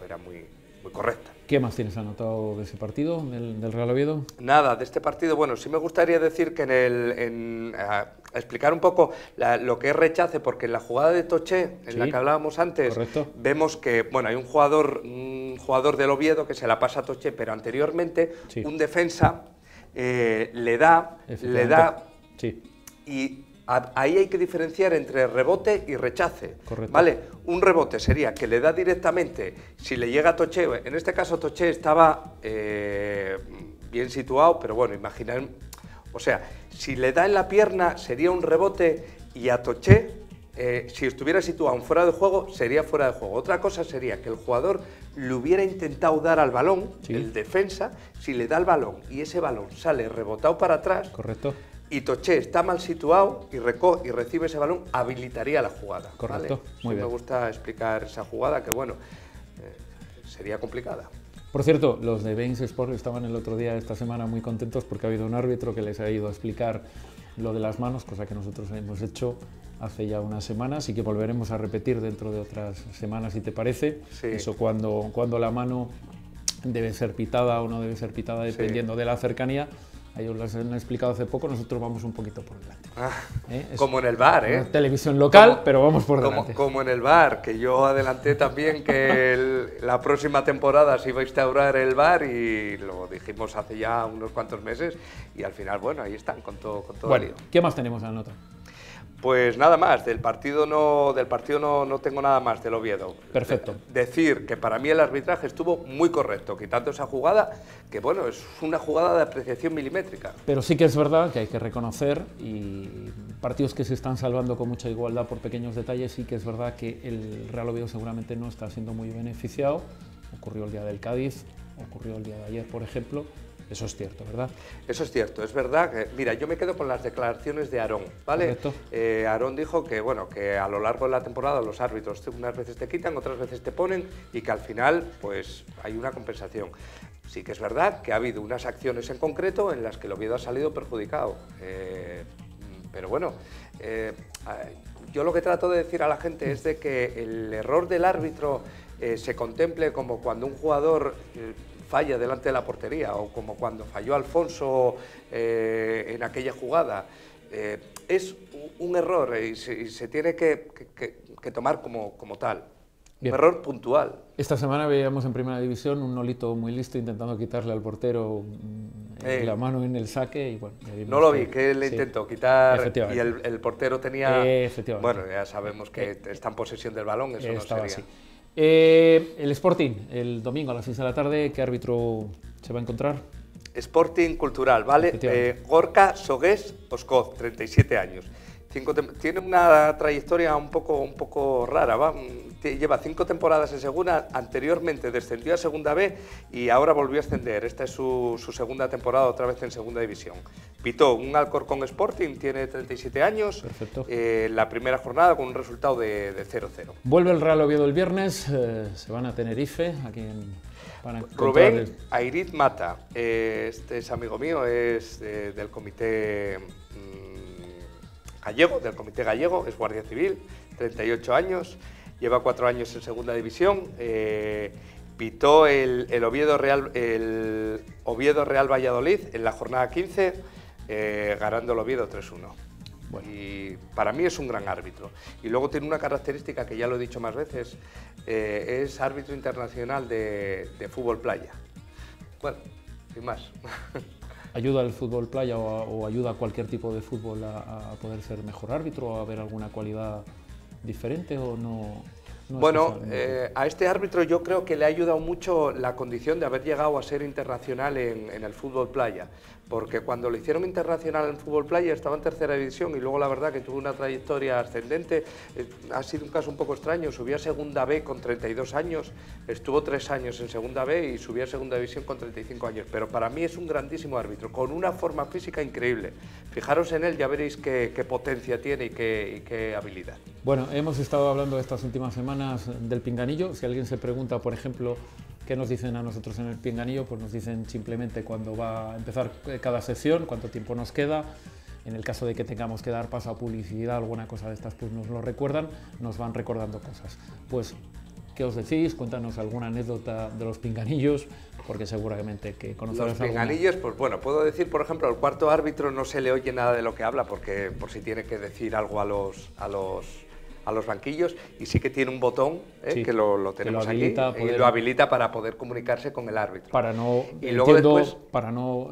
era muy muy correcta. ¿Qué más tienes anotado de ese partido, del Real Oviedo? Nada, de este partido, bueno, sí me gustaría decir que explicar un poco lo que es rechace, porque en la jugada de Toché, en la que hablábamos antes, vemos que, bueno, hay un jugador del Oviedo que se la pasa a Toché, pero anteriormente un defensa le da y ahí hay que diferenciar entre rebote y rechace. Correcto. ¿Vale? Un rebote sería que le da directamente, si le llega a Toché, en este caso Toché estaba bien situado, pero bueno, imaginar, o sea, si le da en la pierna sería un rebote y a Toché, si estuviera situado en fuera de juego, sería fuera de juego. Otra cosa sería que el jugador le hubiera intentado dar al balón, el defensa, si le da el balón y ese balón sale rebotado para atrás. Correcto. Y Toché está mal situado y recibe ese balón, habilitaría la jugada. Correcto, ¿vale? muy bien. Me gusta explicar esa jugada que, bueno, sería complicada. Por cierto, los de Bein Sport estaban el otro día, esta semana, muy contentos porque ha habido un árbitro que les ha ido a explicar lo de las manos, cosa que nosotros hemos hecho hace ya unas semanas y que volveremos a repetir dentro de otras semanas, si te parece. Sí. Eso cuando la mano debe ser pitada o no debe ser pitada, dependiendo de la cercanía. A ellos les han explicado hace poco, nosotros vamos un poquito por delante. Como en el VAR, ¿eh? Televisión local, pero vamos por delante. Como en el VAR, que yo adelanté también que la próxima temporada se iba a instaurar el VAR y lo dijimos hace ya unos cuantos meses y al final, bueno, ahí están con todo bueno, el lío. ¿Qué más tenemos en la nota? Pues nada más, del partido no tengo nada más del Oviedo. Perfecto. Decir que para mí el arbitraje estuvo muy correcto, quitando esa jugada, que bueno, es una jugada de apreciación milimétrica. Pero sí que es verdad que hay que reconocer, y partidos que se están salvando con mucha igualdad por pequeños detalles, sí que es verdad que el Real Oviedo seguramente no está siendo muy beneficiado. Ocurrió el día del Cádiz, ocurrió el día de ayer, por ejemplo. Eso es cierto, ¿verdad? Eso es cierto, es verdad. Mira, yo me quedo con las declaraciones de Aarón, ¿vale? Aarón dijo que, bueno, que a lo largo de la temporada los árbitros unas veces te quitan, otras veces te ponen y que al final, pues, hay una compensación. Sí que es verdad que ha habido unas acciones en concreto en las que el Oviedo ha salido perjudicado. Pero bueno, yo lo que trato de decir a la gente es de que el error del árbitro se contemple como cuando un jugador falla delante de la portería o como cuando falló Alfonso en aquella jugada. Es un error y se tiene que tomar como tal. Bien. Un error puntual. Esta semana veíamos en Primera División un Nolito muy listo intentando quitarle al portero la mano en el saque y bueno... No lo vi, que él intentó quitar y el portero tenía... Efectivamente. Bueno, ya sabemos que está en posesión del balón, eso no sería... Así. El Sporting, el domingo a las 6 de la tarde, ¿qué árbitro se va a encontrar? Sporting Cultural, ¿vale? Gorka Sogués Oscoz, 37 años. Tiene una trayectoria un poco rara, ¿va? Lleva 5 temporadas en segunda, anteriormente descendió a segunda B y ahora volvió a ascender. Esta es su segunda temporada otra vez en segunda división. Pitó un Alcorcón Sporting, tiene 37 años, la primera jornada con un resultado de 0-0. Vuelve el Real Oviedo el viernes, se van a Tenerife, aquí Rubén Airit Mata, este es amigo mío, es del comité gallego, es guardia civil, 38 años, lleva 4 años en segunda división, pitó el Oviedo Real Valladolid en la jornada 15, ganando el Oviedo 3-1. Bueno. Y para mí es un gran árbitro. Y luego tiene una característica que ya lo he dicho más veces, es árbitro internacional de fútbol playa. Bueno, sin más. ¿Ayuda al fútbol playa o ayuda a cualquier tipo de fútbol a poder ser mejor árbitro o a ver alguna cualidad diferente o no? Bueno, a este árbitro yo creo que le ha ayudado mucho la condición de haber llegado a ser internacional en el fútbol playa, porque cuando lo hicieron internacional en fútbol playa estaba en tercera división y luego la verdad que tuvo una trayectoria ascendente. Ha sido un caso un poco extraño, subió a segunda B con 32 años, estuvo 3 años en segunda B y subió a segunda división con 35 años, pero para mí es un grandísimo árbitro, con una forma física increíble. Fijaros en él, ya veréis qué potencia tiene y qué habilidad. Bueno, hemos estado hablando estas últimas semanas del pinganillo. Si alguien se pregunta, por ejemplo, qué nos dicen a nosotros en el pinganillo, pues nos dicen simplemente cuándo va a empezar cada sección, cuánto tiempo nos queda. En el caso de que tengamos que dar paso a publicidad, alguna cosa de estas, pues nos lo recuerdan, nos van recordando cosas. Pues ¿Qué os decís? Cuéntanos alguna anécdota de los pinganillos, porque seguramente que conocerás Los pinganillos, pues bueno, puedo decir, por ejemplo, al cuarto árbitro no se le oye nada de lo que habla, porque por si tiene que decir algo a los banquillos, y sí que tiene un botón Sí, que lo tenemos que lo habilita aquí, poder... y lo habilita para poder comunicarse con el árbitro. Para no, y luego después, para no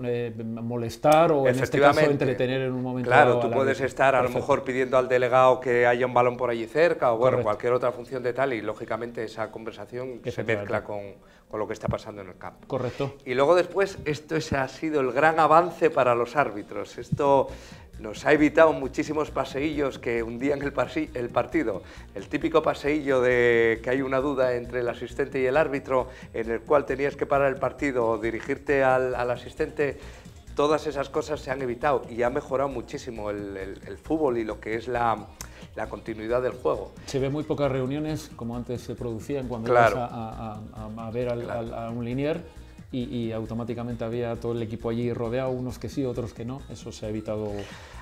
molestar o en este caso entretener en un momento claro, dado tú al puedes árbitro. estar a lo Perfecto. mejor pidiendo al delegado que haya un balón por allí cerca, o bueno, Correcto. cualquier otra función de tal, y lógicamente esa conversación se mezcla con lo que está pasando en el campo. Correcto. Y luego después, esto ha sido el gran avance para los árbitros. Esto nos ha evitado muchísimos paseillos que hundían el partido. El típico paseillo de que hay una duda entre el asistente y el árbitro, en el cual tenías que parar el partido o dirigirte al asistente. Todas esas cosas se han evitado y ha mejorado muchísimo el fútbol y lo que es la continuidad del juego. Se ve muy pocas reuniones como antes se producían cuando Claro. ibas a ver a un linier y automáticamente había todo el equipo allí rodeado, unos que sí, otros que no. Eso se ha evitado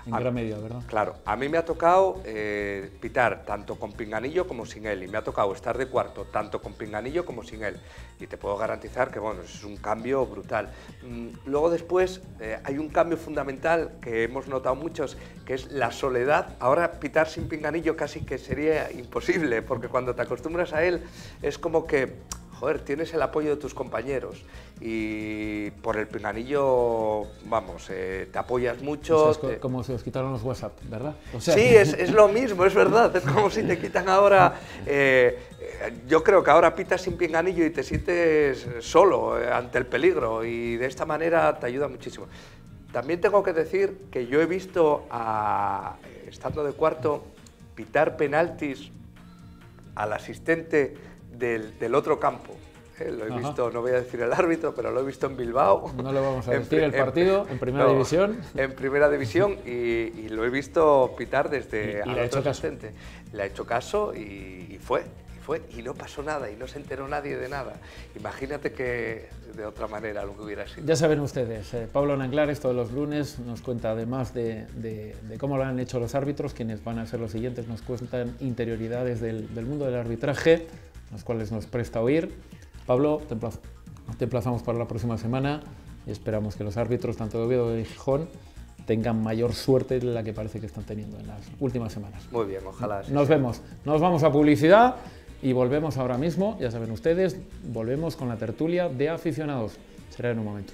en gran medida, ¿verdad? Claro, a mí me ha tocado pitar tanto con pinganillo como sin él, y me ha tocado estar de cuarto tanto con pinganillo como sin él, y te puedo garantizar que bueno, es un cambio brutal. Luego después hay un cambio fundamental que hemos notado muchos, que es la soledad. Ahora pitar sin pinganillo casi que sería imposible, porque cuando te acostumbras a él es como que, joder, tienes el apoyo de tus compañeros, y por el pinganillo, vamos, te apoyas mucho. O sea, es como si os quitaron los WhatsApp, ¿verdad? O sea, sí, es lo mismo, es verdad. Es como si te quitan ahora... yo creo que ahora pitas sin pinganillo y te sientes solo ante el peligro, y de esta manera te ayuda muchísimo. También tengo que decir que yo he visto, estando de cuarto, pitar penaltis al asistente del otro campo. Lo he visto, no voy a decir el árbitro, pero lo he visto en Bilbao. No le vamos a decir el partido, en primera división. En primera división, y lo he visto pitar desde ¿Y le ha hecho caso? asistente. Le ha hecho caso y fue, y no pasó nada, y no se enteró nadie de nada. Imagínate que de otra manera lo que hubiera sido. Ya saben ustedes, Pablo Nanglares todos los lunes nos cuenta, además de cómo lo han hecho los árbitros, quienes van a ser los siguientes, nos cuentan interioridades del mundo del arbitraje, los cuales nos presta a oír. Pablo, te emplazamos para la próxima semana y esperamos que los árbitros, tanto de Oviedo y de Gijón, tengan mayor suerte de la que parece que están teniendo en las últimas semanas. Muy bien, ojalá. Nos vemos. Nos vamos a publicidad y volvemos ahora mismo. Ya saben ustedes, volvemos con la tertulia de aficionados. Será en un momento.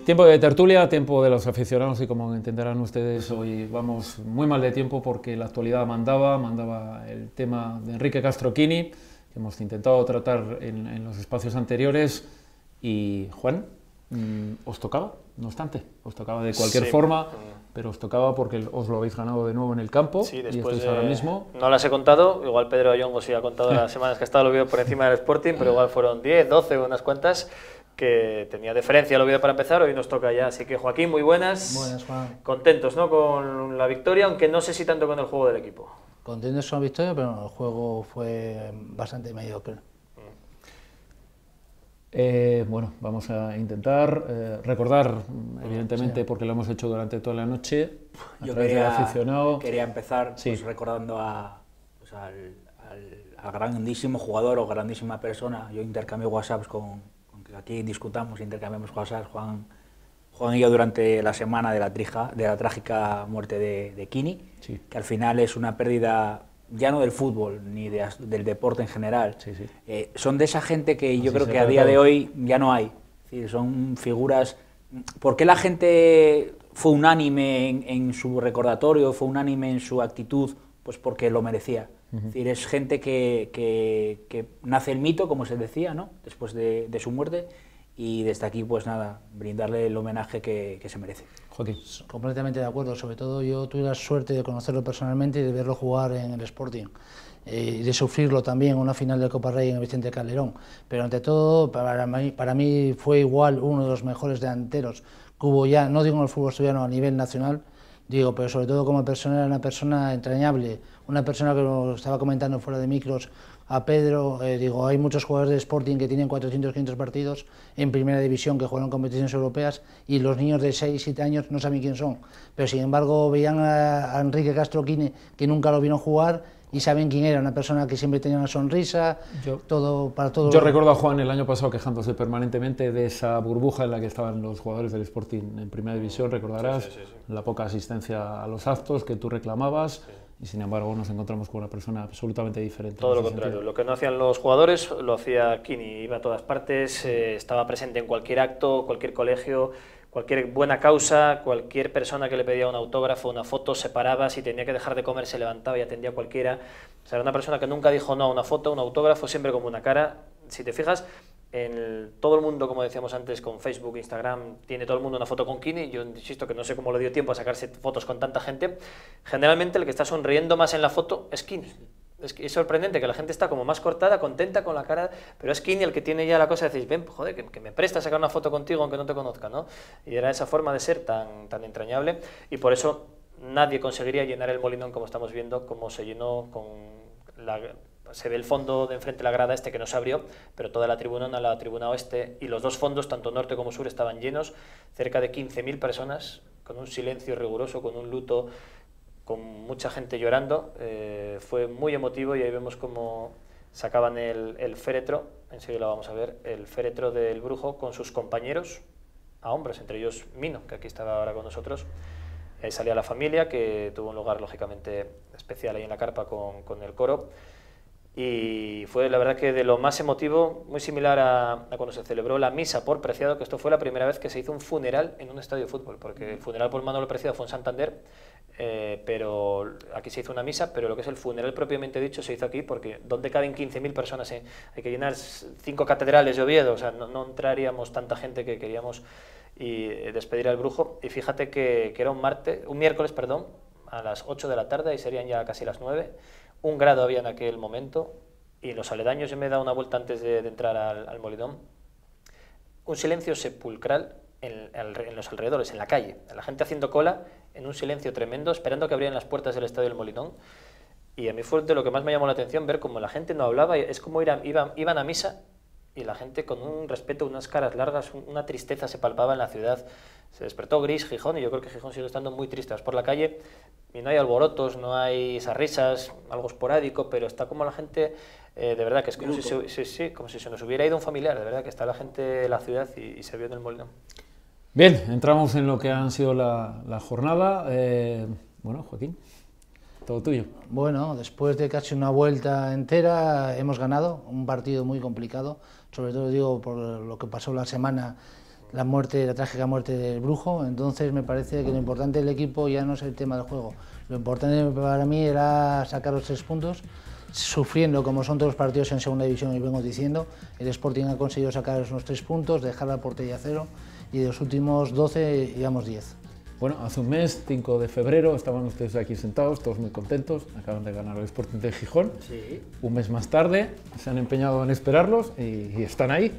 Tiempo de tertulia, tiempo de los aficionados, y como entenderán ustedes, hoy vamos muy mal de tiempo porque la actualidad mandaba el tema de Enrique Castroquini, que hemos intentado tratar en los espacios anteriores. Y Juan, os tocaba, no obstante, os tocaba de cualquier forma, pero os tocaba porque os lo habéis ganado de nuevo en el campo. Sí, y después estáis ahora mismo. No las he contado, igual Pedro Ayongo sí ha contado las semanas que ha estado el Oviedo por encima del Sporting, pero igual fueron 10, 12, unas cuantas, que tenía deferencia el Oviedo para empezar. Hoy nos toca ya, así que Joaquín, muy buenas. Buenas, Juan. Contentos, ¿no?, con la victoria, aunque no sé si tanto con el juego del equipo. Contentos con la victoria, pero no, el juego fue bastante mediocre. Bueno, vamos a intentar recordar, evidentemente, porque lo hemos hecho durante toda la noche, a través del aficionado. Quería empezar pues, recordando pues, al grandísimo jugador o grandísima persona. Yo intercambio WhatsApps con que aquí discutamos, intercambiamos WhatsApps, Juan y yo, durante la semana de la trágica muerte de Quini, que al final es una pérdida ya no del fútbol ni del deporte en general. Son de esa gente que yo creo que a día de hoy ya no hay. Es decir, son figuras. ¿Por qué la gente fue unánime en su recordatorio, fue unánime en su actitud? Pues porque lo merecía. Es decir, es gente que nace el mito, como se decía, ¿no?, después de su muerte, y desde aquí, pues nada, brindarle el homenaje que se merece. Joaquín. Completamente de acuerdo, sobre todo yo tuve la suerte de conocerlo personalmente y de verlo jugar en el Sporting. de sufrirlo también, una final de Copa Rey en el Vicente Calderón, pero ante todo para mí fue igual uno de los mejores delanteros que hubo ya, no digo en el fútbol asturiano a nivel nacional, digo, pero sobre todo como persona, era una persona entrañable, una persona que lo estaba comentando fuera de micros a Pedro, digo, hay muchos jugadores de Sporting que tienen 400, 500 partidos en primera división que juegan competiciones europeas y los niños de 6, 7 años no saben quién son, pero sin embargo veían a Enrique Castro Quine, que nunca lo vieron jugar, y saben quién era, una persona que siempre tenía una sonrisa, todo. Yo recuerdo a Juan el año pasado quejándose permanentemente de esa burbuja en la que estaban los jugadores del Sporting en primera división, recordarás, la poca asistencia a los actos que tú reclamabas, y sin embargo nos encontramos con una persona absolutamente diferente. Todo lo contrario, lo que no hacían los jugadores lo hacía Quini, iba a todas partes, estaba presente en cualquier acto, cualquier colegio, cualquier buena causa, cualquier persona que le pedía un autógrafo, una foto, se paraba, si tenía que dejar de comer se levantaba y atendía a cualquiera. O sea, era una persona que nunca dijo no a una foto, un autógrafo, siempre como una cara. Si te fijas, todo el mundo, como decíamos antes, con Facebook, Instagram, tiene todo el mundo una foto con Quini. Yo insisto que no sé cómo le dio tiempo a sacarse fotos con tanta gente. Generalmente el que está sonriendo más en la foto es Quini. Es sorprendente que la gente está como más cortada, contenta con la cara, pero es Quini el que tiene ya la cosa de decir, ven, joder, que me presta a sacar una foto contigo aunque no te conozca, ¿no? Y era esa forma de ser tan entrañable, y por eso nadie conseguiría llenar el Molinón como estamos viendo, como se llenó con se ve el fondo de enfrente de la grada que no se abrió, pero toda la tribuna oeste y los dos fondos, tanto norte como sur, estaban llenos, cerca de 15.000 personas, con un silencio riguroso, con un luto, con mucha gente llorando. Fue muy emotivo, y ahí vemos cómo sacaban el féretro, enseguida lo vamos a ver, el féretro del brujo con sus compañeros a hombros, entre ellos Mino, que aquí estaba ahora con nosotros. Ahí salía la familia, que tuvo un lugar lógicamente especial ahí en la carpa con el coro, y fue la verdad que de lo más emotivo, muy similar a cuando se celebró la misa por Preciado, que esto fue la primera vez que se hizo un funeral en un estadio de fútbol, porque el funeral por Manolo Preciado fue en Santander, pero aquí se hizo una misa, pero lo que es el funeral propiamente dicho se hizo aquí, porque ¿dónde caben 15.000 personas? Hay que llenar 5 catedrales de Oviedo, o sea, no entraríamos tanta gente que queríamos y despedir al brujo. Y fíjate que era un miércoles, a las 8 de la tarde, y serían ya casi las 9, 1 grado había en aquel momento, y en los aledaños, yo me he dado una vuelta antes de entrar al Molinón, un silencio sepulcral en los alrededores, en la calle, la gente haciendo cola, en un silencio tremendo, esperando que abrieran las puertas del estadio del Molinón. Y a mí fue de lo que más me llamó la atención, ver cómo la gente no hablaba, es como iban a misa, y la gente con un respeto, unas caras largas, una tristeza se palpaba en la ciudad. Se despertó gris Gijón, y yo creo que Gijón sigue estando muy triste. Vas por la calle y no hay alborotos, no hay esas risas, algo esporádico, pero está como la gente, de verdad, que es como si se nos hubiera ido un familiar, de verdad, que está la gente de la ciudad y se vio en el Molinón. Bien, entramos en lo que han sido la jornada. Bueno, Joaquín, todo tuyo. Bueno, después de casi una vuelta entera hemos ganado un partido muy complicado, sobre todo digo por lo que pasó la semana, la trágica muerte del brujo. Entonces me parece que lo importante del equipo ya no es el tema del juego, lo importante para mí era sacar los 3 puntos, sufriendo como son todos los partidos en segunda división, y vengo diciendo, el Sporting ha conseguido sacar unos 3 puntos, dejar la portería a 0, y de los últimos 12 llevamos 10. Bueno, hace un mes, 5 de febrero, estaban ustedes aquí sentados, todos muy contentos, acaban de ganar el Sporting de Gijón. Sí. Un mes más tarde, se han empeñado en esperarlos y están ahí,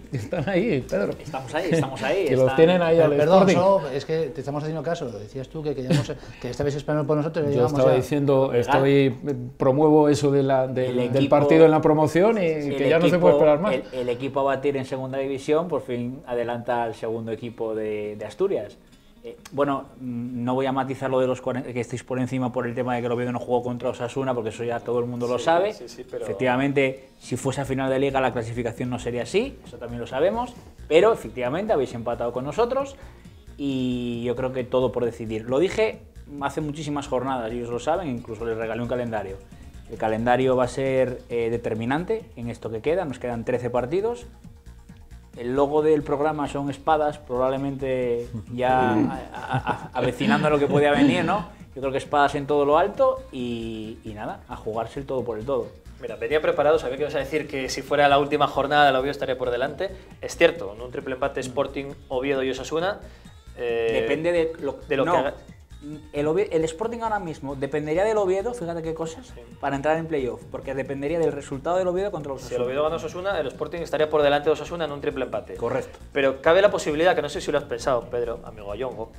Pedro. Estamos ahí. Que los tienen ahí al Perdón, Sporting. es que te estamos haciendo caso, decías tú que queríamos, que estabais esperando por nosotros. Yo estaba diciendo, promuevo eso del partido en la promoción, y que ya no se puede esperar más. El equipo a batir en segunda división por fin adelanta al segundo equipo de Asturias. Bueno, no voy a matizar lo de los que estéis por encima por el tema de que el Oviedo no jugó contra Osasuna, porque eso ya todo el mundo lo sabe. Pero... Efectivamente, si fuese a final de liga la clasificación no sería así, eso también lo sabemos, pero efectivamente habéis empatado con nosotros, y yo creo que todo por decidir. Lo dije hace muchísimas jornadas, ellos lo saben, incluso les regalé un calendario. El calendario va a ser determinante en esto que queda, nos quedan 13 partidos. El logo del programa son espadas, probablemente ya avecinando lo que podía venir, ¿no? Yo creo que espadas en todo lo alto y nada, a jugarse el todo por el todo. Mira, venía preparado, sabía que ibas a decir que si fuera la última jornada el Oviedo estaría por delante. Es cierto, en un triple empate Sporting, Oviedo y Osasuna. Depende de lo que haga. el Sporting ahora mismo dependería del Oviedo, fíjate qué cosas, para entrar en playoff, porque dependería del resultado del Oviedo contra los Osasuna. Si el Oviedo gana Osasuna, el Sporting estaría por delante de Osasuna en un triple empate. Correcto. Pero cabe la posibilidad, que no sé si lo has pensado, Pedro, amigo Ayongo,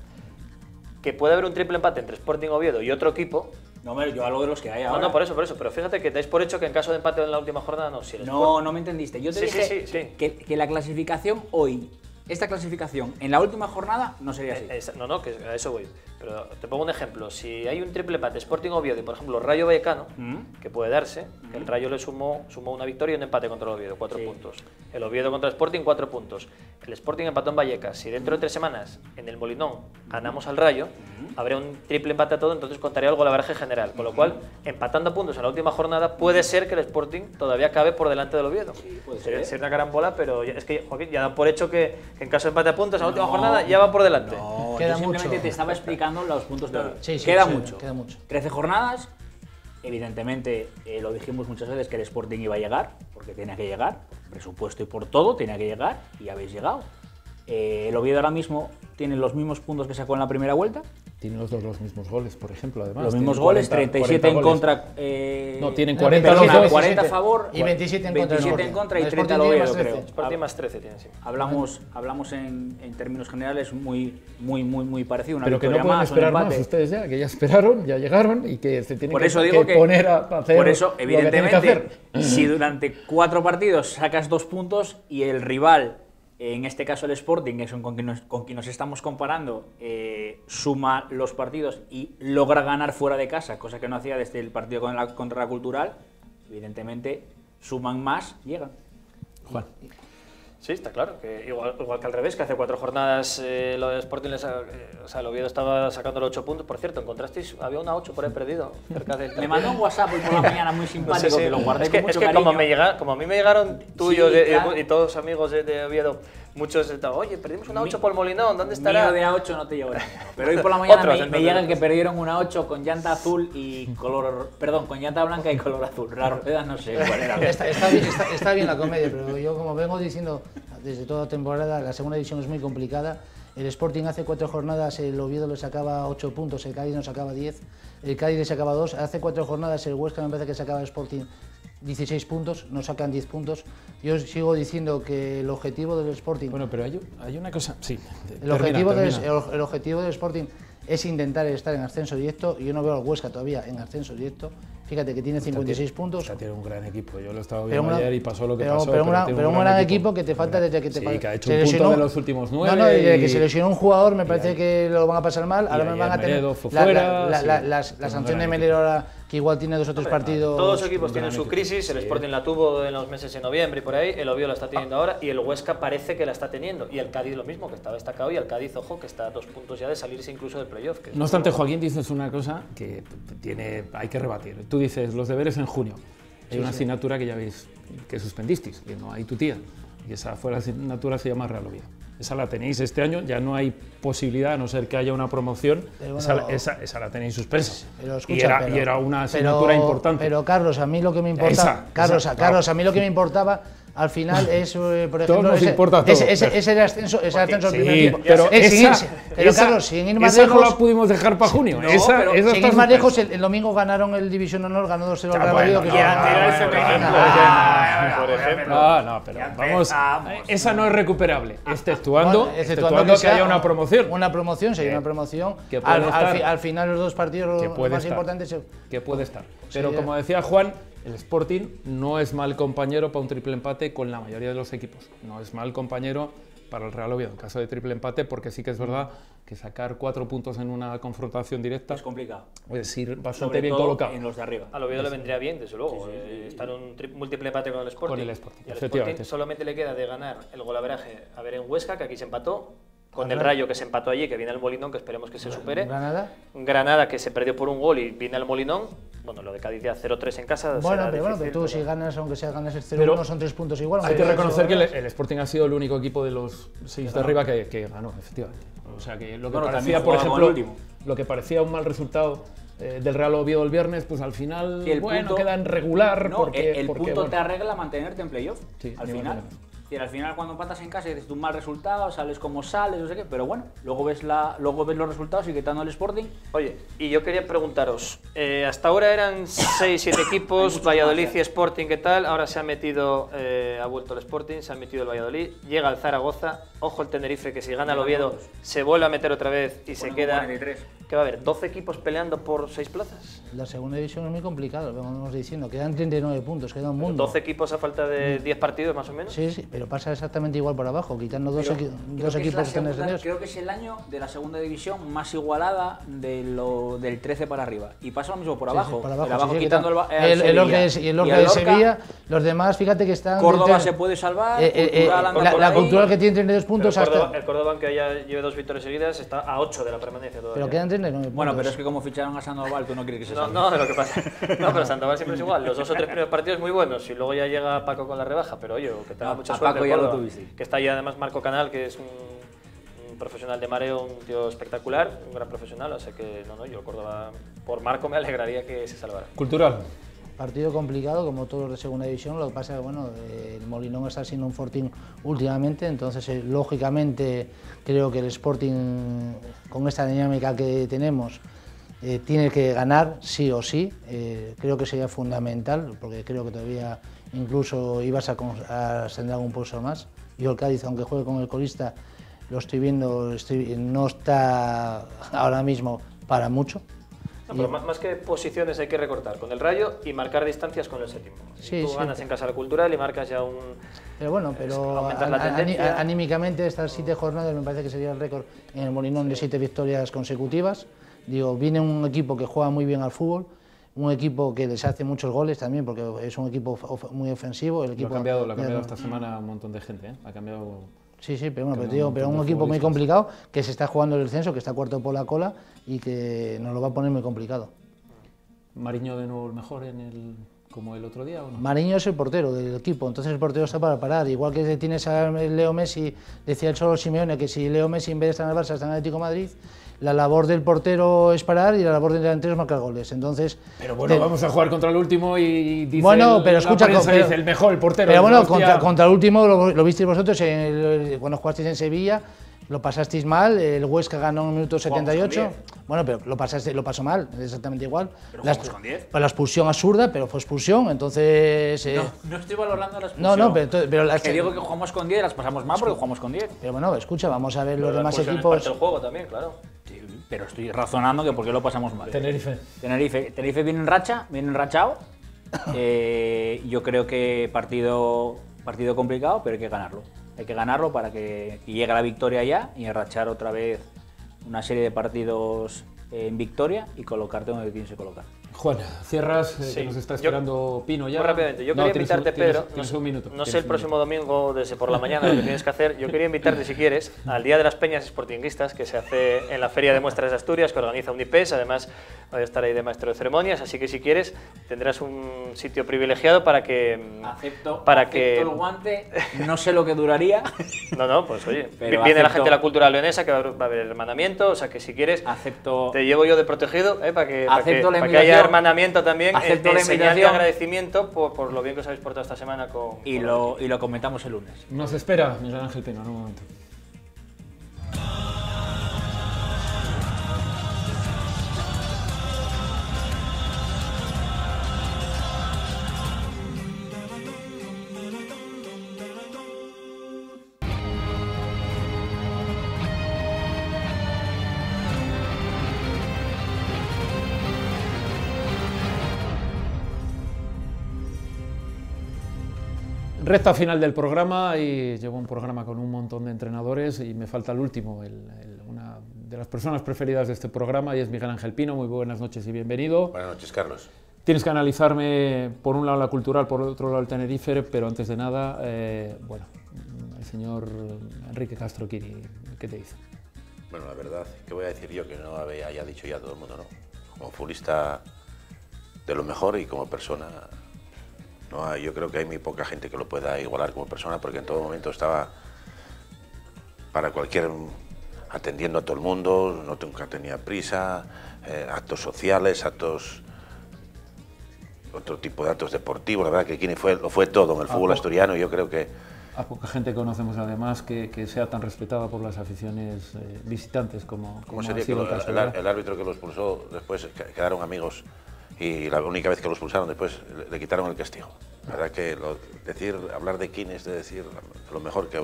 que puede haber un triple empate entre Sporting Oviedo y otro equipo. No, hombre, yo hablo de los que hay ahora. No, por eso, pero fíjate que dais por hecho que en caso de empate en la última jornada no. Si el no me entendiste. Yo te dije sí. Que la clasificación hoy, esta clasificación en la última jornada no sería así. No, que a eso voy. Pero te pongo un ejemplo. Si hay un triple empate Sporting Oviedo y, por ejemplo, Rayo Vallecano, que puede darse, que el Rayo le sumó una victoria y un empate contra el Oviedo, 4 puntos. El Oviedo contra el Sporting, 4 puntos. El Sporting empató en Vallecas. Si dentro de 3 semanas en el Molinón ganamos al Rayo, habría un triple empate a todo, entonces contaría el golaveraje general. Con lo cual, empatando puntos en la última jornada, puede ser que el Sporting todavía cabe por delante del Oviedo. Sí, puede ser una carambola, pero es que, Joaquín, ya dan por hecho que en caso de empate a puntos en la última jornada ya va por delante. No, Queda yo simplemente mucho. te estaba explicando los puntos de hoy. Sí, queda mucho. 13 jornadas. Evidentemente, lo dijimos muchas veces que el Sporting iba a llegar, porque tenía que llegar, presupuesto y por todo, tenía que llegar, y habéis llegado. El Oviedo ahora mismo tiene los mismos puntos que sacó en la primera vuelta. Tienen los dos los mismos goles, por ejemplo, además. Los mismos goles, 37 en contra. No, tienen 40 los dos. 40 a favor y 27 en contra. 27 en contra y El 30 al Sporting Oviedo, tiene creo. Sporting más 13 tiene, sí. Hablamos en términos generales muy parecido. Una Pero que no victoria pueden más, un esperar más empate. ustedes ya, que ya esperaron, ya llegaron y que se tienen Por eso digo que poner a hacer por eso, lo que tienen que evidentemente, hacer. si durante 4 partidos sacas 2 puntos y el rival, en este caso el Sporting, que es con quien nos estamos comparando, suma los partidos y logra ganar fuera de casa, cosa que no hacía desde el partido contra la Cultural, evidentemente suman más, llegan. Juan. Sí, está claro, que igual que al revés, que hace 4 jornadas lo de Sporting, el Oviedo estaba sacando los 8 puntos. Por cierto, encontrasteis, había una 8 por ahí perdido. Cerca del Me mandó un WhatsApp hoy por la mañana muy simpático, que lo guardé con mucho cariño. cariño. Como a mí me llegaron tuyos Sí, claro. y todos amigos de Oviedo, muchos estaban, oye, perdimos una 8 por el Molinón, ¿dónde estará? Mío de A8 no te llevo nada. Pero hoy por la mañana Otros, me llegan que perdieron una 8 con llanta azul y color... Perdón, con llanta blanca y color azul. La rueda no sé cuál era. Está bien la comedia, pero yo como vengo diciendo desde toda temporada, la segunda división es muy complicada. El Sporting hace 4 jornadas, el Oviedo le sacaba 8 puntos, el Cádiz nos sacaba 10, el Cádiz le sacaba 2. Hace 4 jornadas el Huesca me parece que sacaba el Sporting 16 puntos, nos sacan 10 puntos. Yo sigo diciendo que el objetivo del Sporting... Bueno, pero hay una cosa... Sí, el objetivo del Sporting es intentar estar en ascenso directo. Yo no veo al Huesca todavía en ascenso directo. Fíjate que tiene 56 puntos. Tiene un gran equipo. Yo lo estaba viendo ayer y pasó lo que pasó. Pero un gran equipo que te falta desde que te sí, que ha hecho un punto de los últimos 9. No, desde que se lesionó un jugador me parece que lo van a pasar mal. Ahora me van a tener la sanción de Melero ahora, que igual tiene 2 o 3 partidos. Todos los equipos tienen su crisis. El Sporting la tuvo en los meses de noviembre y por ahí. El Oviedo la está teniendo ahora y el Huesca parece que la está teniendo. Y el Cádiz lo mismo, que estaba destacado. Y el Cádiz, ojo, que está a 2 puntos ya de salirse incluso del playoff. No obstante, Joaquín, dices una cosa que hay que rebatir. Tú dices los deberes en junio. Hay una asignatura que ya veis que suspendisteis, que no hay tu tía. Y esa fue la asignatura, se llama Real Oviedo. Esa la tenéis este año, ya no hay posibilidad, a no ser que haya una promoción, bueno, esa la tenéis suspensa. Y era una asignatura importante. Pero Carlos, a mí lo que me importa, Carlos, a mí lo que me importaba al final es, por ejemplo, ese ascenso al primer equipo. Pero Carlos, sin ir más lejos, lejos, no la pudimos dejar para junio. No, sin ir más lejos, el domingo ganaron el División Honor, ganó 2-0 al Real Oviedo. Por ejemplo. No, pero vamos, esa no es recuperable, exceptuando que haya una promoción. Una promoción, si hay una promoción. Al final los 2 partidos más importantes. Que puede estar. Pero como decía Juan, el Sporting no es mal compañero para un triple empate con la mayoría de los equipos. No es mal compañero para el Real Oviedo en caso de triple empate, porque sí que es verdad que sacar 4 puntos en una confrontación directa es complicado. Es ir bastante bien colocado. En los de arriba. Al Oviedo le vendría bien, desde luego, estar un múltiple empate con el Sporting. Con el Sporting, y al Sporting solamente le queda de ganar el golaveraje a ver en Huesca, que aquí se empató. Con el Rayo, que se empató allí, que viene al Molinón, que esperemos que se supere. Granada, que se perdió por un gol y viene al Molinón. Bueno, lo de Cádiz ya 0-3 en casa. Bueno, pero tú si ganas, aunque sea ganas el 0-1, son 3 puntos igual. Hay que reconocer que el Sporting ha sido el único equipo de los 6 de arriba que ganó, efectivamente. O sea que lo que parecía, por ejemplo, lo que parecía un mal resultado del Real Oviedo el viernes, pues al final, bueno, queda en regular. No, el punto te arregla mantenerte en playoff, al final. Al final cuando empatas en casa dices un mal resultado, sales como sales, no sé qué, pero bueno, luego ves los resultados y quitando el Sporting. Oye, y yo quería preguntaros, hasta ahora eran 6-7 equipos, Valladolid y Sporting, ¿qué tal? Ahora se ha metido, ha vuelto el Sporting, se ha metido el Valladolid, llega el Zaragoza, ojo el Tenerife, que si gana el Oviedo se vuelve a meter otra vez y se queda... 43. ¿Qué va a haber? ¿12 equipos peleando por 6 plazas? La segunda división es muy complicado, lo vamos diciendo, quedan 39 puntos, queda un mundo. 12 equipos a falta de 10 partidos más o menos. Sí, sí, pero pasa exactamente igual por abajo, quitando dos equipos que están descendidos. Creo que es el año de la segunda división más igualada del 13 para arriba. Y pasa lo mismo por abajo. Sí, por abajo, sí, quitando el Lorca de Sevilla, los demás, fíjate que están... Córdoba se puede salvar, la Cultural que tiene 32 puntos hasta... El Córdoba, aunque ya lleve 2 victorias seguidas, está a 8 de la permanencia todavía. Pero quedan 39 puntos. Bueno, pero es que como ficharon a Sandoval, tú no quieres que se salve. No, de lo que pasa. No, pero Sandoval siempre es igual. Los 2 o 3 primeros partidos muy buenos y luego ya llega Paco con la rebaja. Pero oye, que tenga mucha suerte. Paco ya lo tuviste. Que está ahí además Marco Canal, que es un profesional de mareo, un tío espectacular, un gran profesional. O sea que yo Córdoba, por Marco me alegraría que se salvara. Cultural. Partido complicado, como todos los de segunda división. Lo que pasa es que el Molinón está siendo un fortín últimamente, entonces lógicamente creo que el Sporting, con esta dinámica que tenemos, tiene que ganar sí o sí. Creo que sería fundamental, porque creo que todavía incluso ibas a ascender algún puesto más. Yo el Cádiz, aunque juegue con el colista, lo estoy viendo, no está ahora mismo para mucho. No, pero más que posiciones hay que recortar con el Rayo y marcar distancias con el séptimo. Sí, tú ganas en casa la Cultural y marcas ya un... Pero bueno, aumentas la tendencia. Anímicamente estas 7 jornadas me parece que sería el récord en el Molinón de 7 victorias consecutivas. Digo, viene un equipo que juega muy bien al fútbol, un equipo que les hace muchos goles también, porque es un equipo muy ofensivo. El equipo lo ha cambiado esta semana un montón de gente, ¿eh? Ha cambiado... Sí, pero bueno, pero un equipo muy complicado, que se está jugando el descenso, que está cuarto por la cola y que nos lo va a poner muy complicado. ¿Mariño de nuevo el mejor como el otro día o no? Mariño es el portero del equipo, entonces el portero está para parar. Igual que tienes a Leo Messi, decía el Cholo Simeone que si Leo Messi en vez de estar en el Barça está en el Atlético de Madrid, la labor del portero es parar y la labor del delantero es marcar goles. Entonces, pero bueno, vamos a jugar contra el último y dice pero escucha, dice el mejor, el portero. Pero bueno, contra el último lo visteis vosotros cuando jugasteis en Sevilla. Lo pasasteis mal, el Huesca ganó en el minuto 78. Bueno, pero lo pasó mal, exactamente igual. Pero jugamos con 10. La expulsión absurda, pero fue expulsión, entonces... No estoy valorando la expulsión. No, pero que digo que jugamos con 10, las pasamos mal porque jugamos con 10. Pero bueno, escucha, vamos a ver pero los demás equipos... Es parte del juego también, claro. Sí, pero estoy razonando que por qué lo pasamos mal. Tenerife viene en racha, viene enrachado. Yo creo que partido complicado, pero hay que ganarlo. Hay que ganarlo para que llegue la victoria ya y enrachar otra vez una serie de partidos en victoria y colocarte donde tienes que colocar. Juan, cierras, que nos está esperando Pino ya. Muy rápidamente, yo quería invitarte, Pedro, tienes un minuto. No sé el próximo domingo, desde por la mañana, lo que tienes que hacer. Yo quería invitarte, si quieres, al Día de las Peñas Sportinguistas, que se hace en la Feria de Muestras de Asturias, que organiza Unipes. Además, voy a estar ahí de maestro de ceremonias, así que si quieres, tendrás un sitio privilegiado para que... Acepto el guante, no sé lo que duraría. No, pues oye, viene la gente de la cultura leonesa, que va a haber hermanamiento, o sea que si quieres, te llevo yo de protegido, para que haya hermanamiento también, en señal de agradecimiento por lo bien que os habéis portado esta semana y lo comentamos el lunes. Nos espera Miguel Ángel Pino en un momento. Recta final del programa y llevo un programa con un montón de entrenadores y me falta el último, una de las personas preferidas de este programa y es Miguel Ángel Pino. Muy buenas noches y bienvenido. Buenas noches, Carlos. Tienes que analizarme por un lado la cultural, por otro lado el Tenerife, pero antes de nada, el señor Enrique Castro Quiri, ¿qué te dice? Bueno, la verdad, ¿qué voy a decir yo? Que no haya dicho ya todo el mundo, ¿no? Como futbolista de lo mejor y como persona... No, yo creo que hay muy poca gente que lo pueda igualar como persona porque en todo momento estaba para atendiendo a todo el mundo, nunca tenía prisa, actos sociales, otro tipo de actos deportivos, la verdad que Kini lo fue todo en el fútbol asturiano y yo creo que A poca gente conocemos además que sea tan respetada por las aficiones visitantes como sería ha sido que el caso. el árbitro que lo expulsó después quedaron amigos y la única vez que lo expulsaron después le quitaron el castigo. La verdad que hablar de Keane es de decir lo mejor que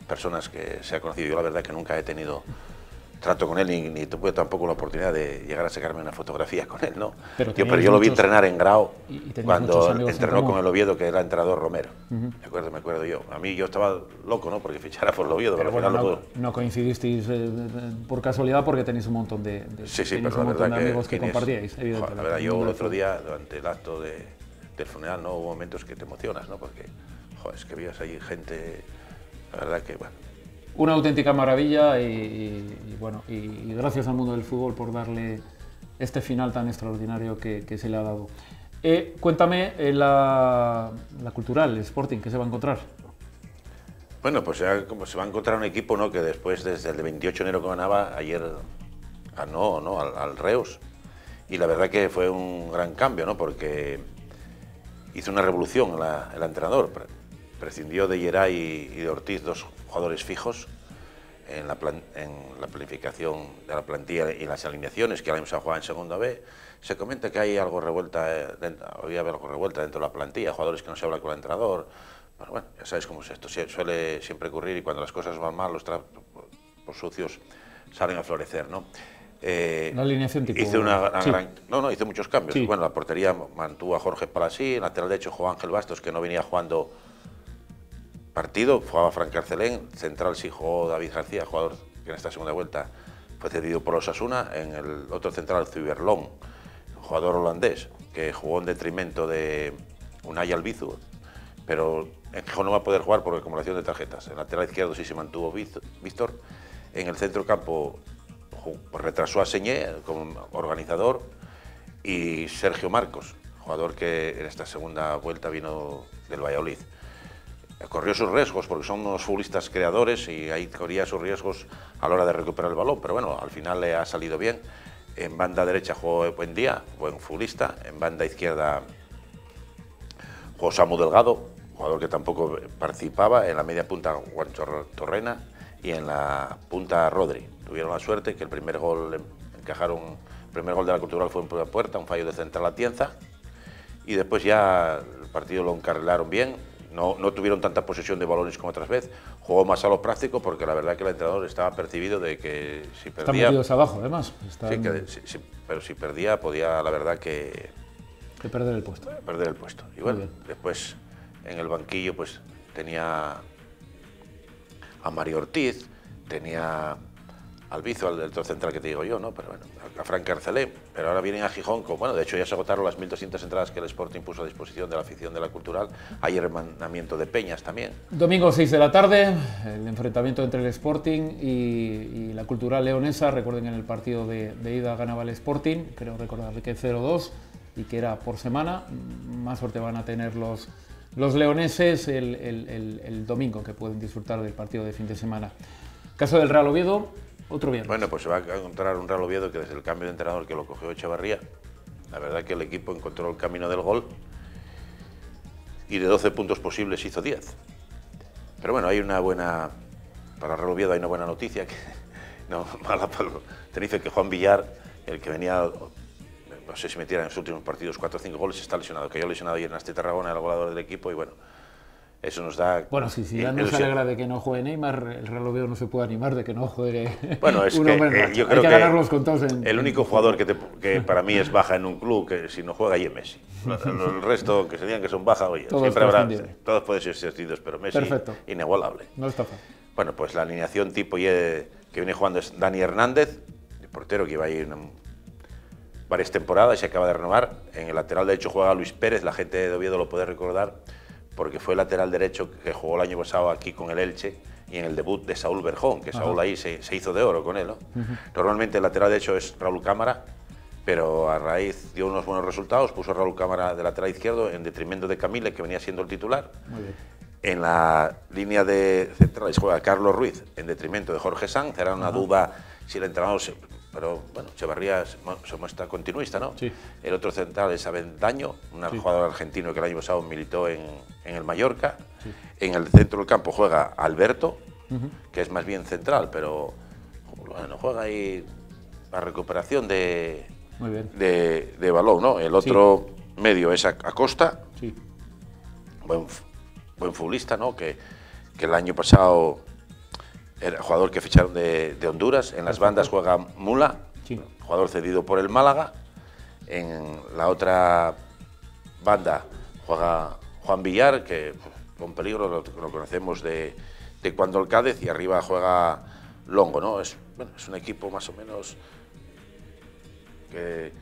personas que se ha conocido. Yo la verdad que nunca he tenido trato con él ni tuve tampoco la oportunidad de llegar a sacarme una fotografía con él, ¿no? Pero yo lo vi entrenar en Grau cuando entrenó con el Oviedo, que era entrenador Romero. Me acuerdo yo. A mí yo estaba loco, ¿no? Porque fichara por el Oviedo. Pero bueno, no coincidisteis por casualidad porque tenéis un montón de, amigos que compartíais, evidentemente. La verdad, yo el otro día, durante el acto del funeral, ¿no? Hubo momentos que te emocionas, ¿no? Porque, es que veías ahí gente, la verdad que, bueno. Una auténtica maravilla y gracias al mundo del fútbol por darle este final tan extraordinario que se le ha dado. Cuéntame la Cultural, el Sporting, ¿qué se va a encontrar? Bueno, pues ya como se va a encontrar un equipo, ¿no? Que después, desde el 28 de enero que ganaba, ayer ganó, al Reus. Y la verdad que fue un gran cambio, ¿no? Porque hizo una revolución el entrenador. Prescindió de Geray y de Ortiz, dos jugadores fijos en la planificación de la plantilla y las alineaciones, que ahora mismo se juega en segunda B. Se comenta que hay algo revuelta, había algo revuelta dentro de la plantilla, jugadores que no se hablan con el entrenador. Bueno, ya sabes cómo es esto, suele siempre ocurrir y cuando las cosas van mal, los trapos sucios salen a florecer, ¿no? La alineación tipo... Hizo muchos cambios. Sí. Bueno, la portería mantuvo a Jorge Palasí, en lateral derecho jugó Ángel Bastos, que no venía jugando partido, jugaba Fran Carcelén, central sí jugó David García, jugador que en esta segunda vuelta fue cedido por Osasuna, en el otro central Zuiberlón, jugador holandés, que jugó en detrimento de Unai Albizu, pero en Gijón no va a poder jugar por acumulación de tarjetas. En el lateral izquierdo sí se mantuvo Víctor, en el centro campo retrasó a Señé como organizador y Sergio Marcos, jugador que en esta segunda vuelta vino del Valladolid. Corrió sus riesgos porque son unos futbolistas creadores y ahí corría sus riesgos a la hora de recuperar el balón, pero bueno, al final le ha salido bien. En banda derecha jugó Buendía, buen futbolista. En banda izquierda jugó Samu Delgado, jugador que tampoco participaba. En la media punta Juan Torrena y en la punta Rodri. Tuvieron la suerte que el primer gol de la Cultural fue en puerta, un fallo de central Atienza, y después ya el partido lo encarrilaron bien. No tuvieron tanta posesión de balones como otras veces, jugó más a lo práctico porque la verdad que el entrenador estaba percibido de que si perdía... Están metidos abajo, además. Pero si perdía podía, la verdad que perder el puesto. Y bueno, después en el banquillo pues tenía a Mario Ortiz, tenía al Bizo, al del central que te digo yo, ¿no? Pero bueno, a Fran Carcelé, pero ahora vienen a Gijón, bueno, de hecho ya se agotaron las 1.200 entradas que el Sporting puso a disposición de la afición de la Cultural, hay hermanamiento de peñas también. Domingo 6 de la tarde, el enfrentamiento entre el Sporting y la Cultural leonesa. Recuerden que en el partido de ida ganaba el Sporting, creo recordar que 0-2 y que era por semana. Más suerte van a tener los leoneses el domingo, que pueden disfrutar del partido de fin de semana. Caso del Real Oviedo, otro viernes. Bueno, pues se va a encontrar un Real Oviedo que desde el cambio de entrenador que lo cogió Echevarría, la verdad que el equipo encontró el camino del gol y de 12 puntos posibles hizo 10. Pero bueno, hay una buena, para el Real Oviedo hay una buena noticia, que no, mala para el Tenerife, que Juan Villar, el que venía, no sé si metiera en los últimos partidos 4 o 5 goles, está lesionado, cayó lesionado ayer en Asti Tarragona, el goleador del equipo, y bueno, eso nos da... Bueno, si ya no se alegra de que no juegue Neymar, el Real Oviedo no se puede animar de que no juegue. Bueno, es uno que yo creo que el único jugador que para mí es baja en un club, que si no juega, y es Messi. El resto, que se digan que son bajas, oye, siempre habrá... Todos pueden ser sustituidos, pero Messi, inigualable. No está fácil. Bueno, pues la alineación tipo que viene jugando es Dani Hernández, el portero que iba ahí varias temporadas y se acaba de renovar. En el lateral derecho juega Luis Pérez, la gente de Oviedo lo puede recordar, porque fue el lateral derecho que jugó el año pasado aquí con el Elche y en el debut de Saúl Berjón, que Saúl ahí se hizo de oro con él, ¿no? Normalmente el lateral derecho es Raúl Cámara, pero a raíz dio unos buenos resultados, puso a Raúl Cámara de lateral izquierdo en detrimento de Camille, que venía siendo el titular. Muy bien. En la línea de centrales juega Carlos Ruiz en detrimento de Jorge Sanz. Era una duda si el entrenador pero bueno, Echevarría se muestra continuista, ¿no? Sí. El otro central es Avendaño, un jugador argentino que el año pasado militó en el Mallorca. Sí. En el centro del campo juega Alberto, que es más bien central, pero bueno, juega ahí la recuperación de balón, ¿no? El otro medio es Acosta, buen futbolista, ¿no? Que el año pasado era jugador que ficharon de Honduras. En las bandas juega Mula, jugador cedido por el Málaga. En la otra banda juega Juan Villar, que con peligro lo conocemos de cuando el Cádiz, y arriba juega Longo, ¿no? Es un equipo más o menos que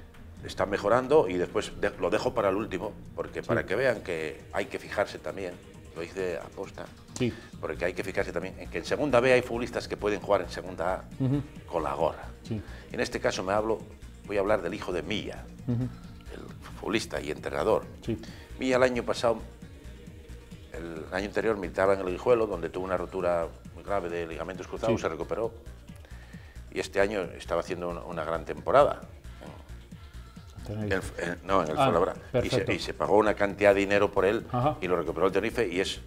está mejorando, y después lo dejo para el último, porque para que vean que hay que fijarse también, lo hice aposta, porque hay que fijarse también en que en segunda B hay futbolistas que pueden jugar en segunda A con la gorra. En este caso voy a hablar del hijo de Milla, el futbolista y entrenador. Milla el año pasado, el año anterior militaba en el Guijuelo, donde tuvo una rotura muy grave de ligamentos cruzados, se recuperó, y este año estaba haciendo una gran temporada. En el Fuenlabrada. Y se pagó una cantidad de dinero por él y lo recuperó el Tenerife, y es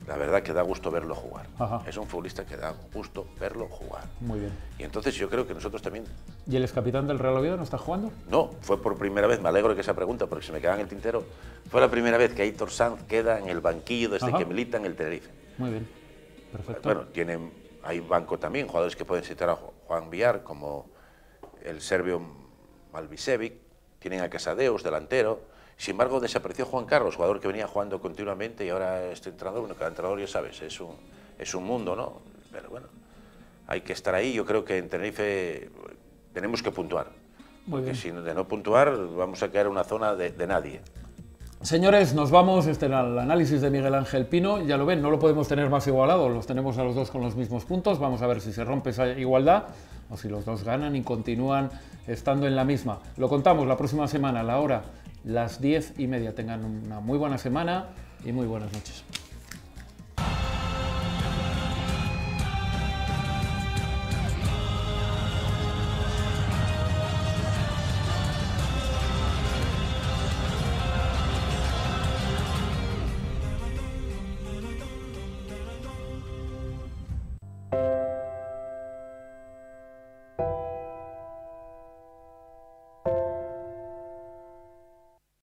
la verdad que da gusto verlo jugar. Es un futbolista que da gusto verlo jugar. Muy bien. Y entonces yo creo que nosotros también... ¿Y el excapitán del Real Oviedo no está jugando? No, fue por primera vez, me alegro de que esa pregunta, porque se me quedaba en el tintero, fue la primera vez que Aitor Sanz queda en el banquillo desde que milita en el Tenerife. Muy bien, perfecto. Bueno, hay banco también, jugadores que pueden citar a Juan Villar, como el serbio Malvisevic, tienen a Casadeus, delantero. Sin embargo, desapareció Juan Carlos, jugador que venía jugando continuamente, y ahora este entrenador, bueno, cada entrenador, ya sabes, es un mundo, ¿no? Pero bueno, hay que estar ahí. Yo creo que en Tenerife tenemos que puntuar. Porque si de no puntuar, vamos a quedar en una zona de nadie. Señores, nos vamos. Este era el análisis de Miguel Ángel Pino. Ya lo ven, no lo podemos tener más igualado, los tenemos a los dos con los mismos puntos. Vamos a ver si se rompe esa igualdad o si los dos ganan y continúan estando en la misma. Lo contamos la próxima semana, a la hora, las 10:30. Tengan una muy buena semana y muy buenas noches.